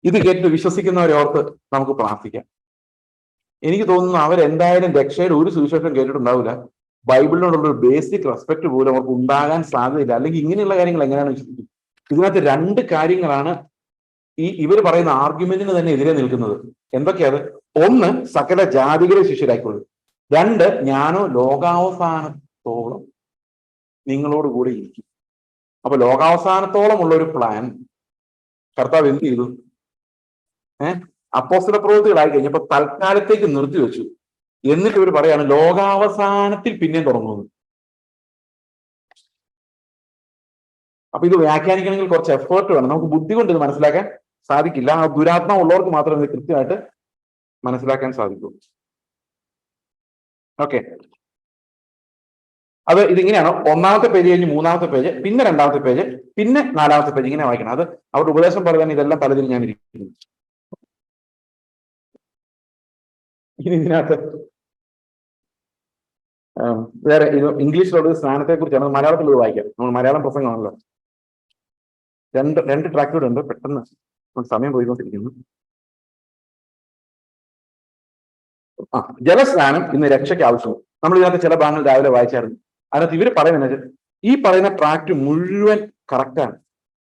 ഇത് കേട്ട് വിശ്വസിക്കുന്നവരെ ഓർത്ത് നമുക്ക് പ്രാർത്ഥിക്കാം. എനിക്ക് തോന്നുന്നു അവരെന്തായാലും രക്ഷയുടെ ഒരു സുവിശേഷം കേട്ടിട്ടുണ്ടാവില്ല. ബൈബിളിനോടുള്ള ഒരു ബേസിക് റെസ്പെക്ട് പോലും അവർക്ക് ഉണ്ടാകാൻ സാധ്യതയില്ല. അല്ലെങ്കിൽ ഇങ്ങനെയുള്ള കാര്യങ്ങൾ എങ്ങനെയാണ് വിശ്വസിക്കുന്നത്? ഇതിനകത്ത് രണ്ട് കാര്യങ്ങളാണ് ഇവർ പറയുന്ന ആർഗ്യുമെന്റിന് തന്നെ എതിരെ നിൽക്കുന്നത്. എന്തൊക്കെയത്? ഒന്ന്, സകല ജാതികളെ ശിഷ്യരാക്കിക്കൊള്ളു. രണ്ട്, ഞാനോ ലോകാവസാനത്തോളം നിങ്ങളോട് കൂടെ ഇരിക്കും. അപ്പൊ ലോകാവസാനത്തോളം ഉള്ള ഒരു പ്ലാൻ കർത്താവ് എന്ത് ചെയ്തു? അപ്പോസ്തല പ്രവൃത്തികളായി കഴിഞ്ഞപ്പോ തൽക്കാലത്തേക്ക് നിർത്തിവെച്ചു. എന്നിട്ട് ഇവർ പറയാണ് ലോകാവസാനത്തിൽ പിന്നെയും തുടങ്ങുന്നത്. അപ്പൊ ഇത് വ്യാഖ്യാനിക്കണമെങ്കിൽ കുറച്ച് എഫേർട്ട് വേണം. നമുക്ക് ബുദ്ധി കൊണ്ട് ഇത് മനസ്സിലാക്കാൻ സാധിക്കില്ല. ആ ദുരാത്മാവ് ഉള്ളവർക്ക് മാത്രമേ ഇത് കൃത്യമായിട്ട് മനസ്സിലാക്കാൻ സാധിക്കൂ. ഓക്കെ, അത് ഇതിങ്ങനെയാണ്. ഒന്നാമത്തെ പേജ് കഴിഞ്ഞ് മൂന്നാമത്തെ പേജ്, പിന്നെ രണ്ടാമത്തെ പേജ്, പിന്നെ നാലാമത്തെ പേജ്, ഇങ്ങനെ വായിക്കണം. അത് അവരുടെ ഉപദേശം പോലെ തന്നെ ഇതെല്ലാം പലതിൽ ഞാൻ ഇരിക്കുന്നു. ഇനി ഇതിനകത്ത് വേറെ ഇത് ഇംഗ്ലീഷിലുള്ള സ്നാനത്തെ കുറിച്ചാണ്. മലയാളത്തിൽ ഇത് വായിക്കാം. നമ്മൾ മലയാളം പ്രസംഗമാണല്ലോ. രണ്ട് ട്രാക്ക് കൂടെ ഉണ്ട്. പെട്ടെന്ന് സമയം പോയിക്കൊണ്ടിരിക്കുന്നു. ജലസ്നാനം ഇന്ന് രക്ഷയ്ക്ക് ആവശ്യമാണ്. നമ്മൾ ഇതിനകത്ത് ചില ഭാഗങ്ങൾ രാവിലെ വായിച്ചായിരുന്നു. അതിനകത്ത് ഇവർ പറയുന്നത് ഈ പറയുന്ന ട്രാക്ട് മുഴുവൻ കറക്റ്റാണ്.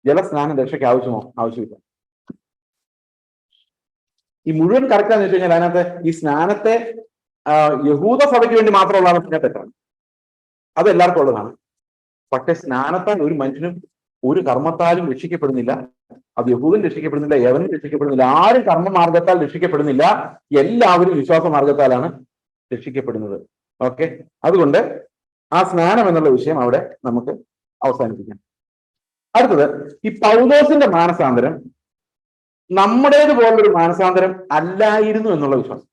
ജലസ്നാനം രക്ഷയ്ക്ക് ആവശ്യമോ? ആവശ്യമില്ല. ഈ മുഴുവൻ കറക്റ്റാന്ന് വെച്ച് കഴിഞ്ഞാൽ അതിനകത്ത് ഈ സ്നാനത്തെ യഹൂദ സഭയ്ക്ക് വേണ്ടി മാത്രമുള്ളതാണ്. പിന്നെ തെറ്റാണ്. അത് എല്ലാവർക്കും ഉള്ളതാണ്. പക്ഷെ സ്നാനത്താൽ ഒരു മനുഷ്യനും ഒരു കർമ്മത്താലും രക്ഷിക്കപ്പെടുന്നില്ല. അത് യഹൂദൻ രക്ഷിക്കപ്പെടുന്നില്ല, യവനും രക്ഷിക്കപ്പെടുന്നില്ല, ആരും കർമ്മമാർഗത്താൽ രക്ഷിക്കപ്പെടുന്നില്ല. എല്ലാവരും വിശ്വാസ മാർഗത്താലാണ് രക്ഷിക്കപ്പെടുന്നത്. ഓക്കെ, അതുകൊണ്ട് ആ സ്നാനം എന്നുള്ള വിഷയം അവിടെ നമുക്ക് അവസാനിപ്പിക്കാം. അടുത്തത്, ഈ പൗലോസിന്റെ മാനസാന്തരം നമ്മുടേതുപോലൊരു മാനസാന്തരം അല്ലായിരുന്നു എന്നുള്ള വിശ്വാസം.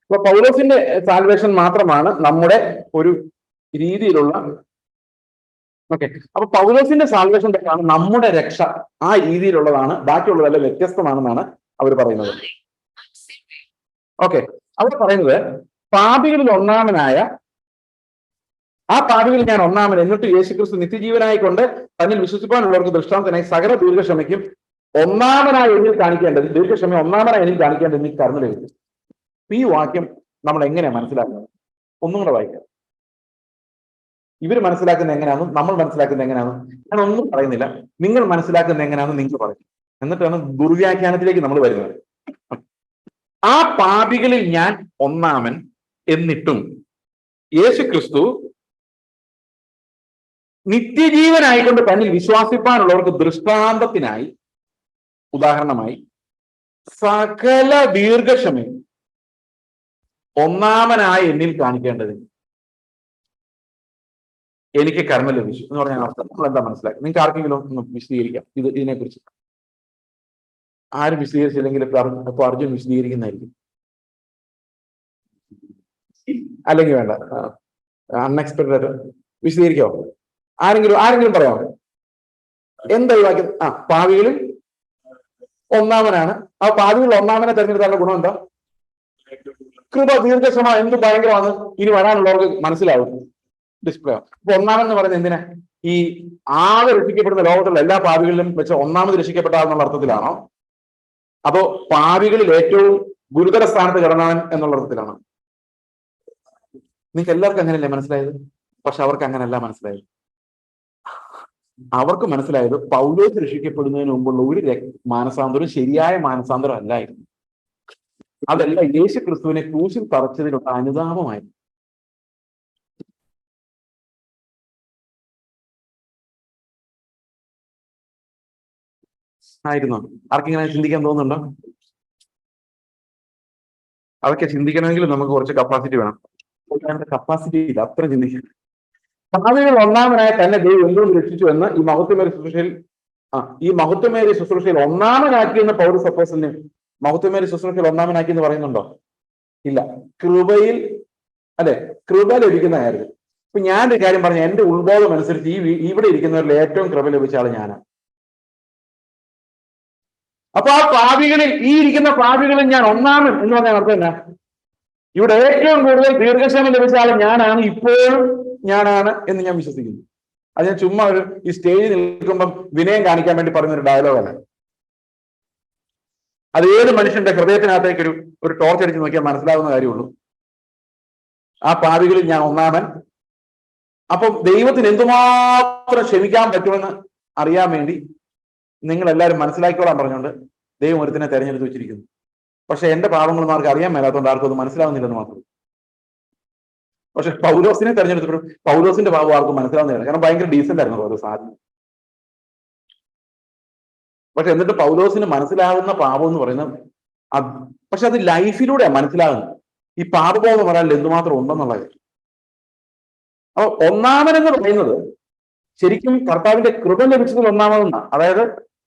അപ്പൊ പൗലോസിന്റെ സാൽവേഷൻ മാത്രമാണ് നമ്മുടെ ഒരു രീതിയിലുള്ള. ഓക്കെ, അപ്പൊ പൗലോസിന്റെ സാൽവേഷൻ തന്നെയാണ് നമ്മുടെ രക്ഷ. ആ രീതിയിലുള്ളതാണ്. ബാക്കിയുള്ളതെല്ലാം വ്യത്യസ്തമാണെന്നാണ് അവർ പറയുന്നത്. ഓക്കെ, അവർ പറയുന്നത് പാപികളിൽ ഒന്നാമനായ ആ പാപികളിൽ ഞാൻ ഒന്നാമൻ, എന്നിട്ട് യേശുക്രിസ്തു നിത്യജീവനായിക്കൊണ്ട് തന്നിൽ വിശ്വസിപ്പാനുള്ളവർക്ക് ദൃഷ്ടാന്തനായി സകല ദീർഘക്ഷമയ്ക്കും ഒന്നാമനായി എന്നിൽ കാണിക്കേണ്ടത്, ദീർഘക്ഷമ ഒന്നാമനായി എന്നിൽ കാണിക്കേണ്ടത് നീ കർമ്മ ലഭിക്കും. ഈ വാക്യം നമ്മൾ എങ്ങനെയാണ് മനസ്സിലാക്കുന്നത്? ഒന്നും കൂടെ വായിക്കാം. ഇവർ മനസ്സിലാക്കുന്നത് എങ്ങനെയാണെന്നും നമ്മൾ മനസ്സിലാക്കുന്നത് എങ്ങനെയാണെന്നും ഞാൻ ഒന്നും പറയുന്നില്ല. നിങ്ങൾ മനസ്സിലാക്കുന്നത് എങ്ങനെയാണെന്ന് നിങ്ങൾ പറയും. എന്നിട്ടാണ് ദുർവ്യാഖ്യാനത്തിലേക്ക് നമ്മൾ വരുന്നത്. ആ പാപികളിൽ ഞാൻ ഒന്നാമൻ എന്നിട്ടും യേശുക്രിസ്തു നിത്യജീവനായിക്കൊണ്ട് തന്നിൽ വിശ്വാസിപ്പാനുള്ളവർക്ക് ദൃഷ്ടാന്തത്തിനായി, ഉദാഹരണമായി സകല ദീർഘക്ഷമയും ഒന്നാമനായി എന്നിൽ കാണിക്കേണ്ടതിന്. എനിക്ക് കരുണ ലഭിച്ചു എന്ന് പറഞ്ഞാൽ അർത്ഥം നമ്മൾ എന്താ മനസ്സിലാക്കി? നിങ്ങൾക്ക് ആർക്കെങ്കിലും ഒന്ന് വിശദീകരിക്കാം ഇതിനെക്കുറിച്ച്? ആരും വിശദീകരിച്ചില്ലെങ്കിൽ ഇപ്പൊ അർജുൻ വിശദീകരിക്കുന്നതായിരിക്കും, അല്ലെങ്കിൽ വേണ്ട, അൺഎക്സ്പെക്ടഡ് ആയിട്ട് വിശദീകരിക്കാവോ? ആരെങ്കിലും പറയാമോ? എന്താ ഈ വാക്യം? പാവികളിൽ ഒന്നാമനാണ്. ആ പാവികളിൽ ഒന്നാമനെ തെരഞ്ഞെടുത്താലുള്ള ഗുണം എന്താ? കൃപ, ദീർഘക്ഷമ. എന്ത് ഭയങ്കരമാണ്! ഇനി വരാനുള്ളവർക്ക് മനസ്സിലാവും, ഡിസ്പ്ലേ ആവും. അപ്പൊ ഒന്നാമെന്ന് പറയുന്നത് എന്തിനാ? ഈ ആകെ രക്ഷിക്കപ്പെടുന്ന ലോകത്തുള്ള എല്ലാ പാവികളിലും വെച്ച് ഒന്നാമത് രക്ഷിക്കപ്പെട്ട എന്നുള്ള അർത്ഥത്തിലാണോ? അതോ പാവികളിൽ ഏറ്റവും ഗുരുതര സ്ഥാനത്ത് കിടന്നവൻ എന്നുള്ള അർത്ഥത്തിലാണോ? നിങ്ങൾക്ക് എല്ലാവർക്കും അങ്ങനെയല്ലേ മനസ്സിലായത്? പക്ഷെ അവർക്ക് അങ്ങനെയല്ല മനസ്സിലായത്. അവർക്ക് മനസ്സിലായത് പൗലോസ് രക്ഷിക്കപ്പെടുന്നതിന് മുമ്പുള്ള ഒരു മാനസാന്തരം ശരിയായ മാനസാന്തരം അല്ലായിരുന്നു. അതല്ല യേശു ക്രിസ്തുവിനെ ക്രൂശിൽ തറച്ചതിലുള്ള അനുതാപമായിരുന്നു. ആയിരുന്നോ? ആർക്കിങ്ങനെ ചിന്തിക്കാൻ തോന്നുന്നുണ്ടോ? അതൊക്കെ ചിന്തിക്കണമെങ്കിൽ നമുക്ക് കുറച്ച് കപ്പാസിറ്റി വേണം. കപ്പാസിറ്റി ഇല്ല അത്ര ചിന്തിക്കാൻ. പാവികളിൽ ഒന്നാമനായ തന്നെ ദൈവം എന്തുകൊണ്ട് രക്ഷിച്ചു എന്ന് ഈ മഹത്വമേറിയ ശുശ്രൂഷയിൽ ഒന്നാമനാക്കിയെന്ന് പൗലോസ് അപ്പോസ്തലന് മഹത്വമേറിയ ശുശ്രൂഷയിൽ ഒന്നാമനാക്കി എന്ന് പറയുന്നുണ്ടോ? ഇല്ല. കൃപയിൽ, അല്ലെ, കൃപ ലഭിക്കുന്ന കാര്യം. ഇപ്പൊ ഞാനൊരു കാര്യം പറഞ്ഞ എന്റെ ഉത്ബോധം അനുസരിച്ച് ഇവിടെ ഇരിക്കുന്നവരിൽ ഏറ്റവും കൃപ ലഭിച്ച ആള് ഞാനാണ്. അപ്പൊ ആ പാപികളിൽ, ഈ ഇരിക്കുന്ന പാപികളിൽ ഞാൻ ഒന്നാമൻ എന്ന് പറഞ്ഞാൽ അർത്ഥം എന്നാ? ഇവിടെ ഏറ്റവും കൂടുതൽ ദീർഘക്ഷമ ലഭിച്ച ആൾ ഞാനാണ്, ഇപ്പോഴും ഞാനാണ് എന്ന് ഞാൻ വിശ്വസിക്കുന്നു. അത് ഞാൻ ചുമ്മാ ഈ സ്റ്റേജിൽ നിൽക്കുമ്പം വിനയം കാണിക്കാൻ വേണ്ടി പറയുന്നൊരു ഡയലോഗല്ല. അത് ഏത് മനുഷ്യന്റെ ഹൃദയത്തിനകത്തേക്ക് ഒരു ടോർച്ച് അടിച്ച് നോക്കിയാൽ മനസ്സിലാവുന്ന കാര്യമുള്ളൂ. ആ പാപികളിൽ ഞാൻ ഒന്നാമൻ. അപ്പം ദൈവത്തിന് എന്തുമാത്രം ക്ഷമിക്കാൻ പറ്റുമെന്ന് അറിയാൻ വേണ്ടി നിങ്ങൾ എല്ലാവരും മനസ്സിലാക്കിക്കോളാൻ പറഞ്ഞുകൊണ്ട് ദൈവം ഒരുത്തിനെ തെരഞ്ഞെടുത്ത് വെച്ചിരിക്കുന്നു. പക്ഷെ എന്റെ പാപങ്ങളൊന്നും ആർക്കും അറിയാൻ മേലാത്തതുകൊണ്ട് ആർക്കും അത് മനസ്സിലാവുന്നില്ലെന്ന് മാത്രം. പക്ഷെ പൗലോസിനെ തെരഞ്ഞെടുത്തപ്പോഴും പൗലോസിന്റെ പാപം ആർക്കും മനസ്സിലാവുന്നില്ല. കാരണം ഭയങ്കര ഡീസന്റ് ആയിരുന്നു പൗലോസ് ആദ്യം. പക്ഷെ എന്നിട്ട് പൗലോസിന് മനസ്സിലാകുന്ന പാപം എന്ന് പറയുന്നത് പക്ഷെ അത് ലൈഫിലൂടെ മനസ്സിലാകുന്നത്. ഈ പാപബോധം ഒരാളിൽ എന്തുമാത്രം ഉണ്ടെന്നുള്ള കാര്യം. അപ്പൊ ഒന്നാമനെന്ന് പറയുന്നത് ശരിക്കും കർത്താവിന്റെ കൃപ ലഭിച്ചതിൽ ഒന്നാമതെന്നാണ്. അതായത്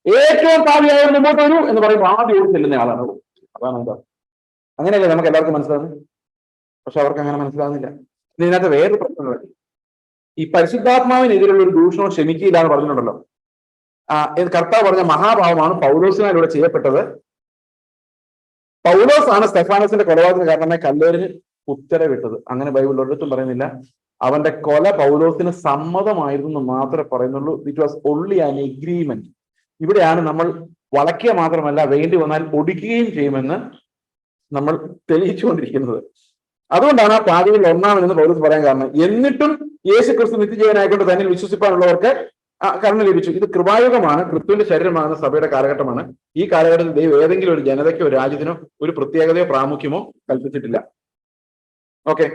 ഏറ്റവും പാപിയായ മുമ്പോട്ട് വരൂ എന്ന് പറയുമ്പോൾ ആദ്യം ഓടി ചെല്ലുന്ന ആളാണ്. അതാണ് എന്താ, അങ്ങനെയല്ലേ നമുക്ക് എല്ലാവർക്കും മനസ്സിലാകുന്നത്? പക്ഷെ അവർക്ക് അങ്ങനെ മനസ്സിലാകുന്നില്ല. ഇതിനകത്ത് വേറൊരു പ്രശ്നങ്ങൾ, ഈ പരിശുദ്ധാത്മാവിനെതിരെയുള്ള ഒരു ദൂഷണം ക്ഷമിക്കില്ല എന്ന് പറഞ്ഞിട്ടുണ്ടല്ലോ. കർത്താവ് പറഞ്ഞ മഹാഭാവമാണ് പൗലോസിനാലൂടെ ചെയ്യപ്പെട്ടത്. പൗലോസാണ് സ്തെഫാനോസിന്റെ കൊലപാതക കാരണമായി കല്ലേറിന് ഉത്തരവിട്ടത്. അങ്ങനെ ബൈബിളിൽ ഒരിടത്തും പറയുന്നില്ല. അവന്റെ കൊല പൗലോസിന് സമ്മതമായിരുന്നു മാത്രമേ പറയുന്നുള്ളൂ. It was only an agreement. ഇവിടെയാണ് നമ്മൾ വളയ്ക്കുക മാത്രമല്ല, വേണ്ടി വന്നാൽ ഒടിക്കുകയും ചെയ്യുമെന്ന് നമ്മൾ തെളിയിച്ചുകൊണ്ടിരിക്കുന്നത്. അതുകൊണ്ടാണ് ആ പാപികളിൽ ഒന്നാമനെന്ന് പൗലോസ് പറയാൻ കാരണം. എന്നിട്ടും യേശു ക്രിസ്തു നിത്യജീവനായിക്കൊണ്ട് തന്നെ വിശ്വസിപ്പാനുള്ളവർക്ക് കരുണ ലഭിച്ചു. ഇത് കൃപായുഗമാണ്, ക്രിസ്തുവിന്റെ ശരീരമാകുന്ന സഭയുടെ കാലഘട്ടമാണ്. ഈ കാലഘട്ടത്തിൽ ദൈവം ഏതെങ്കിലും ഒരു ജനതയ്ക്കോ രാജ്യത്തിനോ ഒരു പ്രത്യേകതയോ പ്രാമുഖ്യമോ കൽപ്പിച്ചിട്ടില്ല. ഓക്കെ,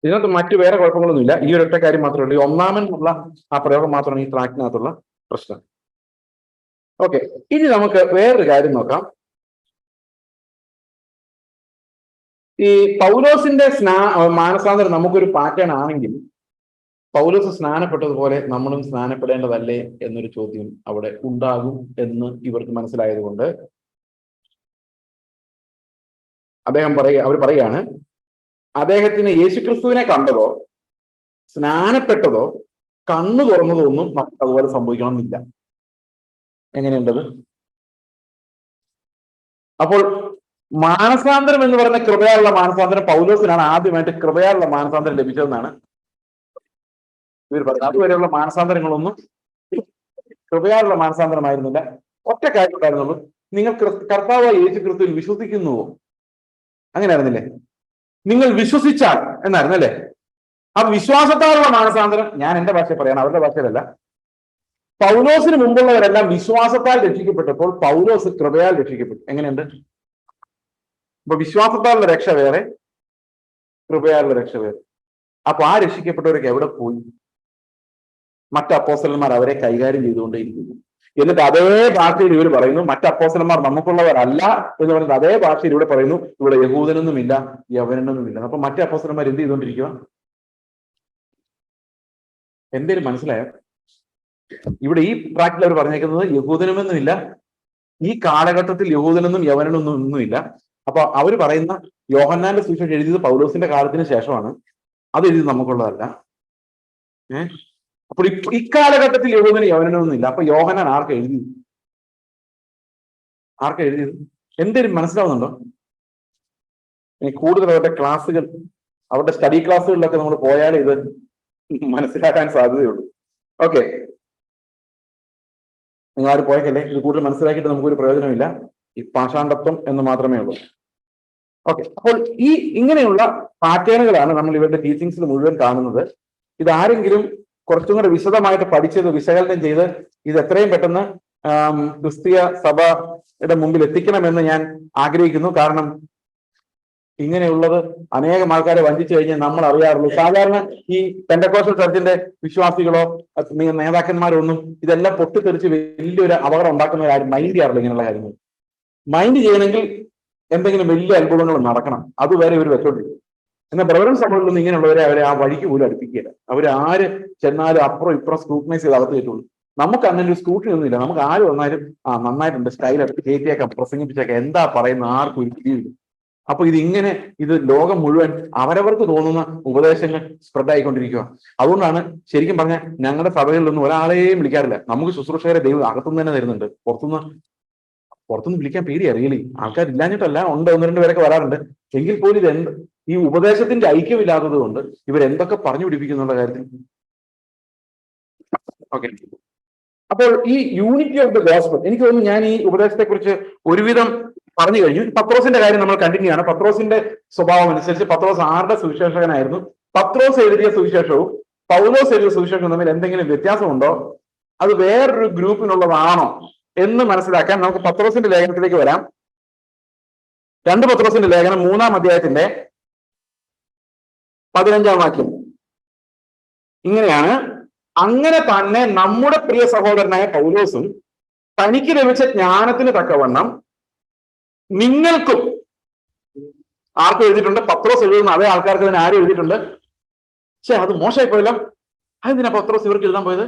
ഇതിനകത്ത് മറ്റു വേറെ കുഴപ്പങ്ങളൊന്നുമില്ല. ഈ ഒരൊറ്റ കാര്യം മാത്രമേ ഉള്ളൂ. ഈ ഒന്നാമൻ എന്നുള്ള ആ പ്രയോഗം മാത്രമാണ് ഈ ട്രാക്കിനകത്തുള്ള പ്രശ്നം. ഓക്കെ, ഇനി നമുക്ക് വേറൊരു കാര്യം നോക്കാം. ഈ പൗലോസിന്റെ മാനസാന്തരം നമുക്കൊരു പാറ്റേൺ ആണെങ്കിൽ പൗലോസ് സ്നാനപ്പെട്ടതുപോലെ നമ്മളും സ്നാനപ്പെടേണ്ടതല്ലേ എന്നൊരു ചോദ്യം അവിടെ ഉണ്ടാകും എന്ന് ഇവർക്ക് മനസ്സിലായതുകൊണ്ട് അവർ പറയാണ്, അദ്ദേഹത്തിന് യേശുക്രിസ്തുവിനെ കണ്ടതോ സ്നാനപ്പെട്ടതോ കണ്ണു തുറന്നതോ ഒന്നും നമുക്ക് അതുപോലെ സംഭവിക്കണമെന്നില്ല. എങ്ങനെയുണ്ടത്? അപ്പോൾ മാനസാന്തരം എന്ന് പറയുന്ന കൃപയാലുള്ള മാനസാന്തരം പൗലോസിനാണ് ആദ്യമായിട്ട് കൃപയാലുള്ള മാനസാന്തരം ലഭിച്ചതെന്നാണ് ഇവർ പറയുന്നത്. അതുവരെയുള്ള മാനസാന്തരങ്ങളൊന്നും കൃപയാലുള്ള മാനസാന്തരമായിരുന്നില്ല. ഒറ്റ കാര്യം ഉണ്ടായിരുന്നുള്ളൂ, നിങ്ങൾ കർത്താവായ യേശു ക്രിസ്തുവിൽ വിശ്വസിക്കുന്നുവോ? അങ്ങനെയായിരുന്നില്ലേ? നിങ്ങൾ വിശ്വസിച്ചാൽ എന്നായിരുന്നു അല്ലേ? ആ വിശ്വാസത്താലുള്ള മാനസാന്തരം, ഞാൻ എന്റെ ഭാഷയിൽ പറയാണ്, അവരുടെ ഭാഷയിലല്ല. പൗലോസിന് മുമ്പുള്ളവരെല്ലാം വിശ്വാസത്താൽ രക്ഷിക്കപ്പെട്ടപ്പോൾ പൗലോസ് കൃപയാൽ രക്ഷിക്കപ്പെട്ടു. എങ്ങനെയുണ്ട്? അപ്പൊ വിശ്വാസത്താലുള്ള രക്ഷ വേറെ, കൃപയാലുള്ള രക്ഷ വേറെ. അപ്പൊ ആ രക്ഷിക്കപ്പെട്ടവരൊക്കെ എവിടെ പോയി? മറ്റ് അപ്പോസ്തലന്മാർ അവരെ കൈകാര്യം ചെയ്തുകൊണ്ടേയിരിക്കുന്നു. എന്നിട്ട് അതേ ഭാഷയിൽ ഇവർ പറയുന്നു മറ്റ് അപ്പോസ്തലന്മാർ നമുക്കുള്ളവരല്ല എന്ന് പറയുന്നത് അതേ ഭാഷയിൽ ഇവിടെ പറയുന്നു ഇവിടെ യഹൂദനൊന്നുമില്ല യവനൊന്നുമില്ല. അപ്പൊ മറ്റ് അപ്പോസ്തലന്മാർ എന്ത് ചെയ്തുകൊണ്ടിരിക്കുക? എന്തേലും മനസ്സിലായോ? ഇവിടെ ഈ ട്രാക്കിൽ അവർ പറഞ്ഞേക്കുന്നത് യഹൂദനുമെന്നുമില്ല, ഈ കാലഘട്ടത്തിൽ യഹൂദനെന്നും യവനെന്നും ഒന്നുമില്ല. അപ്പൊ അവര് പറയുന്ന യോഹന്നാന്റെ സുവിശേഷം എഴുതിയത് പൗലോസിന്റെ കാലത്തിന് ശേഷമാണ്, അത് എഴുതി നമുക്കുള്ളതല്ല. അപ്പോൾ ഇക്കാലഘട്ടത്തിൽ യഹൂദന് യവനൊന്നുമില്ല. അപ്പൊ യോഹന്നാൻ ആർക്കെഴുതിയത്? എന്തേലും മനസ്സിലാവുന്നുണ്ടോ? കൂടുതൽ അവരുടെ ക്ലാസ്സുകൾ, അവരുടെ സ്റ്റഡി ക്ലാസ്സുകളിലൊക്കെ നമ്മൾ പോയാലേ ഇത് മനസ്സിലാക്കാൻ സാധ്യതയുള്ളൂ. ഓക്കെ, നിങ്ങൾ ആരും പോയേക്കല്ലേ, ഇത് കൂടുതൽ മനസ്സിലാക്കിയിട്ട് നമുക്കൊരു പ്രയോജനമില്ല, ഈ പാഷാണ്ഡത്വം എന്ന് മാത്രമേ ഉള്ളൂ. ഓക്കെ, അപ്പോൾ ഈ ഇങ്ങനെയുള്ള പാറ്റേണുകളാണ് നമ്മൾ ഇവരുടെ ടീച്ചിങ്സിൽ മുഴുവൻ കാണുന്നത്. ഇതാരെങ്കിലും കുറച്ചും കൂടെ വിശദമായിട്ട് പഠിച്ചത് വിശകലനം ചെയ്ത് ഇത് എത്രയും പെട്ടെന്ന് ക്രിസ്തീയ സഭയുടെ മുമ്പിൽ എത്തിക്കണമെന്ന് ഞാൻ ആഗ്രഹിക്കുന്നു. കാരണം ഇങ്ങനെയുള്ളത് അനേകം ആൾക്കാരെ വഞ്ചിച്ചു കഴിഞ്ഞാൽ നമ്മൾ അറിയാറുള്ളൂ. സാധാരണ ഈ പെന്തക്കോസ്റ്റൽ ചർച്ചിന്റെ വിശ്വാസികളോ നേതാക്കന്മാരോ ഒന്നും ഇതെല്ലാം പൊട്ടിത്തെറിച്ച് വലിയൊരു അപകടം ഉണ്ടാക്കുന്നവരാരും മൈൻഡ് ചെയ്യാറില്ല. ഇങ്ങനെയുള്ള കാര്യങ്ങൾ മൈൻഡ് ചെയ്യണമെങ്കിൽ എന്തെങ്കിലും വലിയ അത്ഭുതങ്ങൾ നടക്കണം, അതുവരെ ഇവർ വെച്ചോണ്ടിരിക്കും. എന്നാൽ ബ്രദറൻ സഭകളിലൊന്നും ഇങ്ങനെയുള്ളവരെ അവരെ ആ വഴിക്ക് പോലും അടുപ്പിക്കുകയില്ല. അവർ ആര് ചെന്നാലും അപ്പുറം ഇപ്പുറം സ്ക്രൂട്ടനൈസ് ചെയ്ത് അകത്ത് കയറ്റുള്ളൂ. നമുക്ക് അങ്ങനെ ഒരു സ്ക്രൂട്ടിനി ഒന്നുമില്ല. നമുക്ക് ആര് വന്നാലും നന്നായിട്ടുണ്ട്, സ്റ്റൈലായിട്ട് കയറ്റിയേക്കാം, പ്രസംഗിപ്പിച്ചേക്കാം, എന്താ പറയുന്ന ആർക്കും ഒരു പിടിയില്ല. അപ്പൊ ഇത് ലോകം മുഴുവൻ അവരവർക്ക് തോന്നുന്ന ഉപദേശങ്ങൾ സ്പ്രെഡ് ആയിക്കൊണ്ടിരിക്കുക. അതുകൊണ്ടാണ് ശരിക്കും പറഞ്ഞാൽ ഞങ്ങളുടെ സഭകളിലൊന്നും ഒരാളെയും വിളിക്കാറില്ല. നമുക്ക് ശുശ്രൂഷകരെ ദൈവം അകത്തുനിന്ന് തന്നെ തരുന്നുണ്ട്. പുറത്തുനിന്ന് വിളിക്കാൻ പേടിയാ. റിയലി ആൾക്കാരില്ലാഞ്ഞിട്ടല്ല, ഉണ്ട്, 1-2 പേരൊക്കെ വരാറുണ്ട്. എങ്കിൽ പോലും ഈ ഉപദേശത്തിന്റെ ഐക്യമില്ലാത്തത് കൊണ്ട് ഇവരെന്തൊക്കെ പറഞ്ഞു പിടിപ്പിക്കുന്നുള്ള കാര്യത്തിൽ. ഓക്കെ, അപ്പോൾ ഈ യൂണിറ്റി ഓഫ് ദ ഗോസ്പൽ, എനിക്ക് തോന്നുന്നു ഞാൻ ഈ ഉപദേശത്തെ കുറിച്ച് ഒരുവിധം പറഞ്ഞു കഴിഞ്ഞു. പത്രോസിന്റെ കാര്യം നമ്മൾ കണ്ടിന്യൂ ആണ്. പത്രോസിന്റെ സ്വഭാവം അനുസരിച്ച് പത്രോസ് ആരുടെ സുവിശേഷകനായിരുന്നു? പത്രോസ് എഴുതിയ സുവിശേഷവും പൗലോസ് എഴുതിയ സുവിശേഷവും തമ്മിൽ എന്തെങ്കിലും വ്യത്യാസമുണ്ടോ, അത് വേറൊരു ഗ്രൂപ്പിനുള്ളതാണോ എന്ന് മനസ്സിലാക്കാൻ നമുക്ക് പത്രോസിന്റെ ലേഖനത്തിലേക്ക് വരാം. 2 പത്രോസിന്റെ ലേഖനം 3-ാം അധ്യായത്തിന്റെ 15-ാം വാക്യം ഇങ്ങനെയാണ്: അങ്ങനെ തന്നെ നമ്മുടെ പ്രിയ സഹോദരനായ പൗലോസും തനിക്ക് ലഭിച്ച ജ്ഞാനത്തിന് തക്കവണ്ണം നിങ്ങൾക്കും. ആർക്കും എഴുതിയിട്ടുണ്ട്? പത്രോസ് എഴുതുന്ന അതേ ആൾക്കാർക്ക് തന്നെ ആരും എഴുതിയിട്ടുണ്ട്. പക്ഷെ അത് മോശമായി പോയല്ലോ. അതെന്തിനാ പത്രോസ് ഇവർക്ക് എഴുതാൻ പോയത്?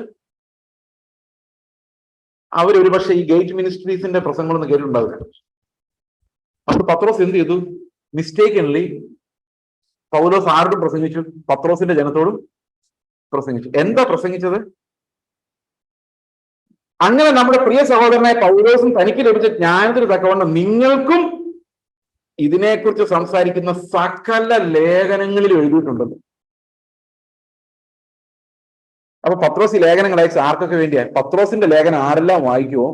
അവരൊരു പക്ഷെ ഈ ഗേറ്റ് മിനിസ്ട്രീസിന്റെ പ്രസംഗങ്ങളൊന്നും കേട്ടിട്ടുണ്ടാവില്ല. അപ്പോൾ പത്രോസ് എന്ത് ചെയ്തു? മിസ്റ്റേക്കൻലി പൗലോസ് ആരോടും പ്രസംഗിച്ചു? പത്രോസിന്റെ ജനത്തോടും പ്രസംഗിച്ചു. എന്താ പ്രസംഗിച്ചത്? അങ്ങനെ നമ്മുടെ പ്രിയ സഹോദരനായ പൗലോസും തനിക്ക് ലഭിച്ച ജ്ഞാനത്തിന് തക്കവണ്ണം നിങ്ങൾക്കും ഇതിനെക്കുറിച്ച് സംസാരിക്കുന്ന സകല ലേഖനങ്ങളിലും എഴുതിയിട്ടുണ്ടല്ലോ. അപ്പൊ പത്രോസ് ഈ ലേഖനങ്ങൾ അയച്ച ആർക്കൊക്കെ വേണ്ടിയാണ്? പത്രോസിന്റെ ലേഖനം ആരെല്ലാം വായിക്കുമോ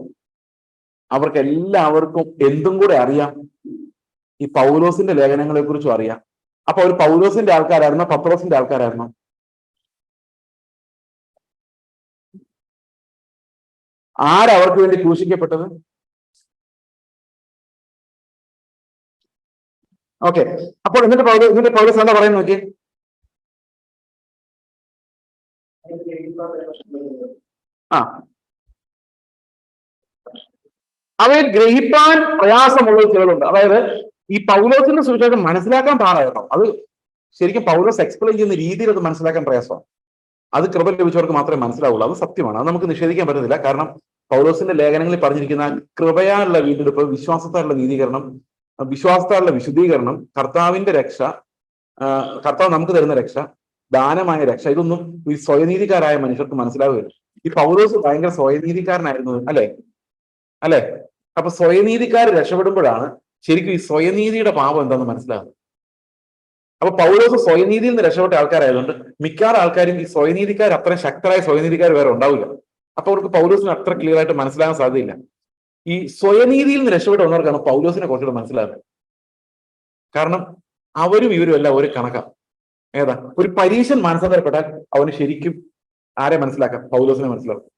അവർക്ക് എല്ലാവർക്കും എന്തും കൂടെ അറിയാം, ഈ പൗലോസിന്റെ ലേഖനങ്ങളെ കുറിച്ചും അറിയാം. അപ്പൊ അവർ പൗലോസിന്റെ ആൾക്കാരായിരുന്നോ പത്രോസിന്റെ ആൾക്കാരായിരുന്നോ? ആരവർക്ക് വേണ്ടി ക്രൂശിക്കപ്പെട്ടത്? ഓക്കെ, അപ്പോൾ എന്നിട്ട് പൗലോസ് എന്താ പറയുന്നത് നോക്കി. അവയെ ഗ്രഹിപ്പാൻ പ്രയാസമുള്ള ചിലരുണ്ട്. അതായത് ഈ പൗലോസിന്റെ സുവിശേഷം മനസ്സിലാക്കാൻ പാടായിരുന്നു. അത് ശരിക്കും പൗലോസ് എക്സ്പ്ലെയിൻ ചെയ്യുന്ന രീതിയിൽ അത് മനസ്സിലാക്കാൻ പ്രയാസമാണ്. അത് കൃപ ലഭിച്ചവർക്ക് മാത്രമേ മനസ്സിലാവുള്ളൂ. അത് സത്യമാണ്, അത് നമുക്ക് നിഷേധിക്കാൻ പറ്റുന്നില്ല. കാരണം പൗലോസിന്റെ ലേഖനങ്ങളിൽ പറഞ്ഞിരിക്കുന്ന കൃപയാലുള്ള വീണ്ടെടുപ്പ്, വിശ്വാസത്താലുള്ള നീതീകരണം, വിശ്വാസത്താലുള്ള വിശുദ്ധീകരണം, കർത്താവിന്റെ രക്ഷ, കർത്താവ് നമുക്ക് തരുന്ന രക്ഷ, ദാനമായ രക്ഷ, ഇതൊന്നും ഈ സ്വയനീതിക്കാരായ മനുഷ്യർക്ക് മനസ്സിലാവുകയില്ല. ഈ പൗലോസ് ഭയങ്കര സ്വയനീതിക്കാരനായിരുന്നു, അല്ലെ? അപ്പൊ സ്വയനീതിക്കാർ രക്ഷപ്പെടുമ്പോഴാണ് ശരിക്കും ഈ സ്വയനീതിയുടെ പാപം എന്താണെന്ന് മനസ്സിലാകുന്നത്. അപ്പൊ പൗലോസ് സ്വയനീതിയിൽ നിന്ന് രക്ഷപ്പെട്ട ആൾക്കാരായതുകൊണ്ട് മിക്കാറ് ആൾക്കാരും ഈ സ്വയനീതിക്കാർ അത്ര ശക്തരായ സ്വയനീതിക്കാർ വേറെ ഉണ്ടാവില്ല. അപ്പൊ അവർക്ക് പൗലോസിന് അത്ര ക്ലിയർ ആയിട്ട് മനസ്സിലാകാൻ സാധ്യതയില്ല. ഈ സ്വയനീതിയിൽ നിന്ന് രക്ഷപ്പെട്ട് വന്നവർക്കാണ് പൗലോസിനെ കുറച്ചുകൂടെ മനസ്സിലാകുന്നത്. കാരണം അവരും ഇവരും എല്ലാം ഒരു കണക്കാം. ഏതാ ഒരു പരീശൻ മാനസാന്തരപ്പെട്ടാൽ അവന് ശരിക്കും ആരെ മനസ്സിലാക്കാം? പൗലോസിനെ മനസ്സിലാക്കും.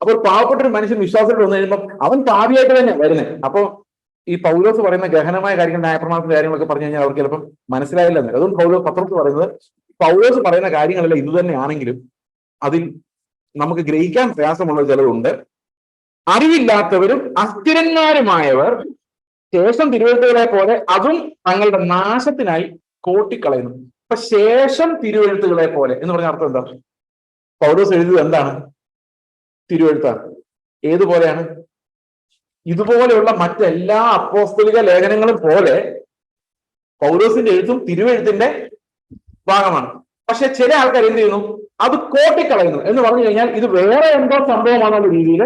അപ്പോൾ പാവപ്പെട്ട ഒരു മനുഷ്യൻ വിശ്വാസത്തിൽ വന്നു കഴിയുമ്പോൾ അവൻ പാപിയായിട്ട് തന്നെ വരുന്നത്. അപ്പൊ ഈ പൗലോസ് പറയുന്ന ഗഹനമായ കാര്യങ്ങൾ, ന്യായപ്രമാണത്തിന്റെ കാര്യങ്ങളൊക്കെ പറഞ്ഞു കഴിഞ്ഞാൽ അവർക്ക് ചിലപ്പം മനസ്സിലായില്ല എന്ന്. അതുകൊണ്ട് പത്രോസ് പറയുന്നത് പൗലോസ് പറയുന്ന കാര്യങ്ങളെല്ലാം ഇത് തന്നെയാണെങ്കിലും അതിൽ നമുക്ക് ഗ്രഹിക്കാൻ പ്രയാസമുള്ള ചിലരുണ്ട്. അറിവില്ലാത്തവരും അസ്ഥിരന്മാരുമായവർ ശേഷം തിരുവെഴുത്തുകളെ പോലെ അതും തങ്ങളുടെ നാശത്തിനായി കോട്ടിക്കളയുന്നു. അപ്പൊ ശേഷം തിരുവെഴുത്തുകളെ പോലെ എന്ന് പറഞ്ഞ അർത്ഥം എന്താ? പൗലോസ് എഴുതിയത് എന്താണ്? തിരുവെഴുത്താണ്. ഏതുപോലെയാണ്? ഇതുപോലെയുള്ള മറ്റെല്ലാ അപ്പോസ്തലിക ലേഖനങ്ങളും പോലെ പൗലോസിന്റെ എഴുത്തും തിരുവെഴുത്തിന്റെ ഭാഗമാണ്. പക്ഷെ ചില ആൾക്കാർ എന്ത് ചെയ്യുന്നു? അത് കോട്ടിക്കളയുന്നു. എന്ന് പറഞ്ഞു കഴിഞ്ഞാൽ ഇത് വേറെ എന്തോ സംഭവമാണെന്നുള്ള രീതിയിൽ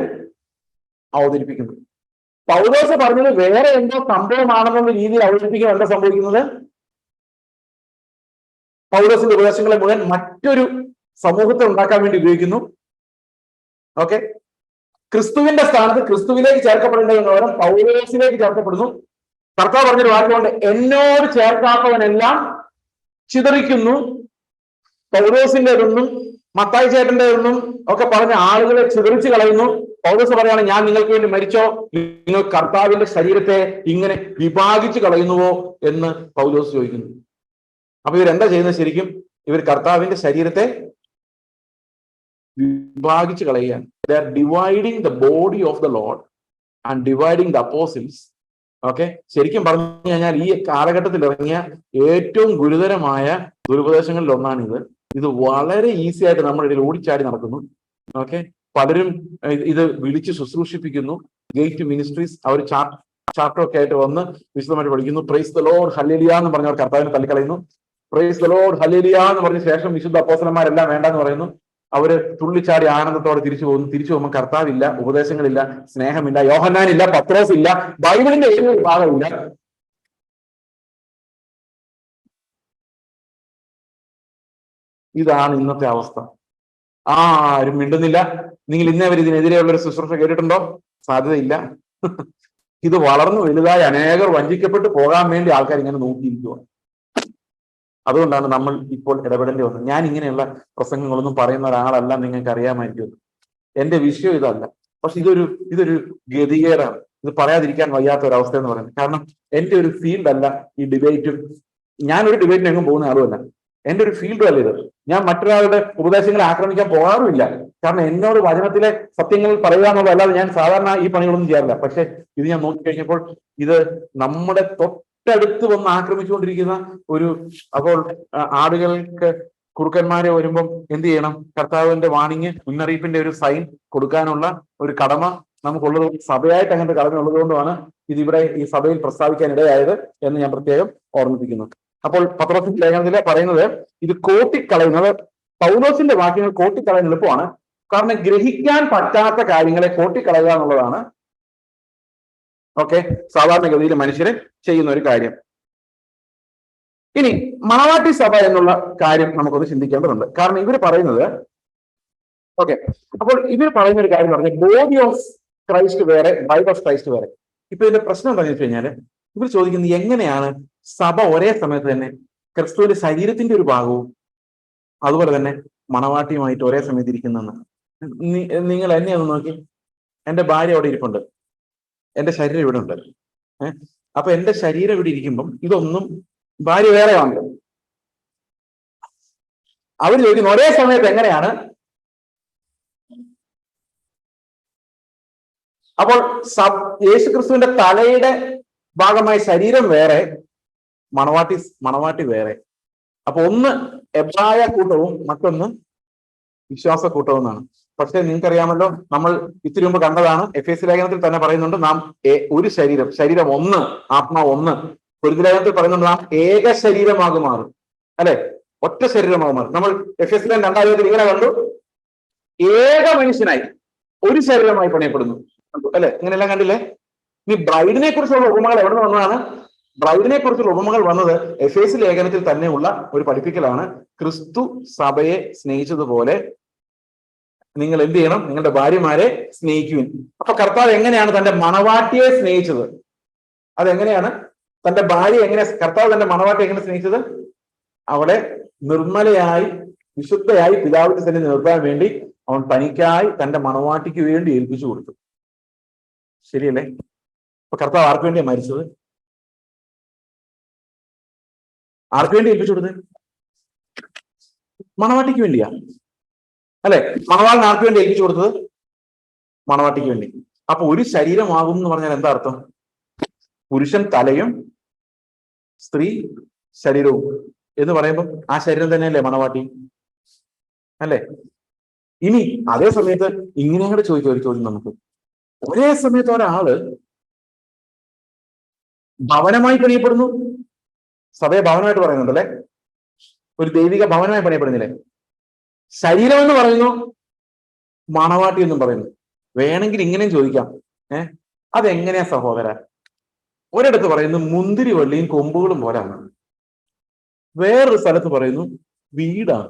അവതരിപ്പിക്കുന്നു. പൗലോസ് പറഞ്ഞത് വേറെ എന്തോ സംഭവമാണെന്നുള്ള രീതിയിൽ അവതരിപ്പിക്കുക എന്താ സംഭവിക്കുന്നത്? പൗലോസിന്റെ ഉപദേശങ്ങളെ മുഴുവൻ മറ്റൊരു സമൂഹത്തെ ഉണ്ടാക്കാൻ വേണ്ടി ഉപയോഗിക്കുന്നു. ഓക്കെ, ക്രിസ്തുവിന്റെ സ്ഥാനത്ത് ക്രിസ്തുവിലേക്ക് ചേർക്കപ്പെടേണ്ടതിന് പകരം പൗലോസിലേക്ക് ചേർക്കപ്പെടുന്നു. കർത്താവ് പറഞ്ഞൊരു വാക്കുകൊണ്ട്, എന്നോട് ചേർക്കാത്തവനെല്ലാം ചിതറിക്കുന്നു. പൗലോസിന്റേതൊന്നും മത്തായി ചേട്ടന്റേതൊന്നും ഒക്കെ പറഞ്ഞ ആളുകളെ ചിതറിച്ച് കളയുന്നു. പൗലോസ് പറയാണ്, ഞാൻ നിങ്ങൾക്ക് വേണ്ടി മരിച്ചോ? നിങ്ങൾ കർത്താവിന്റെ ശരീരത്തെ ഇങ്ങനെ വിഭാഗിച്ച് കളയുന്നുവോ എന്ന് പൗലോസ് ചോദിക്കുന്നു. അപ്പൊ ഇവരെന്താ ചെയ്യുന്നത്? ശരിക്കും ഇവർ കർത്താവിന്റെ ശരീരത്തെ വിഭാഗിച്ച് കളയുകയാണ്. They are dividing the body of the Lord and dividing the apostles. Okay, ശരിക്കും പറഞ്ഞു കഴിഞ്ഞാൽ ഈ കാലഘട്ടത്തിൽ ഇറങ്ങിയ ഏറ്റവും ഗുരുതരമായ ദുരുപദേശങ്ങളിൽ ഒന്നാണിത്. ഇത് വളരെ ഈസി ആയിട്ട് നമ്മുടെ ഇടയിൽ ഓടിച്ചാടി നടക്കുന്നു. ഓക്കെ, പലരും ഇത് വിളിച്ച് ശുശ്രൂഷിപ്പിക്കുന്നു. ഗേറ്റ് മിനിസ്ട്രീസ് അവർ ചാർട്ടറൊക്കെ ആയിട്ട് വന്ന് വിശദമായിട്ട് പഠിക്കുന്നു. പ്രൈസ് ദ ലോർഡ് ഹല്ലേലൂയ എന്ന് പറഞ്ഞവർ കർത്താവിനെ തള്ളിക്കളയുന്നു. പ്രൈസ് ദ ലോർഡ് ഹല്ലേലൂയ എന്ന് പറഞ്ഞ ശേഷം വിശുദ്ധ അപ്പോസ്തലന്മാരെല്ലാം വേണ്ടെന്ന് പറയുന്നു. അവര് തുള്ളിച്ചാടി ആനന്ദത്തോടെ തിരിച്ചു പോകുന്നു. തിരിച്ചു പോകുമ്പോൾ കർത്താവില്ല, ഉപദേശങ്ങളില്ല, സ്നേഹമില്ല, യോഹന്നാനില്ല, പത്രോസ് ഇല്ല, ബൈബിളിന്റെ ഏതൊരു ഭാഗമില്ല. ഇതാണ് ഇന്നത്തെ അവസ്ഥ. ആരും മിണ്ടുന്നില്ല. നിങ്ങൾ ഇന്നേവരെ ഇതിനെതിരെയുള്ള ഒരു ശുശ്രൂഷ കേട്ടിട്ടുണ്ടോ? സാധ്യതയില്ല. ഇത് വളർന്നു വലുതായി അനേകർ വഞ്ചിക്കപ്പെട്ട് പോകാൻ വേണ്ടി ആൾക്കാർ ഇങ്ങനെ നോക്കിയിരിക്കുക. അതുകൊണ്ടാണ് നമ്മൾ ഇപ്പോൾ ഇടപെടേണ്ടി വന്നത്. ഞാൻ ഇങ്ങനെയുള്ള പ്രസംഗങ്ങളൊന്നും പറയുന്ന ഒരാളല്ല, നിങ്ങൾക്ക് അറിയാമായിരിക്കും. എന്റെ വിഷയം ഇതല്ല. പക്ഷെ ഇതൊരു ഗതികേടാണ്. ഇത് പറയാതിരിക്കാൻ വയ്യാത്ത ഒരു അവസ്ഥ എന്ന് പറയുന്നത്. കാരണം എന്റെ ഒരു ഫീൽഡ് അല്ല ഈ ഡിബേറ്റും. ഞാനൊരു ഡിബേറ്റിന് എങ്ങും പോകുന്ന ആളുമല്ല. എന്റെ ഒരു ഫീൽഡും അല്ല ഇത്. ഞാൻ മറ്റൊരാളുടെ ഉപദേശങ്ങളെ ആക്രമിക്കാൻ പോകാറുമില്ല. കാരണം എന്നോട് വചനത്തിലെ സത്യങ്ങൾ പറയുക എന്നുള്ളതല്ലാതെ ഞാൻ സാധാരണ ഈ പണികളൊന്നും ചെയ്യാറില്ല. പക്ഷെ ഇത് ഞാൻ നോക്കിക്കഴിഞ്ഞപ്പോൾ ഇത് നമ്മുടെ തൊട്ടടുത്ത് വന്ന് ആക്രമിച്ചുകൊണ്ടിരിക്കുന്ന ഒരു, അപ്പോൾ ആളുകൾക്ക് കുറുക്കന്മാരെ വരുമ്പം എന്ത് ചെയ്യണം? കർത്താവിന്റെ വാണിങ്, മുന്നറിയിപ്പിന്റെ ഒരു സൈൻ കൊടുക്കാനുള്ള ഒരു കടമ നമുക്കുള്ളത്. സഭയായിട്ട് അങ്ങനത്തെ കടമ ഉള്ളതുകൊണ്ടാണ് ഇതിവിടെ ഈ സഭയിൽ പ്രസ്താവിക്കാൻ ഇടയായത് എന്ന് ഞാൻ പ്രത്യേകം ഓർമ്മിപ്പിക്കുന്നു. അപ്പോൾ പത്രോസിന്റെ ലേഖനത്തില് പറയുന്നത് ഇത് കോട്ടിക്കളയുന്നത്, പൗലോസിന്റെ വാക്യങ്ങൾ കോട്ടിക്കളയാൻ എളുപ്പമാണ്. കാരണം ഗ്രഹിക്കാൻ പറ്റാത്ത കാര്യങ്ങളെ കോട്ടിക്കളയുക എന്നുള്ളതാണ് ഓക്കെ സാധാരണഗതിയിൽ മനുഷ്യരെ ചെയ്യുന്ന ഒരു കാര്യം. ഇനി മണവാട്ടി സഭ എന്നുള്ള കാര്യം നമുക്കൊന്ന് ചിന്തിക്കേണ്ടതുണ്ട്. കാരണം ഇവർ പറയുന്നത് ഓക്കെ, അപ്പോൾ ഇവർ പറയുന്ന ഒരു കാര്യം പറഞ്ഞാൽ ബോഡി ഓഫ് ക്രൈസ്റ്റ് വേറെ, ബ്രൈഡ് ഓഫ് ക്രൈസ്റ്റ് വേറെ. ഇപ്പൊ ഇതിന്റെ പ്രശ്നം എന്താണെന്ന് വെച്ച് കഴിഞ്ഞാല് ഇവർ ചോദിക്കുന്നത് എങ്ങനെയാണ് സഭ ഒരേ സമയത്ത് തന്നെ ക്രിസ്തുവിന്റെ ശരീരത്തിന്റെ ഒരു ഭാഗവും അതുപോലെ തന്നെ മണവാട്ടിയുമായിട്ട് ഒരേ സമയത്ത് ഇരിക്കുന്നതെന്ന്. നിങ്ങൾ എന്നെ ഒന്ന് നോക്കി, എന്റെ ഭാര്യ അവിടെ ഇരിപ്പുണ്ട്, എന്റെ ശരീരം ഇവിടെ ഉണ്ട്. അപ്പൊ എന്റെ ശരീരം ഇവിടെ ഇരിക്കുമ്പം ഇതൊന്നും ഭാര്യ വേറെ ആണല്ലോ. അവർ ചോദിക്കുന്നു ഒരേ സമയത്ത് എങ്ങനെയാണ്? അപ്പോൾ യേശുക്രിസ്തുവിന്റെ തലയുടെ ഭാഗമായ ശരീരം വേറെ, മണവാട്ടി വേറെ. അപ്പൊ ഒന്ന് എബ്രായ കൂട്ടവും മറ്റൊന്ന് വിശ്വാസ കൂട്ടവും എന്നാണ്. പക്ഷെ നിങ്ങൾക്കറിയാമല്ലോ, നമ്മൾ ഇത്തിരി മുമ്പ് കണ്ടതാണ്, എഫേസ്യ ലേഖനത്തിൽ തന്നെ പറയുന്നുണ്ട് നാം ഒരു ശരീരം ഒന്ന്, ആത്മാവ് ഒന്ന്. കൊരിന്ത്യർ ലേഖനത്തിൽ പറയുന്നുണ്ട് നാം ഏക ശരീരമാകു മാറും, അല്ലെ? ഒറ്റ ശരീരമാകു മാറും. നമ്മൾ എഫേസ്യ 2 ഇങ്ങനെ കണ്ടു, ഏക മനുഷ്യനായി ഒരു ശരീരമായി പണിയപ്പെടുന്നു, അല്ലെ? ഇങ്ങനെയെല്ലാം കണ്ടില്ലേ? ഇനി ബ്രൈഡിനെ കുറിച്ചുള്ള ഉപമകൾ എവിടെ നിന്ന് വന്നതാണ്? ബ്രൈഡിനെ കുറിച്ചുള്ള ഉപമകൾ വന്നത് എഫേസ്യ ലേഖനത്തിൽ തന്നെയുള്ള ഒരു പഠിപ്പിക്കലാണ്. ക്രിസ്തു സഭയെ സ്നേഹിച്ചതുപോലെ നിങ്ങൾ എന്ത് ചെയ്യണം? നിങ്ങളുടെ ഭാര്യമാരെ സ്നേഹിക്കുവിൻ. അപ്പൊ കർത്താവ് എങ്ങനെയാണ് തന്റെ മണവാട്ടിയെ സ്നേഹിച്ചത്? അതെങ്ങനെയാണ്? തന്റെ ഭാര്യ എങ്ങനെ, കർത്താവ് തന്റെ മണവാട്ടിയെ എങ്ങനെ സ്നേഹിച്ചത്? അവളെ നിർമ്മലയായി വിശുദ്ധയായി പിതാവിന്റെ സന്നിധി നിർത്താൻ വേണ്ടി അവൻ തനിക്കായി തന്റെ മണവാട്ടിക്ക് വേണ്ടി ഏൽപ്പിച്ചു കൊടുത്തു. ശരിയല്ലേ? അപ്പൊ കർത്താവ് ആർക്ക് വേണ്ടിയാ മരിച്ചത്? ആർക്ക് വേണ്ടി ഏൽപ്പിച്ചു കൊടുത്തത്? മണവാട്ടിക്ക് വേണ്ടിയാ, അല്ലെ? മണവാളിന് ആർക്ക് വേണ്ടി ഏൽപ്പിച്ചു കൊടുത്തത്? മണവാട്ടിക്ക് വേണ്ടി. അപ്പൊ ഒരു ശരീരമാകും എന്ന് പറഞ്ഞാൽ എന്താ അർത്ഥം? പുരുഷൻ തലയും സ്ത്രീ ശരീരവും എന്ന് പറയുമ്പോൾ ആ ശരീരം തന്നെയല്ലേ മണവാട്ടി, അല്ലെ? ഇനി അതേ സമയത്ത് ഇങ്ങനെ കൂടെ ചോദിക്കുക ഒരു ചോദ്യം നമുക്ക്. ഒരേ സമയത്ത് ഒരാള് ഭവനമായി പണിയപ്പെടുന്നു, സഭയെ ഭവനമായിട്ട് പറയുന്നുണ്ടല്ലേ, ഒരു ദൈവിക ഭവനമായി പണിയപ്പെടുന്നില്ലേ. ശരീരം എന്ന് പറയുന്നു, മണവാട്ടി എന്നും പറയുന്നു. വേണമെങ്കിൽ ഇങ്ങനെയും ചോദിക്കാം, അതെങ്ങനെയാ സഹോദര? ഒരിടത്ത് പറയുന്നു മുന്തിരി വള്ളിയും കൊമ്പുകളും പോലാണ്, വേറൊരു സ്ഥലത്ത് പറയുന്നു വീടാണ്,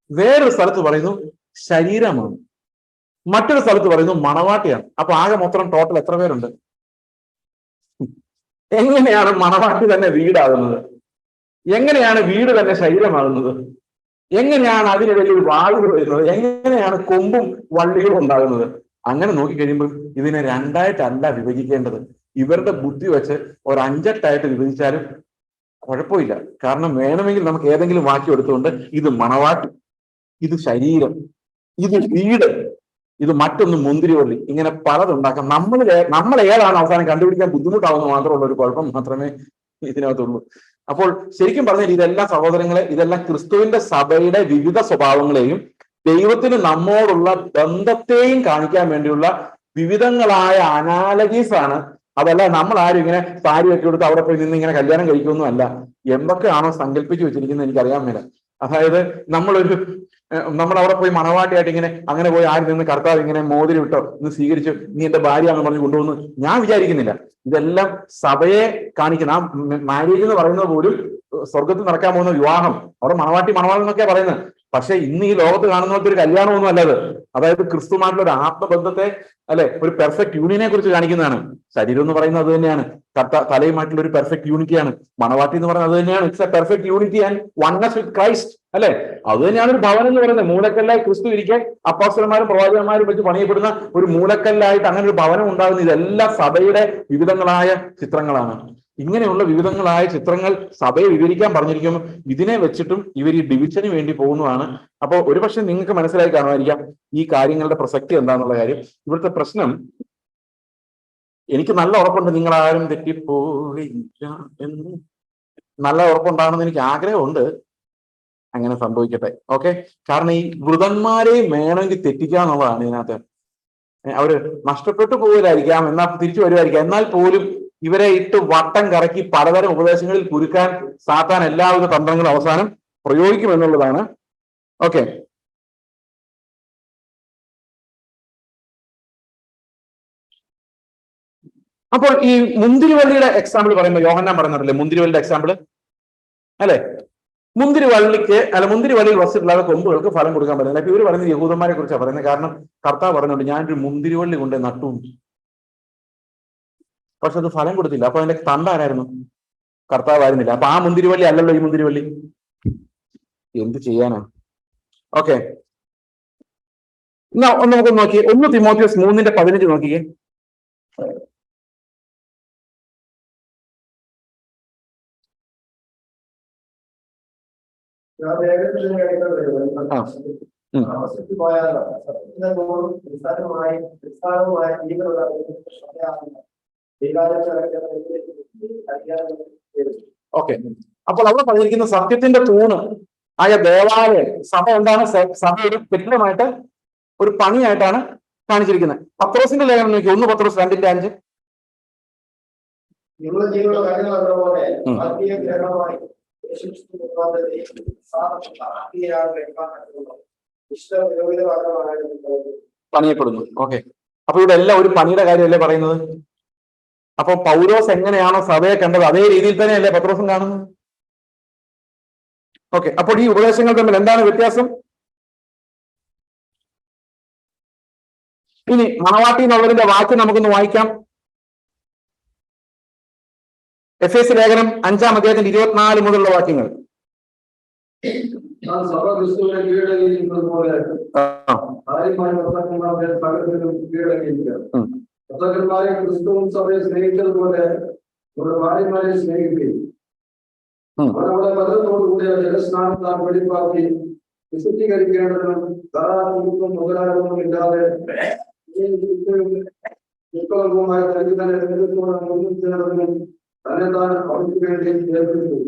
വേറൊരു സ്ഥലത്ത് പറയുന്നു ശരീരമാണ്, മറ്റൊരു സ്ഥലത്ത് പറയുന്നു മണവാട്ടിയാണ്. അപ്പൊ ആകെ മൊത്തം ടോട്ടൽ എത്ര പേരുണ്ട്? എങ്ങനെയാണ് മണവാട്ടി തന്നെ വീടാകുന്നത്? എങ്ങനെയാണ് വീട് തന്നെ ശരീരമാകുന്നത്? എങ്ങനെയാണ് അതിനിടയിൽ ഒരു വാഴ വരുന്നത്? എങ്ങനെയാണ് കൊമ്പും വള്ളികളും ഉണ്ടാകുന്നത്? അങ്ങനെ നോക്കിക്കഴിയുമ്പോൾ ഇതിനെ രണ്ടായിട്ടല്ല വിഭജിക്കേണ്ടത്. ഇവരുടെ ബുദ്ധി വെച്ച് ഒരു 5-8 വിഭജിച്ചാലും കുഴപ്പമില്ല. കാരണം വേണമെങ്കിൽ നമുക്ക് ഏതെങ്കിലും വാക്യം എടുത്തുകൊണ്ട് ഇത് മണവാട്ടി, ഇത് ശരീരം, ഇത് വീട്, ഇത് മറ്റൊന്ന് മുന്തിരിവള്ളി, ഇങ്ങനെ പലതുണ്ടാക്കാം. നമ്മൾ ഏതാണ് അവസാനം കണ്ടുപിടിക്കാൻ ബുദ്ധിമുട്ടാവുന്ന മാത്രമുള്ള ഒരു കുഴപ്പം മാത്രമേ ഇതിനകത്തുള്ളൂ. അപ്പോൾ ശരിക്കും പറഞ്ഞാൽ ഇതെല്ലാം സഹോദരങ്ങളെ, ഇതെല്ലാം ക്രിസ്തുവിന്റെ സഭയുടെ വിവിധ സ്വഭാവങ്ങളെയും ദൈവത്തിന് നമ്മോടുള്ള ബന്ധത്തെയും കാണിക്കാൻ വേണ്ടിയുള്ള വിവിധങ്ങളായ അനാലജീസ് ആണ്. അതല്ല നമ്മൾ ആരും ഇങ്ങനെ സാരി ഒക്കെ കൊടുത്ത് അവിടെ പോയി നിന്ന് ഇങ്ങനെ കല്യാണം കഴിക്കുമൊന്നും അല്ല. എന്തൊക്കെയാണോ സങ്കല്പിച്ചു വെച്ചിരിക്കുന്നത് എനിക്കറിയാൻ മേല. അതായത് നമ്മൾ അവിടെ പോയി മണവാട്ടിയായിട്ട് ഇങ്ങനെ അങ്ങനെ പോയി ആരും നിന്ന് കർത്താവ് ഇങ്ങനെ മോതിരം ഇട്ടോ ഇന്ന് സ്വീകരിച്ചു നീ എന്റെ ഭാര്യയാണെന്ന് പറഞ്ഞ് കൊണ്ടുവന്ന് ഞാൻ വിചാരിക്കുന്നില്ല. ഇതെല്ലാം സഭയെ കാണിക്കുന്ന ആ മാരേജ് എന്ന് പറയുന്നത് പോലും സ്വർഗത്തിൽ നടക്കാൻ പോകുന്ന വിവാഹം, അവിടെ മണവാട്ടി എന്നൊക്കെയാ പറയുന്നത്. പക്ഷെ ഇന്ന് ഈ ലോകത്ത് കാണുന്ന ഒരു കല്യാണമൊന്നും അല്ലത്. അതായത് ക്രിസ്തുമായിട്ടുള്ള ഒരു ആത്മബന്ധത്തെ, അല്ലെ, ഒരു പെർഫെക്റ്റ് യൂണിയനെ കുറിച്ച് കാണിക്കുന്നതാണ്. ശരീരം എന്ന് പറയുന്നത് അത് തന്നെയാണ്, തലയുമായിട്ടുള്ള ഒരു പെർഫെക്റ്റ് യൂണിറ്റിയാണ്. മണവാട്ടി എന്ന് പറയുന്നത് അത് തന്നെയാണ്. It's A perfect unity and oneness with Christ, അല്ലെ. അത് തന്നെയാണ് ഒരു ഭവനം എന്ന് പറയുന്നത്. മൂലക്കല്ലായി ക്രിസ്തു ഇരിക്കാൻ അപ്പോസ്തലന്മാരും പ്രവാചകന്മാരും വെച്ച് പണിയപ്പെടുന്ന ഒരു മൂലക്കല്ലായിട്ട് അങ്ങനെ ഒരു ഭവനം ഉണ്ടാകുന്ന ഇതെല്ലാം സഭയുടെ വിവിധങ്ങളായ ചിത്രങ്ങളാണ്. ഇങ്ങനെയുള്ള വിവിധങ്ങളായ ചിത്രങ്ങൾ സഭയെ വിവരിക്കാൻ പറഞ്ഞിരിക്കുമ്പോൾ ഇതിനെ വെച്ചിട്ടും ഇവർ ഈ ഡിവിഷന് വേണ്ടി പോകുന്നതാണ്. അപ്പോൾ ഒരുപക്ഷെ നിങ്ങൾക്ക് മനസ്സിലായി കാണുമായിരിക്കാം ഈ കാര്യങ്ങളുടെ പ്രസക്തി എന്താണെന്നുള്ള കാര്യം. ഇവിടുത്തെ പ്രശ്നം, എനിക്ക് നല്ല ഉറപ്പുണ്ട് നിങ്ങൾ ആരും തെറ്റിപ്പോയില്ല എന്ന്, നല്ല ഉറപ്പുണ്ടാകണമെന്ന് എനിക്ക് ആഗ്രഹമുണ്ട്. അങ്ങനെ സംഭവിക്കട്ടെ, ഓക്കെ. കാരണം ഈ വൃതന്മാരെയും വേണമെങ്കിൽ തെറ്റിക്കുക എന്നുള്ളതാണ് ഇതിനകത്ത്. അവര് നഷ്ടപ്പെട്ടു പോകില്ലായിരിക്കാം, എന്നാൽ തിരിച്ചു വരുമായിരിക്കാം. എന്നാൽ പോലും ഇവരെ ഇട്ട് വട്ടം കറക്കി പലതരം ഉപദേശങ്ങളിൽ കുരുക്കാൻ സാത്താൻ എല്ലാവിധ തന്ത്രങ്ങളും അവസാനം പ്രയോഗിക്കുമെന്നുള്ളതാണ്. ഓക്കെ, അപ്പോൾ ഈ മുന്തിരിവള്ളിയുടെ എക്സാമ്പിൾ പറയുമ്പോൾ യോഹന്നാൻ പറയുന്നുണ്ടല്ലേ, മുന്തിരിവള്ളിയുടെ എക്സാമ്പിൾ അല്ലെ. മുന്തിരിവള്ളിയിൽ വസിച്ചിട്ടുള്ള കൊമ്പുകൾക്ക് ഫലം കൊടുക്കാൻ പറ്റില്ല. ഇവർ പറയുന്നത് യഹൂദന്മാരെ കുറിച്ചാണ് പറയുന്നത്. കാരണം കർത്താവ് പറയുന്നുണ്ട് ഞാനൊരു മുന്തിരിവള്ളി കൊണ്ട് നട്ടു, പക്ഷെ അത് ഫലം കൊടുത്തില്ല. അപ്പൊ അതിന്റെ തണ്ടാരായിരുന്നു? കർത്താവായിരുന്നില്ല. അപ്പൊ ആ മുന്തിരിവള്ളി അല്ലല്ലോ ഈ മുന്തിരിവള്ളി. എന്ത് ചെയ്യാനാ? ഓക്കെ, എന്നാ നമുക്ക് നോക്കിയേ 1 തിമോത്തിയോസ് 3:15 നോക്കിയേ. ഓക്കെ, അപ്പോൾ അവിടെ പറഞ്ഞിരിക്കുന്ന സത്യത്തിന്റെ തൂണ് ആയ ദേവാലയം സഭ എന്താണ്? സഭ ഒരു കെട്ടിടമായിട്ട് ഒരു പണിയായിട്ടാണ് കാണിച്ചിരിക്കുന്നത്. പത്രോസിന്റെ ലേഖനം നോക്കി, 1 പത്രോസ് 2:5. പണിയപ്പെടുന്നു. ഓക്കെ, അപ്പൊ ഇവിടെ എല്ലാം ഒരു പണിയുടെ കാര്യമല്ലേ പറയുന്നത്. അപ്പൊ പൗലോസ് എങ്ങനെയാണോ സഭയെ കണ്ടത് അതേ രീതിയിൽ തന്നെയല്ലേ പത്രോസും കാണുന്നത്. ഓക്കെ, അപ്പോൾ ഈ ഉപദേശങ്ങൾ തമ്മിൽ എന്താണ് വ്യത്യാസം? ഇനി മണവാട്ടി എന്നുള്ളതിന്റെ വാക്യം നമുക്കൊന്ന് വായിക്കാം. എഫേസ്യ ലേഖനം 5-ാം അധ്യായത്തിന്റെ 24 മുതലുള്ള വാക്യങ്ങൾ. ക്രിസ്തുവും സഭയെ സ്നേഹിച്ചതുപോലെ ഭാര്യമാരെ സ്നേഹിക്കുകയും അവരുടെ ബന്ധത്തോടുകൂടിയ ജലസ്നാനത്താൽ വെളിപ്പാക്കി വിശുദ്ധീകരിക്കേണ്ടതിനും ധാരാളം മുതലാളികളും ഇല്ലാതെ തന്നെ താൻ അവർക്ക് വേണ്ടി ഏർപ്പെടുത്തി.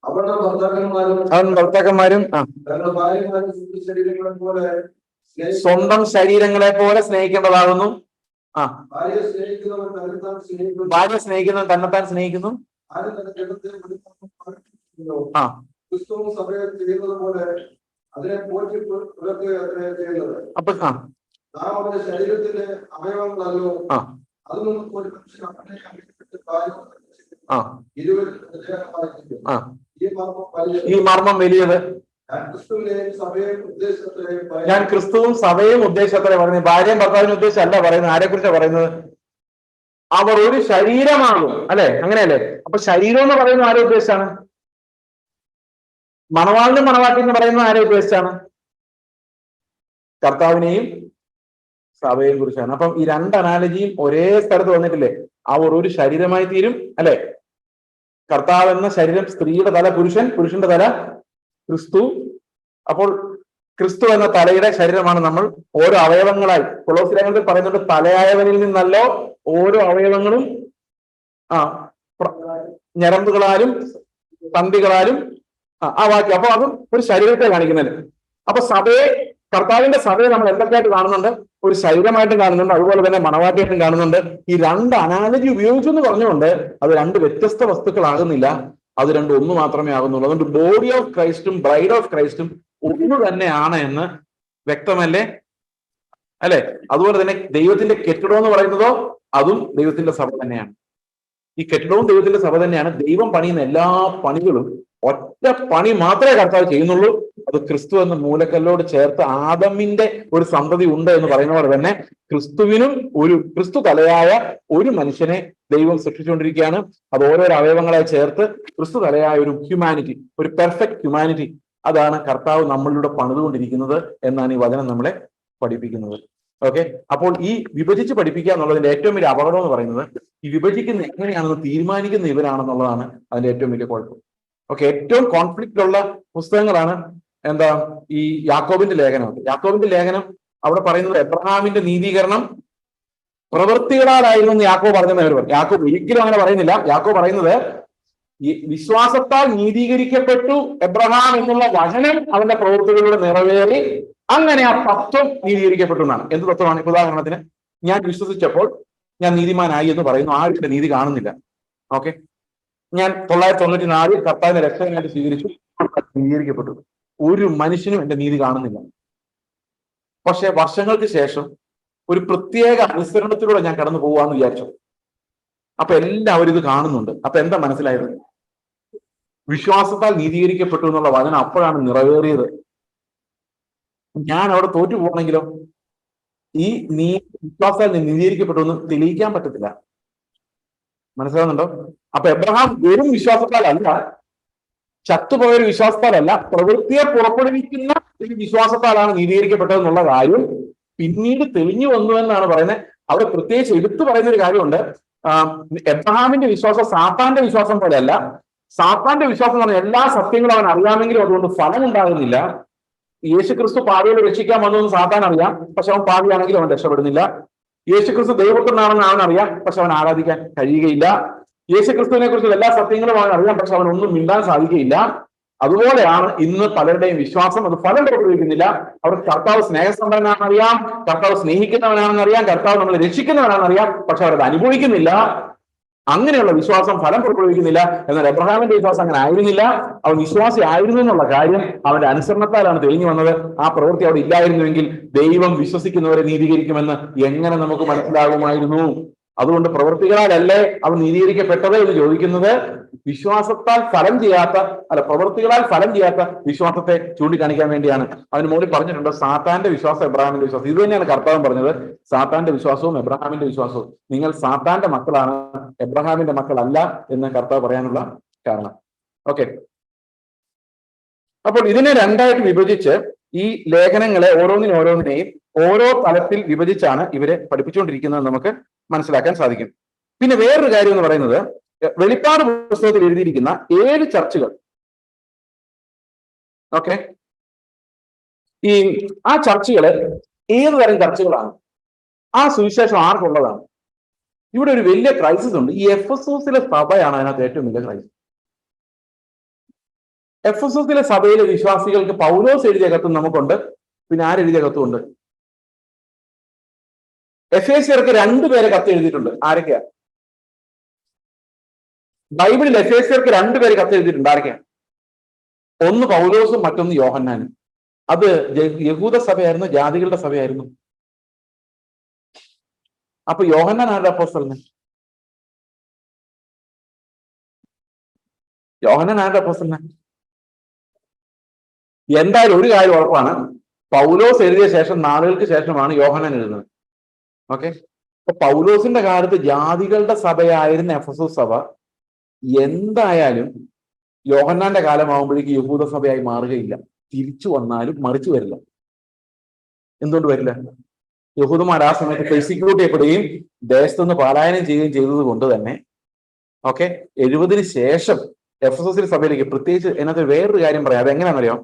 അവരുടെ ഭർത്താക്കന്മാരും അവൻ ഭർത്താക്കന്മാരും തങ്ങളുടെ ഭാര്യമാരും സ്വന്തം ശരീരങ്ങളെ പോലെ സ്വന്തം ശരീരങ്ങളെ പോലെ സ്നേഹിക്കേണ്ടതാകുന്നു. ഭാര്യയെ സ്നേഹിക്കുന്നവൻ തന്നെത്താൻ സ്നേഹിക്കുന്നു. ഭാര്യ സ്നേഹിക്കുന്നവൻ തന്നെത്താൻ സ്നേഹിക്കുന്നു. ആരും തന്റെ ജഡത്തെ ക്രിസ്തുവും സഭയെ ചെയ്യുന്നത് പോലെ അതിനെ പോറ്റി പുലർത്തുക ചെയ്യുന്നത്. അപ്പൊ നാം അവന്റെ ശരീരത്തിന്റെ അവയവങ്ങളല്ലോ. അതൊന്നും ഒരു മനുഷ്യൻ അവനെ അഭിപ്രായപ്പെട്ട് ഈ മർമ്മം വലിയത്. ഞാൻ ക്രിസ്തുവും സഭയും ഉദ്ദേശത്തോടെ പറയുന്നത്, ഭാര്യയും ഭർത്താവിനും ഉദ്ദേശമല്ല പറയുന്നത്. ആരെ കുറിച്ചാണ് പറയുന്നത്? അവർ ഒരു ശരീരമാകും, അല്ലെ? അങ്ങനെയല്ലേ? അപ്പൊ ശരീരം എന്ന് പറയുന്നത് ആരെ ഉദ്ദേശിച്ചാണ്? മണവാളിനും മണവാട്ടി എന്ന് പറയുന്നത് ആരെ ഉദ്ദേശിച്ചാണ്? കർത്താവിനെയും സഭയെയും കുറിച്ചാണ്. അപ്പം ഈ രണ്ട് അനാലജിയും ഒരേ സ്ഥലത്ത് വന്നിട്ടില്ലേ? അവർ ഒരു ശരീരമായി തീരും, അല്ലെ? കർത്താവ് എന്ന ശരീരം, സ്ത്രീയുടെ തല പുരുഷൻ, പുരുഷന്റെ തല ക്രിസ്തു. അപ്പോൾ ക്രിസ്തു എന്ന തലയുടെ ശരീരമാണ് നമ്മൾ. ഓരോ അവയവങ്ങളായി കൊളോസ്യ ലേഖനത്തിൽ പറയുന്നുണ്ട്, തലയായവനിൽ നിന്നല്ലോ ഓരോ അവയവങ്ങളും ഞരമ്പുകളാലും തന്തികളാലും ആ വാക്യം. അപ്പൊ അതും ഒരു ശരീരത്തെ കാണിക്കുന്നത്. അപ്പൊ സഭയെ, കർത്താവിന്റെ സഭയെ നമ്മൾ എന്തൊക്കെയായിട്ട് കാണുന്നുണ്ട്? ഒരു ശരീരമായിട്ടും കാണുന്നുണ്ട്, അതുപോലെ തന്നെ മണവാട്ടിയായിട്ടും കാണുന്നുണ്ട്. ഈ രണ്ട് അനാലജി ഉപയോഗിച്ചു എന്ന് പറഞ്ഞുകൊണ്ട് അത് രണ്ട് വ്യത്യസ്ത വസ്തുക്കളാകുന്നില്ല, അത് രണ്ടും ഒന്ന് മാത്രമേ ആകുന്നുള്ളൂ. അതുകൊണ്ട് ബോഡി ഓഫ് ക്രൈസ്റ്റും ബ്രൈഡ് ഓഫ് ക്രൈസ്റ്റും ഒന്ന് തന്നെയാണ് എന്ന് വ്യക്തമല്ലേ? അല്ലെ? അതുപോലെ തന്നെ ദൈവത്തിന്റെ കെട്ടിടം എന്ന് പറയുന്നതോ അതും ദൈവത്തിന്റെ സഭ തന്നെയാണ്. ഈ കെട്ടിടവും ദൈവത്തിന്റെ സഭ തന്നെയാണ്. ദൈവം പണിയുന്ന എല്ലാ പണികളും ഒറ്റ പണി മാത്രമേ കർത്താവ് ചെയ്യുന്നുള്ളൂ. അത് ക്രിസ്തു എന്ന മൂലക്കല്ലോട് ചേർത്ത് ആദമിന്റെ ഒരു സന്തതി ഉണ്ട് എന്ന് പറയുന്ന പോലെ തന്നെ ക്രിസ്തുവിനും ക്രിസ്തു തലയായ ഒരു മനുഷ്യനെ ദൈവം സൃഷ്ടിച്ചുകൊണ്ടിരിക്കുകയാണ്. അത് ഓരോരോ അവയവങ്ങളെ ചേർത്ത് ക്രിസ്തു തലയായ ഒരു ഹ്യൂമാനിറ്റി, ഒരു പെർഫെക്റ്റ് ഹ്യൂമാനിറ്റി, അതാണ് കർത്താവ് നമ്മളിലൂടെ പണിതുകൊണ്ടിരിക്കുന്നത് എന്നാണ് ഈ വചനം നമ്മളെ പഠിപ്പിക്കുന്നത്. ഓക്കെ, അപ്പോൾ ഈ വിഭജിച്ച് പഠിപ്പിക്കുക എന്നുള്ളതിന്റെ ഏറ്റവും വലിയ അപകടം എന്ന് പറയുന്നത് ഈ വിഭജിക്കുന്ന എങ്ങനെയാണെന്ന് തീരുമാനിക്കുന്ന ഇവരാണെന്നുള്ളതാണ് അതിന്റെ ഏറ്റവും വലിയ കുഴപ്പം. ഓക്കെ, ഏറ്റവും കോൺഫ്ലിക്റ്റ് ഉള്ള പുസ്തകങ്ങളാണ് ഈ യാക്കോബിന്റെ ലേഖനം. യാക്കോബിന്റെ ലേഖനം അവിടെ പറയുന്നത് എബ്രഹാമിന്റെ നീതീകരണം പ്രവൃത്തികളാലായിരുന്നു എന്ന് യാക്കോബ് പറഞ്ഞെന്ന് പറഞ്ഞു. യാക്കോബ് ഒരിക്കലും അങ്ങനെ പറയുന്നില്ല. യാക്കോബ് പറയുന്നത് ഈ വിശ്വാസത്താൽ നീതീകരിക്കപ്പെട്ടു എബ്രഹാം എന്നുള്ള വചനം അവന്റെ പ്രവൃത്തികളിലൂടെ നിറവേറി, അങ്ങനെ ആ തത്വം നീതീകരിക്കപ്പെട്ടു എന്നാണ്. എന്ത് തത്വമാണ്? ഉദാഹരണത്തിന്, ഞാൻ വിശ്വസിച്ചപ്പോൾ ഞാൻ നീതിമാനായി എന്ന് പറയുന്നു, ആരും എന്റെ നീതി കാണുന്നില്ല. ഓക്കെ, ഞാൻ 994 കർത്താവിനെ രക്ഷകനായിട്ട് സ്വീകരിച്ചു, നീതീകരിക്കപ്പെട്ടു. ഒരു മനുഷ്യനും എന്റെ നീതി കാണുന്നില്ല. പക്ഷെ വർഷങ്ങൾക്ക് ശേഷം ഒരു പ്രത്യേക അനുസരണത്തിലൂടെ ഞാൻ കടന്നു പോവാന്ന് വിചാരിച്ചു. അപ്പൊ എല്ലാവരും ഇത് കാണുന്നുണ്ട്. അപ്പൊ എന്താ മനസ്സിലായത്? വിശ്വാസത്താൽ നീതീകരിക്കപ്പെട്ടു എന്നുള്ള വചനം അപ്പോഴാണ് നിറവേറിയത്. ഞാൻ അവിടെ തോറ്റു പോകണമെങ്കിലോ ഈ വിശ്വാസത്താൽ നീതീകരിക്കപ്പെട്ടു എന്ന് തെളിയിക്കാൻ പറ്റത്തില്ല. മനസ്സിലാവുന്നുണ്ടോ? അപ്പൊ എബ്രഹാം വെറും വിശ്വാസത്താലല്ല, ചത്തുപോയൊരു വിശ്വാസത്താലല്ല, പ്രവൃത്തിയെ പുറപ്പെടുവിക്കുന്ന ഒരു വിശ്വാസത്താലാണ് നീതീകരിക്കപ്പെട്ടതെന്നുള്ള കാര്യം പിന്നീട് തെളിഞ്ഞു വന്നു എന്നാണ് പറയുന്നത്. അവിടെ പ്രത്യേകിച്ച് എടുത്തു പറയുന്ന ഒരു കാര്യമുണ്ട്. എബ്രഹാമിന്റെ വിശ്വാസം സാത്താന്റെ വിശ്വാസം പോലെയല്ല. സാത്താന്റെ വിശ്വാസം എന്ന് പറഞ്ഞാൽ എല്ലാ സത്യങ്ങളും അവൻ അറിയാമെങ്കിലും അതുകൊണ്ട് ഫലം ഉണ്ടാകുന്നില്ല. യേശുക്രിസ്തു പാപികളെ രക്ഷിക്കാൻ വന്നതെന്ന് സാത്താൻ അറിയാം, പക്ഷെ അവൻ പാപിയാണെങ്കിലും അവൻ രക്ഷപ്പെടുന്നില്ല. യേശുക്രിസ്തു ദൈവപുത്രനാണെന്ന് അവൻ അറിയാം, പക്ഷെ അവൻ ആരാധിക്കാൻ കഴിയുകയില്ല. യേശുക്രിസ്തുവിനെ കുറിച്ചുള്ള എല്ലാ സത്യങ്ങളും അവൻ അറിയാം, പക്ഷെ അവനൊന്നും മിണ്ടാൻ സാധിക്കുകയില്ല. അതുപോലെയാണ് ഇന്ന് പലരുടെയും വിശ്വാസം. അത് ഫലം പുറപ്പെടുവിക്കുന്നില്ല. അവർക്ക് കർത്താവ് സ്നേഹസമ്പന്നനാണെന്നറിയാം, കർത്താവ് സ്നേഹിക്കുന്നവനാണെന്നറിയാം, കർത്താവ് നമ്മളെ രക്ഷിക്കുന്നവനാണെന്നറിയാം, പക്ഷെ അവരത് അനുഭവിക്കുന്നില്ല. അങ്ങനെയുള്ള വിശ്വാസം ഫലം പുറപ്പെടുവിക്കുന്നില്ല. എന്നാൽ എബ്രഹാമിന്റെ വിശ്വാസം അങ്ങനെ ആയിരുന്നില്ല. അവൻ വിശ്വാസി ആയിരുന്നു എന്നുള്ള കാര്യം അവന്റെ അനുസരണത്താലാണ് തെളിഞ്ഞു വന്നത്. ആ പ്രവൃത്തി അവിടെ ഇല്ലായിരുന്നുവെങ്കിൽ ദൈവം വിശ്വസിക്കുന്നവരെ നീതീകരിക്കുമെന്ന് എങ്ങനെ നമുക്ക് മനസ്സിലാകുമായിരുന്നു? അതുകൊണ്ട് പ്രവൃത്തികളാലല്ലേ അവൻ നീതീകരിക്കപ്പെട്ടത് എന്ന് ചോദിക്കുന്നത് വിശ്വാസത്താൽ ഫലം ചെയ്യാത്ത, പ്രവൃത്തികളാൽ ഫലം ചെയ്യാത്ത വിശ്വാസത്തെ ചൂണ്ടിക്കാണിക്കാൻ വേണ്ടിയാണ്. അതിന് മുകളിൽ പറഞ്ഞിട്ടുണ്ട് സാത്താന്റെ വിശ്വാസം, എബ്രഹാമിന്റെ വിശ്വാസം. ഇത് തന്നെയാണ് കർത്താവ് പറഞ്ഞത്, സാത്താന്റെ വിശ്വാസവും എബ്രഹാമിന്റെ വിശ്വാസവും. നിങ്ങൾ സാത്താന്റെ മക്കളാണ്, എബ്രഹാമിന്റെ മക്കളല്ല എന്ന് കർത്താവ് പറയാനുള്ള കാരണം. ഓക്കെ, അപ്പോൾ ഇതിനെ രണ്ടായിട്ട് വിഭജിച്ച് ഈ ലേഖനങ്ങളെ ഓരോന്നിനെയും ഓരോ തലത്തിൽ വിഭജിച്ചാണ് ഇവരെ പഠിപ്പിച്ചുകൊണ്ടിരിക്കുന്നത് നമുക്ക് മനസ്സിലാക്കാൻ സാധിക്കും. പിന്നെ വേറൊരു കാര്യം എന്ന് പറയുന്നത്, വെളിപ്പാട് പുസ്തകത്തിൽ എഴുതിയിരിക്കുന്ന 7 ചർച്ചുകൾ, ഓക്കെ, ആ ചർച്ചുകള് ഏത് തരം ചർച്ചുകളാണ്? ആ സുവിശേഷം ആർക്കുള്ളതാണ്? ഇവിടെ ഒരു വലിയ ക്രൈസിസ് ഉണ്ട്. ഈ എഫെസോസിലെ സഭയാണ് അതിനകത്ത് ഏറ്റവും വലിയ ക്രൈസിസ്. എഫെസസിലെ സഭയിലെ വിശ്വാസികൾക്ക് പൗലോസ് എഴുതിയ കത്തും നമുക്കുണ്ട്, പിന്നെ ആരെഴുതിയ കത്തും ഉണ്ട്. എഫേസ്യർക്ക് 2 പേരെ കത്ത് എഴുതിയിട്ടുണ്ട്. ആരൊക്കെയാ? ബൈബിളിൽ എഫേസ്യർക്ക് 2 പേര് കത്ത് എഴുതിയിട്ടുണ്ട്. ആരൊക്കെയാ? ഒന്ന് പൗലോസും മറ്റൊന്ന് യോഹന്നാനും. അത് യഹൂദ സഭയായിരുന്നു, ജാതികളുടെ സഭയായിരുന്നു. അപ്പൊ യോഹന്നാൻ ആരുടെ അപ്പോസ്തലൻ? യോഹന്നാൻ ആരുടെ അപ്പോസ്തലൻ? എന്തായാലും ഒരു കാര്യം ഉറപ്പാണ്, പൗലോസ് എഴുതിയ ശേഷം നാളുകൾക്ക് ശേഷമാണ് യോഹന്നാൻ എഴുതുന്നത്. ഓക്കെ, അപ്പൊ പൗലോസിന്റെ കാലത്ത് ജാതികളുടെ സഭയായിരുന്ന എഫെസസ് സഭ എന്തായാലും യോഹന്നാന്റെ കാലമാകുമ്പോഴേക്ക് യഹൂദ സഭയായി മാറുകയില്ല. തിരിച്ചു വന്നാലും മറിച്ചു വരില്ല. എന്തുകൊണ്ട് വരില്ല? യഹൂദന്മാർ ആ സമയത്ത് പെർസിക്യൂട്ട് ചെയ്യപ്പെടുകയും ദേശത്തുനിന്ന് പലായനം ചെയ്യുകയും ചെയ്തത് കൊണ്ട് തന്നെ 70 ശേഷം എഫെസസ് സഭയിലേക്ക്, പ്രത്യേകിച്ച് അതിനകത്ത് വേറൊരു കാര്യം പറയാം. അതെങ്ങനെയാണെന്നറിയോ?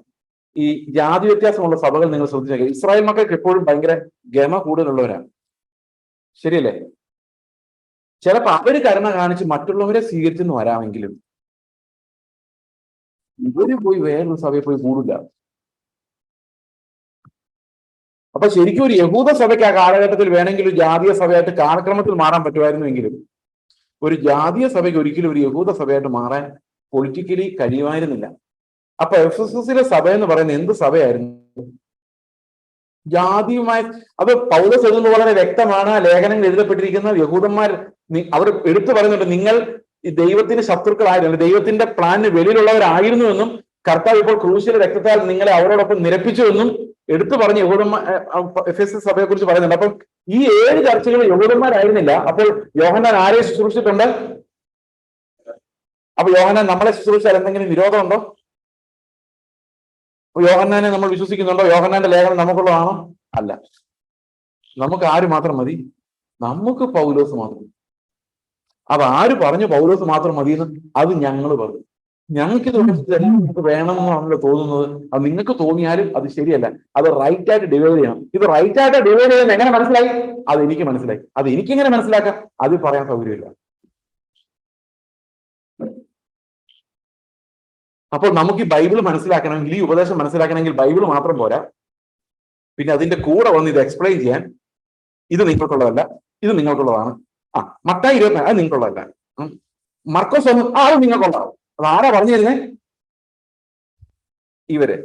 ഈ ജാതി വ്യത്യാസമുള്ള സഭകൾ നിങ്ങൾ ശ്രദ്ധിച്ചേക്കുക. ഇസ്രായേൽ മക്കൾക്ക് എപ്പോഴും ഭയങ്കര ഗമ കൂടുതലുള്ളവരാണ്, ശരിയല്ലേ? ചിലപ്പോ അവര് കരുണ കാണിച്ച് മറ്റുള്ളവരെ സ്വീകരിച്ചെന്ന് വരാമെങ്കിലും ഇവര് പോയി വേറൊരു സഭയിൽ പോയി കൂടില്ല. അപ്പൊ ശരിക്കും ഒരു യഹൂദ സഭയ്ക്ക് ആ കാലഘട്ടത്തിൽ വേണമെങ്കിൽ ഒരു ജാതീയ സഭയായിട്ട് കാലക്രമത്തിൽ മാറാൻ പറ്റുമായിരുന്നുവെങ്കിലും ഒരു ജാതീയ സഭയ്ക്ക് ഒരിക്കലും ഒരു യഹൂദ സഭയായിട്ട് മാറാൻ പൊളിറ്റിക്കലി കഴിയുമായിരുന്നില്ല. അപ്പൊ എഫെസസിലെ സഭ എന്ന് പറയുന്നത് എന്ത് സഭയായിരുന്നു? ജാതിയുമായി. അത് പൗലോസ് എഴുതുന്നത് വളരെ വ്യക്തമാണ്. ലേഖനങ്ങൾ എഴുതപ്പെട്ടിരിക്കുന്ന യഹൂദന്മാർ അവർ എടുത്തു പറയുന്നുണ്ട്, നിങ്ങൾ ഈ ദൈവത്തിന് ശത്രുക്കളായിരുന്നു, ദൈവത്തിന്റെ പ്ലാനിന് വെളിയിലുള്ളവരായിരുന്നുവെന്നും കർത്താവ് ഇപ്പോൾ ക്രൂശിലെ രക്തത്താൽ നിങ്ങളെ അവരോടൊപ്പം നിരപ്പിച്ചുവെന്നും എടുത്തു പറഞ്ഞ് യഹൂദന്മാർ എഫെസസ് സഭയെ കുറിച്ച് പറയുന്നുണ്ട്. അപ്പം ഈ 7 ചർച്ചകൾ യഹൂദന്മാരായിരുന്നില്ല. അപ്പോൾ യോഹന്നാൻ ആരെ ശുശ്രൂഷിച്ചിട്ടുണ്ട്? അപ്പൊ യോഹന്നാൻ നമ്മളെ ശുശ്രൂഷിച്ചാൽ എന്തെങ്കിലും വിരോധമുണ്ടോ? യോഹന്നാനെ നമ്മൾ വിശ്വസിക്കുന്നുണ്ടോ? യോഹന്നാന്റെ ലേഖനം നമുക്കുള്ളതാണോ? അല്ല. നമുക്ക് ആര് മാത്രം മതി? നമുക്ക് പൗലോസ് മാത്രം. അത് ആര് പറഞ്ഞു പൗലോസ് മാത്രം മതിയെന്ന്? അത് ഞങ്ങൾ പറഞ്ഞു. ഞങ്ങൾക്ക് ഇത് വേണമെന്നാണല്ലോ തോന്നുന്നത്. അത് നിങ്ങൾക്ക് തോന്നിയാലും അത് ശരിയല്ല. അത് റൈറ്റ് ആയിട്ട് ഡിവൈഡ് ചെയ്യണം. ഇത് റൈറ്റ് ആയിട്ട് ഡിവൈഡ് ചെയ്യുന്നത് എങ്ങനെ മനസ്സിലായി? അത് എനിക്ക് മനസ്സിലായി. അത് എനിക്കെങ്ങനെ മനസ്സിലാക്കാം? അത് പറയാൻ സൗകര്യമില്ല. അപ്പോൾ നമുക്ക് ഈ ബൈബിൾ മനസ്സിലാക്കണമെങ്കിൽ, ഈ ഉപദേശം മനസ്സിലാക്കണമെങ്കിൽ ബൈബിൾ മാത്രം പോരാ, പിന്നെ അതിന്റെ കൂടെ വന്ന് ഇത് എക്സ്പ്ലെയിൻ ചെയ്യാൻ, ഇത് നിങ്ങൾക്കുള്ളതല്ല, ഇത് നിങ്ങൾക്കുള്ളതാണ്. മത്തായി 24 അത് നിങ്ങൾക്കുള്ളതല്ല. മർക്കോസ് 1 അത് നിങ്ങൾക്കുള്ളതാണ്. അത് ആരാ പറഞ്ഞു തരുന്നേ? ഇവര്.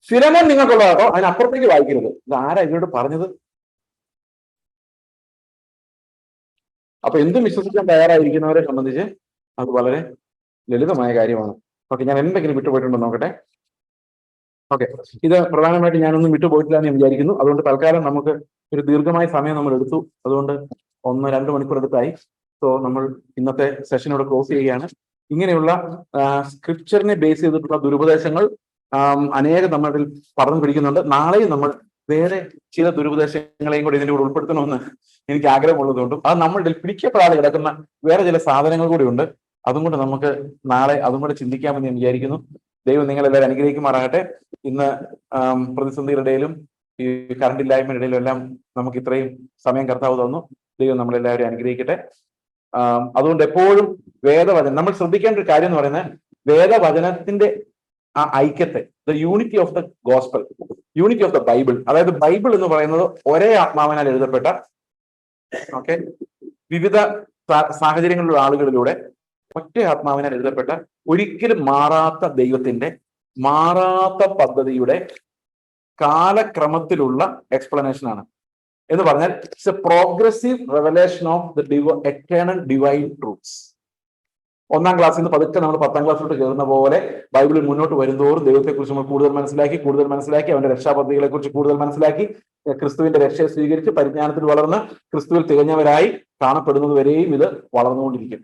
ഫിലമോൻ നിങ്ങൾക്കുള്ളതാട്ടോ, അതിനപ്പുറത്തേക്ക് വായിക്കരുത്. ഇത് ആരാ ഇവരോട് പറഞ്ഞത്? അപ്പൊ എന്തും വിശ്വസിക്കാൻ തയ്യാറായിരിക്കുന്നവരെ സംബന്ധിച്ച് അത് വളരെ ലളിതമായ കാര്യമാണ്. ഓക്കെ, ഞാൻ എന്തെങ്കിലും വിട്ടുപോയിട്ടുണ്ടോ നോക്കട്ടെ. ഓക്കെ, ഇത് പ്രധാനമായിട്ട് ഞാനൊന്നും വിട്ടുപോയിട്ടില്ല എന്ന് ഞാൻ വിചാരിക്കുന്നു. അതുകൊണ്ട് തൽക്കാലം നമുക്ക് ഒരു ദീർഘമായ സമയം നമ്മൾ എടുത്തു. അതുകൊണ്ട് 1-2 മണിക്കൂർ എടുത്തായി. സോ നമ്മൾ ഇന്നത്തെ സെഷനോട് ക്ലോസ് ചെയ്യുകയാണ്. ഇങ്ങനെയുള്ള സ്ക്രിപ്ചറിനെ ബേസ് ചെയ്തിട്ടുള്ള ദുരുപദേശങ്ങൾ അനേകം നമ്മളിൽ പറഞ്ഞു പിടിക്കുന്നുണ്ട്. നാളെയും നമ്മൾ വേറെ ചില ദുരുപദേശങ്ങളെയും കൂടി ഇതിൻ്റെ കൂടെ ഉൾപ്പെടുത്തണമെന്ന് എനിക്ക് ആഗ്രഹമുള്ളതുകൊണ്ടും അത് നമ്മളുടെ പിടിക്കപ്പെടാതെ കിടക്കുന്ന വേറെ ചില സാധനങ്ങൾ കൂടി ഉണ്ട്. അതും കൊണ്ട് നമുക്ക് നാളെ അതും കൂടെ ചിന്തിക്കാമെന്ന് ഞാൻ വിചാരിക്കുന്നു. ദൈവം നിങ്ങളെല്ലാവരും അനുഗ്രഹിക്കുമാറാകട്ടെ. ഇന്ന് പ്രതിസന്ധിയുടെ ഇടയിലും ഈ കറണ്ട് ഇല്ലായ്മയുടെ ഇടയിലും എല്ലാം നമുക്ക് ഇത്രയും സമയം കർത്താവ് തന്നു. ദൈവം നമ്മളെല്ലാവരും അനുഗ്രഹിക്കട്ടെ. അതുകൊണ്ട് എപ്പോഴും വേദവചനം നമ്മൾ ശ്രദ്ധിക്കേണ്ട ഒരു കാര്യം എന്ന് പറയുന്നത്, വേദവചനത്തിന്റെ ആ ഐക്യത്തെ, the unity of the gospel, unity of the Bible. അതായത് ബൈബിൾ എന്ന് പറയുന്നത് ഒരേ ആത്മാവിനാൽ എഴുതപ്പെട്ട, ഓക്കെ, വിവിധ സാഹചര്യങ്ങളിലുള്ള ആളുകളിലൂടെ ഒറ്റ ആത്മാവിനാൽ എഴുതപ്പെട്ട, ഒരിക്കലും മാറാത്ത ദൈവത്തിന്റെ മാറാത്ത പദ്ധതിയുടെ കാലക്രമത്തിലുള്ള എക്സ്പ്ലനേഷൻ ആണ്. എന്ന് പറഞ്ഞാൽ it's A progressive revelation of the eternal divine truths. 1-ാം ക്ലാസ്സിൽ നിന്ന് പതുക്കെ നമ്മൾ 10-ാം ക്ലാസ്സിലോട്ട് കയറുന്ന പോലെ ബൈബിളിൽ മുന്നോട്ട് വരുന്തോറും ദൈവത്തെക്കുറിച്ച് നമ്മൾ കൂടുതൽ മനസ്സിലാക്കി അവന്റെ രക്ഷാപദ്ധതികളെ കുറിച്ച് കൂടുതൽ മനസ്സിലാക്കി, ക്രിസ്തുവിന്റെ രക്ഷയെ സ്വീകരിച്ച് പരിജ്ഞാനത്തിൽ വളർന്ന് ക്രിസ്തുവിൽ തികഞ്ഞവരായി കാണപ്പെടുന്നത് വരെയും ഇത് വളർന്നുകൊണ്ടിരിക്കും.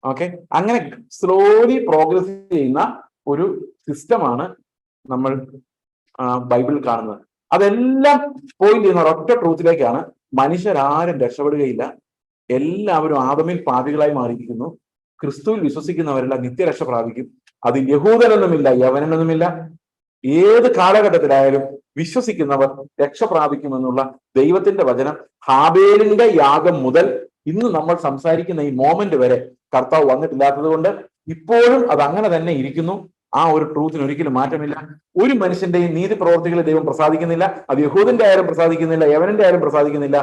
ഓക്കെ, അങ്ങനെ സ്ലോലി പ്രോഗ്രസ് ചെയ്യുന്ന ഒരു സിസ്റ്റമാണ് നമ്മൾ ബൈബിളിൽ കാണുന്നത്. അതെല്ലാം പോയിന്റ് ചെയ്യുന്ന ഒരൊറ്റ ട്രൂത്തിലേക്കാണ്. മനുഷ്യരാരും രക്ഷപ്പെടുകയില്ല, എല്ലാവരും ആദമിൽ പാപികളായി മാറിയിരിക്കുന്നു. ക്രിസ്തുവിൽ വിശ്വസിക്കുന്നവരെല്ലാം നിത്യരക്ഷ പ്രാപിക്കും. അത് യഹൂദനെന്നുമില്ല, യവനെന്നുമില്ല, ഏത് കാലഘട്ടത്തിലായാലും വിശ്വസിക്കുന്നവർ രക്ഷ പ്രാപിക്കുമെന്നുള്ള ദൈവത്തിന്റെ വചനം ഹാബേലിന്റെ യാഗം മുതൽ ഇന്ന് നമ്മൾ സംസാരിക്കുന്ന ഈ മോമെന്റ് വരെ കർത്താവ് വന്നിട്ടില്ലാത്തത് കൊണ്ട് ഇപ്പോഴും അത് അങ്ങനെ തന്നെ ഇരിക്കുന്നു. ആ ഒരു ട്രൂത്തിന് ഒരിക്കലും മാറ്റമില്ല. ഒരു മനുഷ്യന്റെയും നീതി പ്രവർത്തികളെ ദൈവം പ്രസാദിക്കുന്നില്ല. അത് യഹൂദന്റെ ആയാലും പ്രസാദിക്കുന്നില്ല, യവനന്റെ ആയാലും പ്രസാദിക്കുന്നില്ല.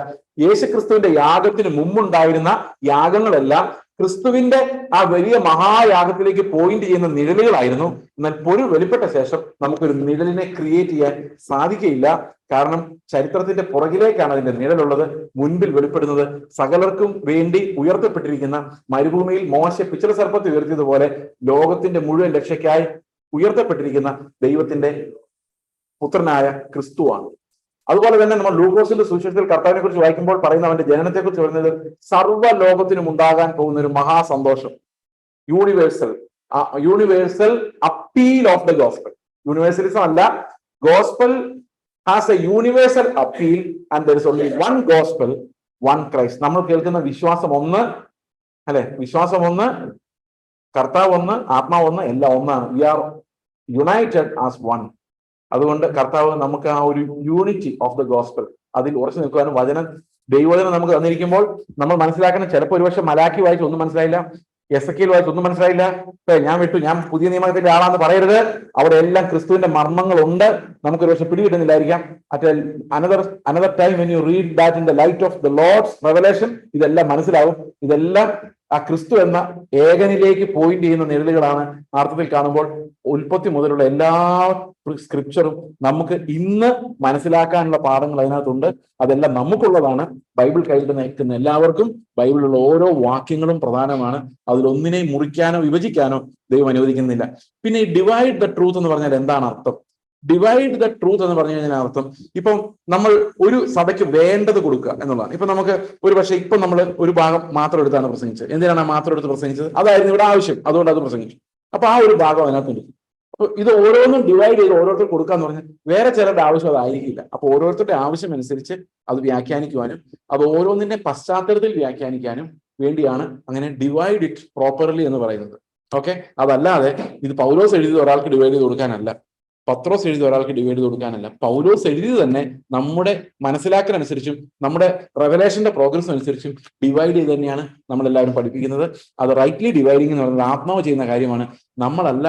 യേശുക്രിസ്തുവിന്റെ യാഗത്തിന് മുമ്പുണ്ടായിരുന്ന യാഗങ്ങളെല്ലാം ക്രിസ്തുവിന്റെ ആ വലിയ മഹായാഗത്തിലേക്ക് പോയിന്റ് ചെയ്യുന്ന നിഴലുകളായിരുന്നു. എന്നാൽ പൊരു വെളിപ്പെട്ട ശേഷം നമുക്കൊരു നിഴലിനെ ക്രിയേറ്റ് ചെയ്യാൻ സാധിക്കയില്ല. കാരണം ചരിത്രത്തിന്റെ പുറകിലേക്കാണ് അതിന്റെ നിഴലുള്ളത്. മുൻപിൽ വെളിപ്പെടുന്നത് സകലർക്കും വേണ്ടി ഉയർത്തപ്പെട്ടിരിക്കുന്ന, മരുഭൂമിയിൽ മോശെ പിച്ചള സർപ്പത്തെ ഉയർത്തിയതുപോലെ ലോകത്തിന്റെ മുഴുവൻ രക്ഷയ്ക്കായി ഉയർത്തപ്പെട്ടിരിക്കുന്ന ദൈവത്തിന്റെ പുത്രനായ ക്രിസ്തുവാണ്. അതുപോലെ തന്നെ നമ്മൾ ലൂക്കോസിന്റെ സുവിശേഷത്തിൽ കർത്താവിനെ കുറിച്ച് വായിക്കുമ്പോൾ പറയുന്ന അവന്റെ ജനനത്തെ കുറിച്ച് പറയുന്നത് സർവ്വ ലോകത്തിനും ഉണ്ടാകാൻ പോകുന്ന ഒരു മഹാസന്തോഷം, universal appeal of the gospel. Universalism അല്ല, gospel has a universal appeal and there is only one gospel, one Christ. നമ്മൾ കേൾക്കുന്ന വിശ്വാസം ഒന്ന്, അല്ലെ? വിശ്വാസം ഒന്ന്, കർത്താവ് ഒന്ന്, ആത്മാവ് ഒന്ന്, എല്ലാം ഒന്നാണ്. We are united as one. അതുകൊണ്ട് കർത്താവ് നമുക്ക് ആ ഒരു യൂണിറ്റി ഓഫ് ദ ഗോസ്പൽ അതിൽ ഉറച്ചു നിൽക്കുവാനും ദൈവവചനം നമുക്ക് തന്നിരിക്കുമ്പോൾ നമ്മൾ മനസ്സിലാക്കണം. ചിലപ്പോൾ ഒരുപക്ഷെ മലാക്കി വായിച്ച് ഒന്നും മനസ്സിലായില്ല, എസെക്കിയേൽ വായിച്ച് ഒന്നും മനസ്സിലായില്ല. ഞാൻ പുതിയ നിയമത്തിന്റെ ആളാന്ന് പറയരുത്. അവിടെ എല്ലാം ക്രിസ്തുവിന്റെ മർമ്മങ്ങളുണ്ട്. നമുക്ക് ഒരുപക്ഷെ പിടികിട്ടുന്നില്ലായിരിക്കാം. Another time when you read that in the light of the Lord's revelation ഇതെല്ലാം മനസ്സിലാവും. ഇതെല്ലാം ആ ക്രിസ്തു എന്ന ഏകനിലേക്ക് പോയിന്റ് ചെയ്യുന്ന നിഴലുകളാണ്. അർത്ഥത്തിൽ കാണുമ്പോൾ ഉൽപ്പത്തി മുതലുള്ള എല്ലാ സ്ക്രിപ്ചറും നമുക്ക് ഇന്ന് മനസ്സിലാക്കാനുള്ള പാഠങ്ങൾ അതിനകത്തുണ്ട്. അതെല്ലാം നമുക്കുള്ളതാണ്. ബൈബിൾ കയ്യിൽ നിൽക്കുന്ന എല്ലാവർക്കും ബൈബിളിലുള്ള ഓരോ വാക്യങ്ങളും പ്രധാനമാണ്. അതിലൊന്നിനെയും മുറിക്കാനോ വിഭജിക്കാനോ ദൈവം അനുവദിക്കുന്നില്ല. പിന്നെ ഈ ഡിവൈഡ് ദ ട്രൂത്ത് എന്ന് പറഞ്ഞാൽ എന്താണ് അർത്ഥം? ഡിവൈഡ് ദ ട്രൂത്ത് എന്ന് പറഞ്ഞു കഴിഞ്ഞാൽ അർത്ഥം, ഇപ്പം നമ്മൾ ഒരു സഭയ്ക്ക് വേണ്ടത് കൊടുക്കുക എന്നുള്ളതാണ്. ഇപ്പൊ നമുക്ക് ഒരു പക്ഷേ ഇപ്പൊ നമ്മൾ ഒരു ഭാഗം മാത്രം എടുത്താണ് പ്രസംഗിച്ചത്. എന്തിനാണ് ആ മാത്രം എടുത്ത് പ്രസംഗിച്ചത്? അതായിരുന്നു ഇവിടെ ആവശ്യം, അതുകൊണ്ട് അത് പ്രസംഗിച്ചു. അപ്പൊ ആ ഒരു ഭാഗം അതിനകത്തുണ്ട്. അപ്പൊ ഇത് ഓരോന്നും ഡിവൈഡ് ചെയ്ത് ഓരോരുത്തർ കൊടുക്കാന്ന് പറഞ്ഞാൽ വേറെ ചിലരുടെ ആവശ്യം അതായിരിക്കില്ല. അപ്പൊ ഓരോരുത്തരുടെ ആവശ്യം അനുസരിച്ച് അത് വ്യാഖ്യാനിക്കുവാനും അത് ഓരോന്നിന്റെ പശ്ചാത്തലത്തിൽ വ്യാഖ്യാനിക്കാനും വേണ്ടിയാണ് അങ്ങനെ ഡിവൈഡ് ഇറ്റ് പ്രോപ്പർലി എന്ന് പറയുന്നത്. ഓക്കെ, അതല്ലാതെ ഇത് പൗലോസ് എഴുതിയത് ഒരാൾക്ക് ഡിവൈഡ് ചെയ്ത് കൊടുക്കാനല്ല, പത്രോസ് എഴുതി ഒരാൾക്ക് ഡിവൈഡ് ചെയ്ത് കൊടുക്കാനല്ല. പൗലോസ് എഴുതി തന്നെ നമ്മുടെ മനസ്സിലാക്കലനുസരിച്ചും നമ്മുടെ റെവലേഷന്റെ പ്രോഗ്രസ് അനുസരിച്ചും ഡിവൈഡ് ചെയ്ത് തന്നെയാണ് നമ്മളെല്ലാവരും പഠിപ്പിക്കുന്നത്. അത് റൈറ്റ്ലി ഡിവൈഡിങ് എന്ന് പറയുന്നത് ആത്മാവ് ചെയ്യുന്ന കാര്യമാണ്, നമ്മളല്ല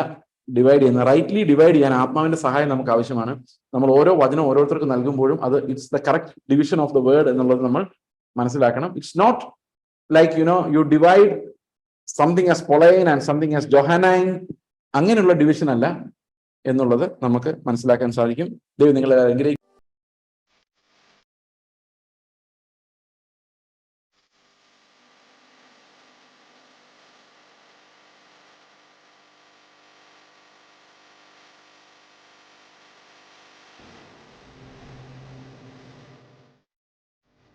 ഡിവൈഡ് ചെയ്യുന്നത്. റൈറ്റ്ലി ഡിവൈഡ് ചെയ്യാൻ ആത്മാവിന്റെ സഹായം നമുക്ക് ആവശ്യമാണ്. നമ്മൾ ഓരോ വചനം ഓരോരുത്തർക്ക് നൽകുമ്പോഴും അത് it's the correct division of the word എന്നുള്ളത് നമ്മൾ മനസ്സിലാക്കണം. It's not like you divide something as Pauline and something as Johannine. അങ്ങനെയുള്ള ഡിവിഷൻ അല്ല എന്നുള്ളത് നമുക്ക് മനസ്സിലാക്കാൻ സാധിക്കും. ദൈവം നിങ്ങളെ അനുഗ്രഹിക്കും.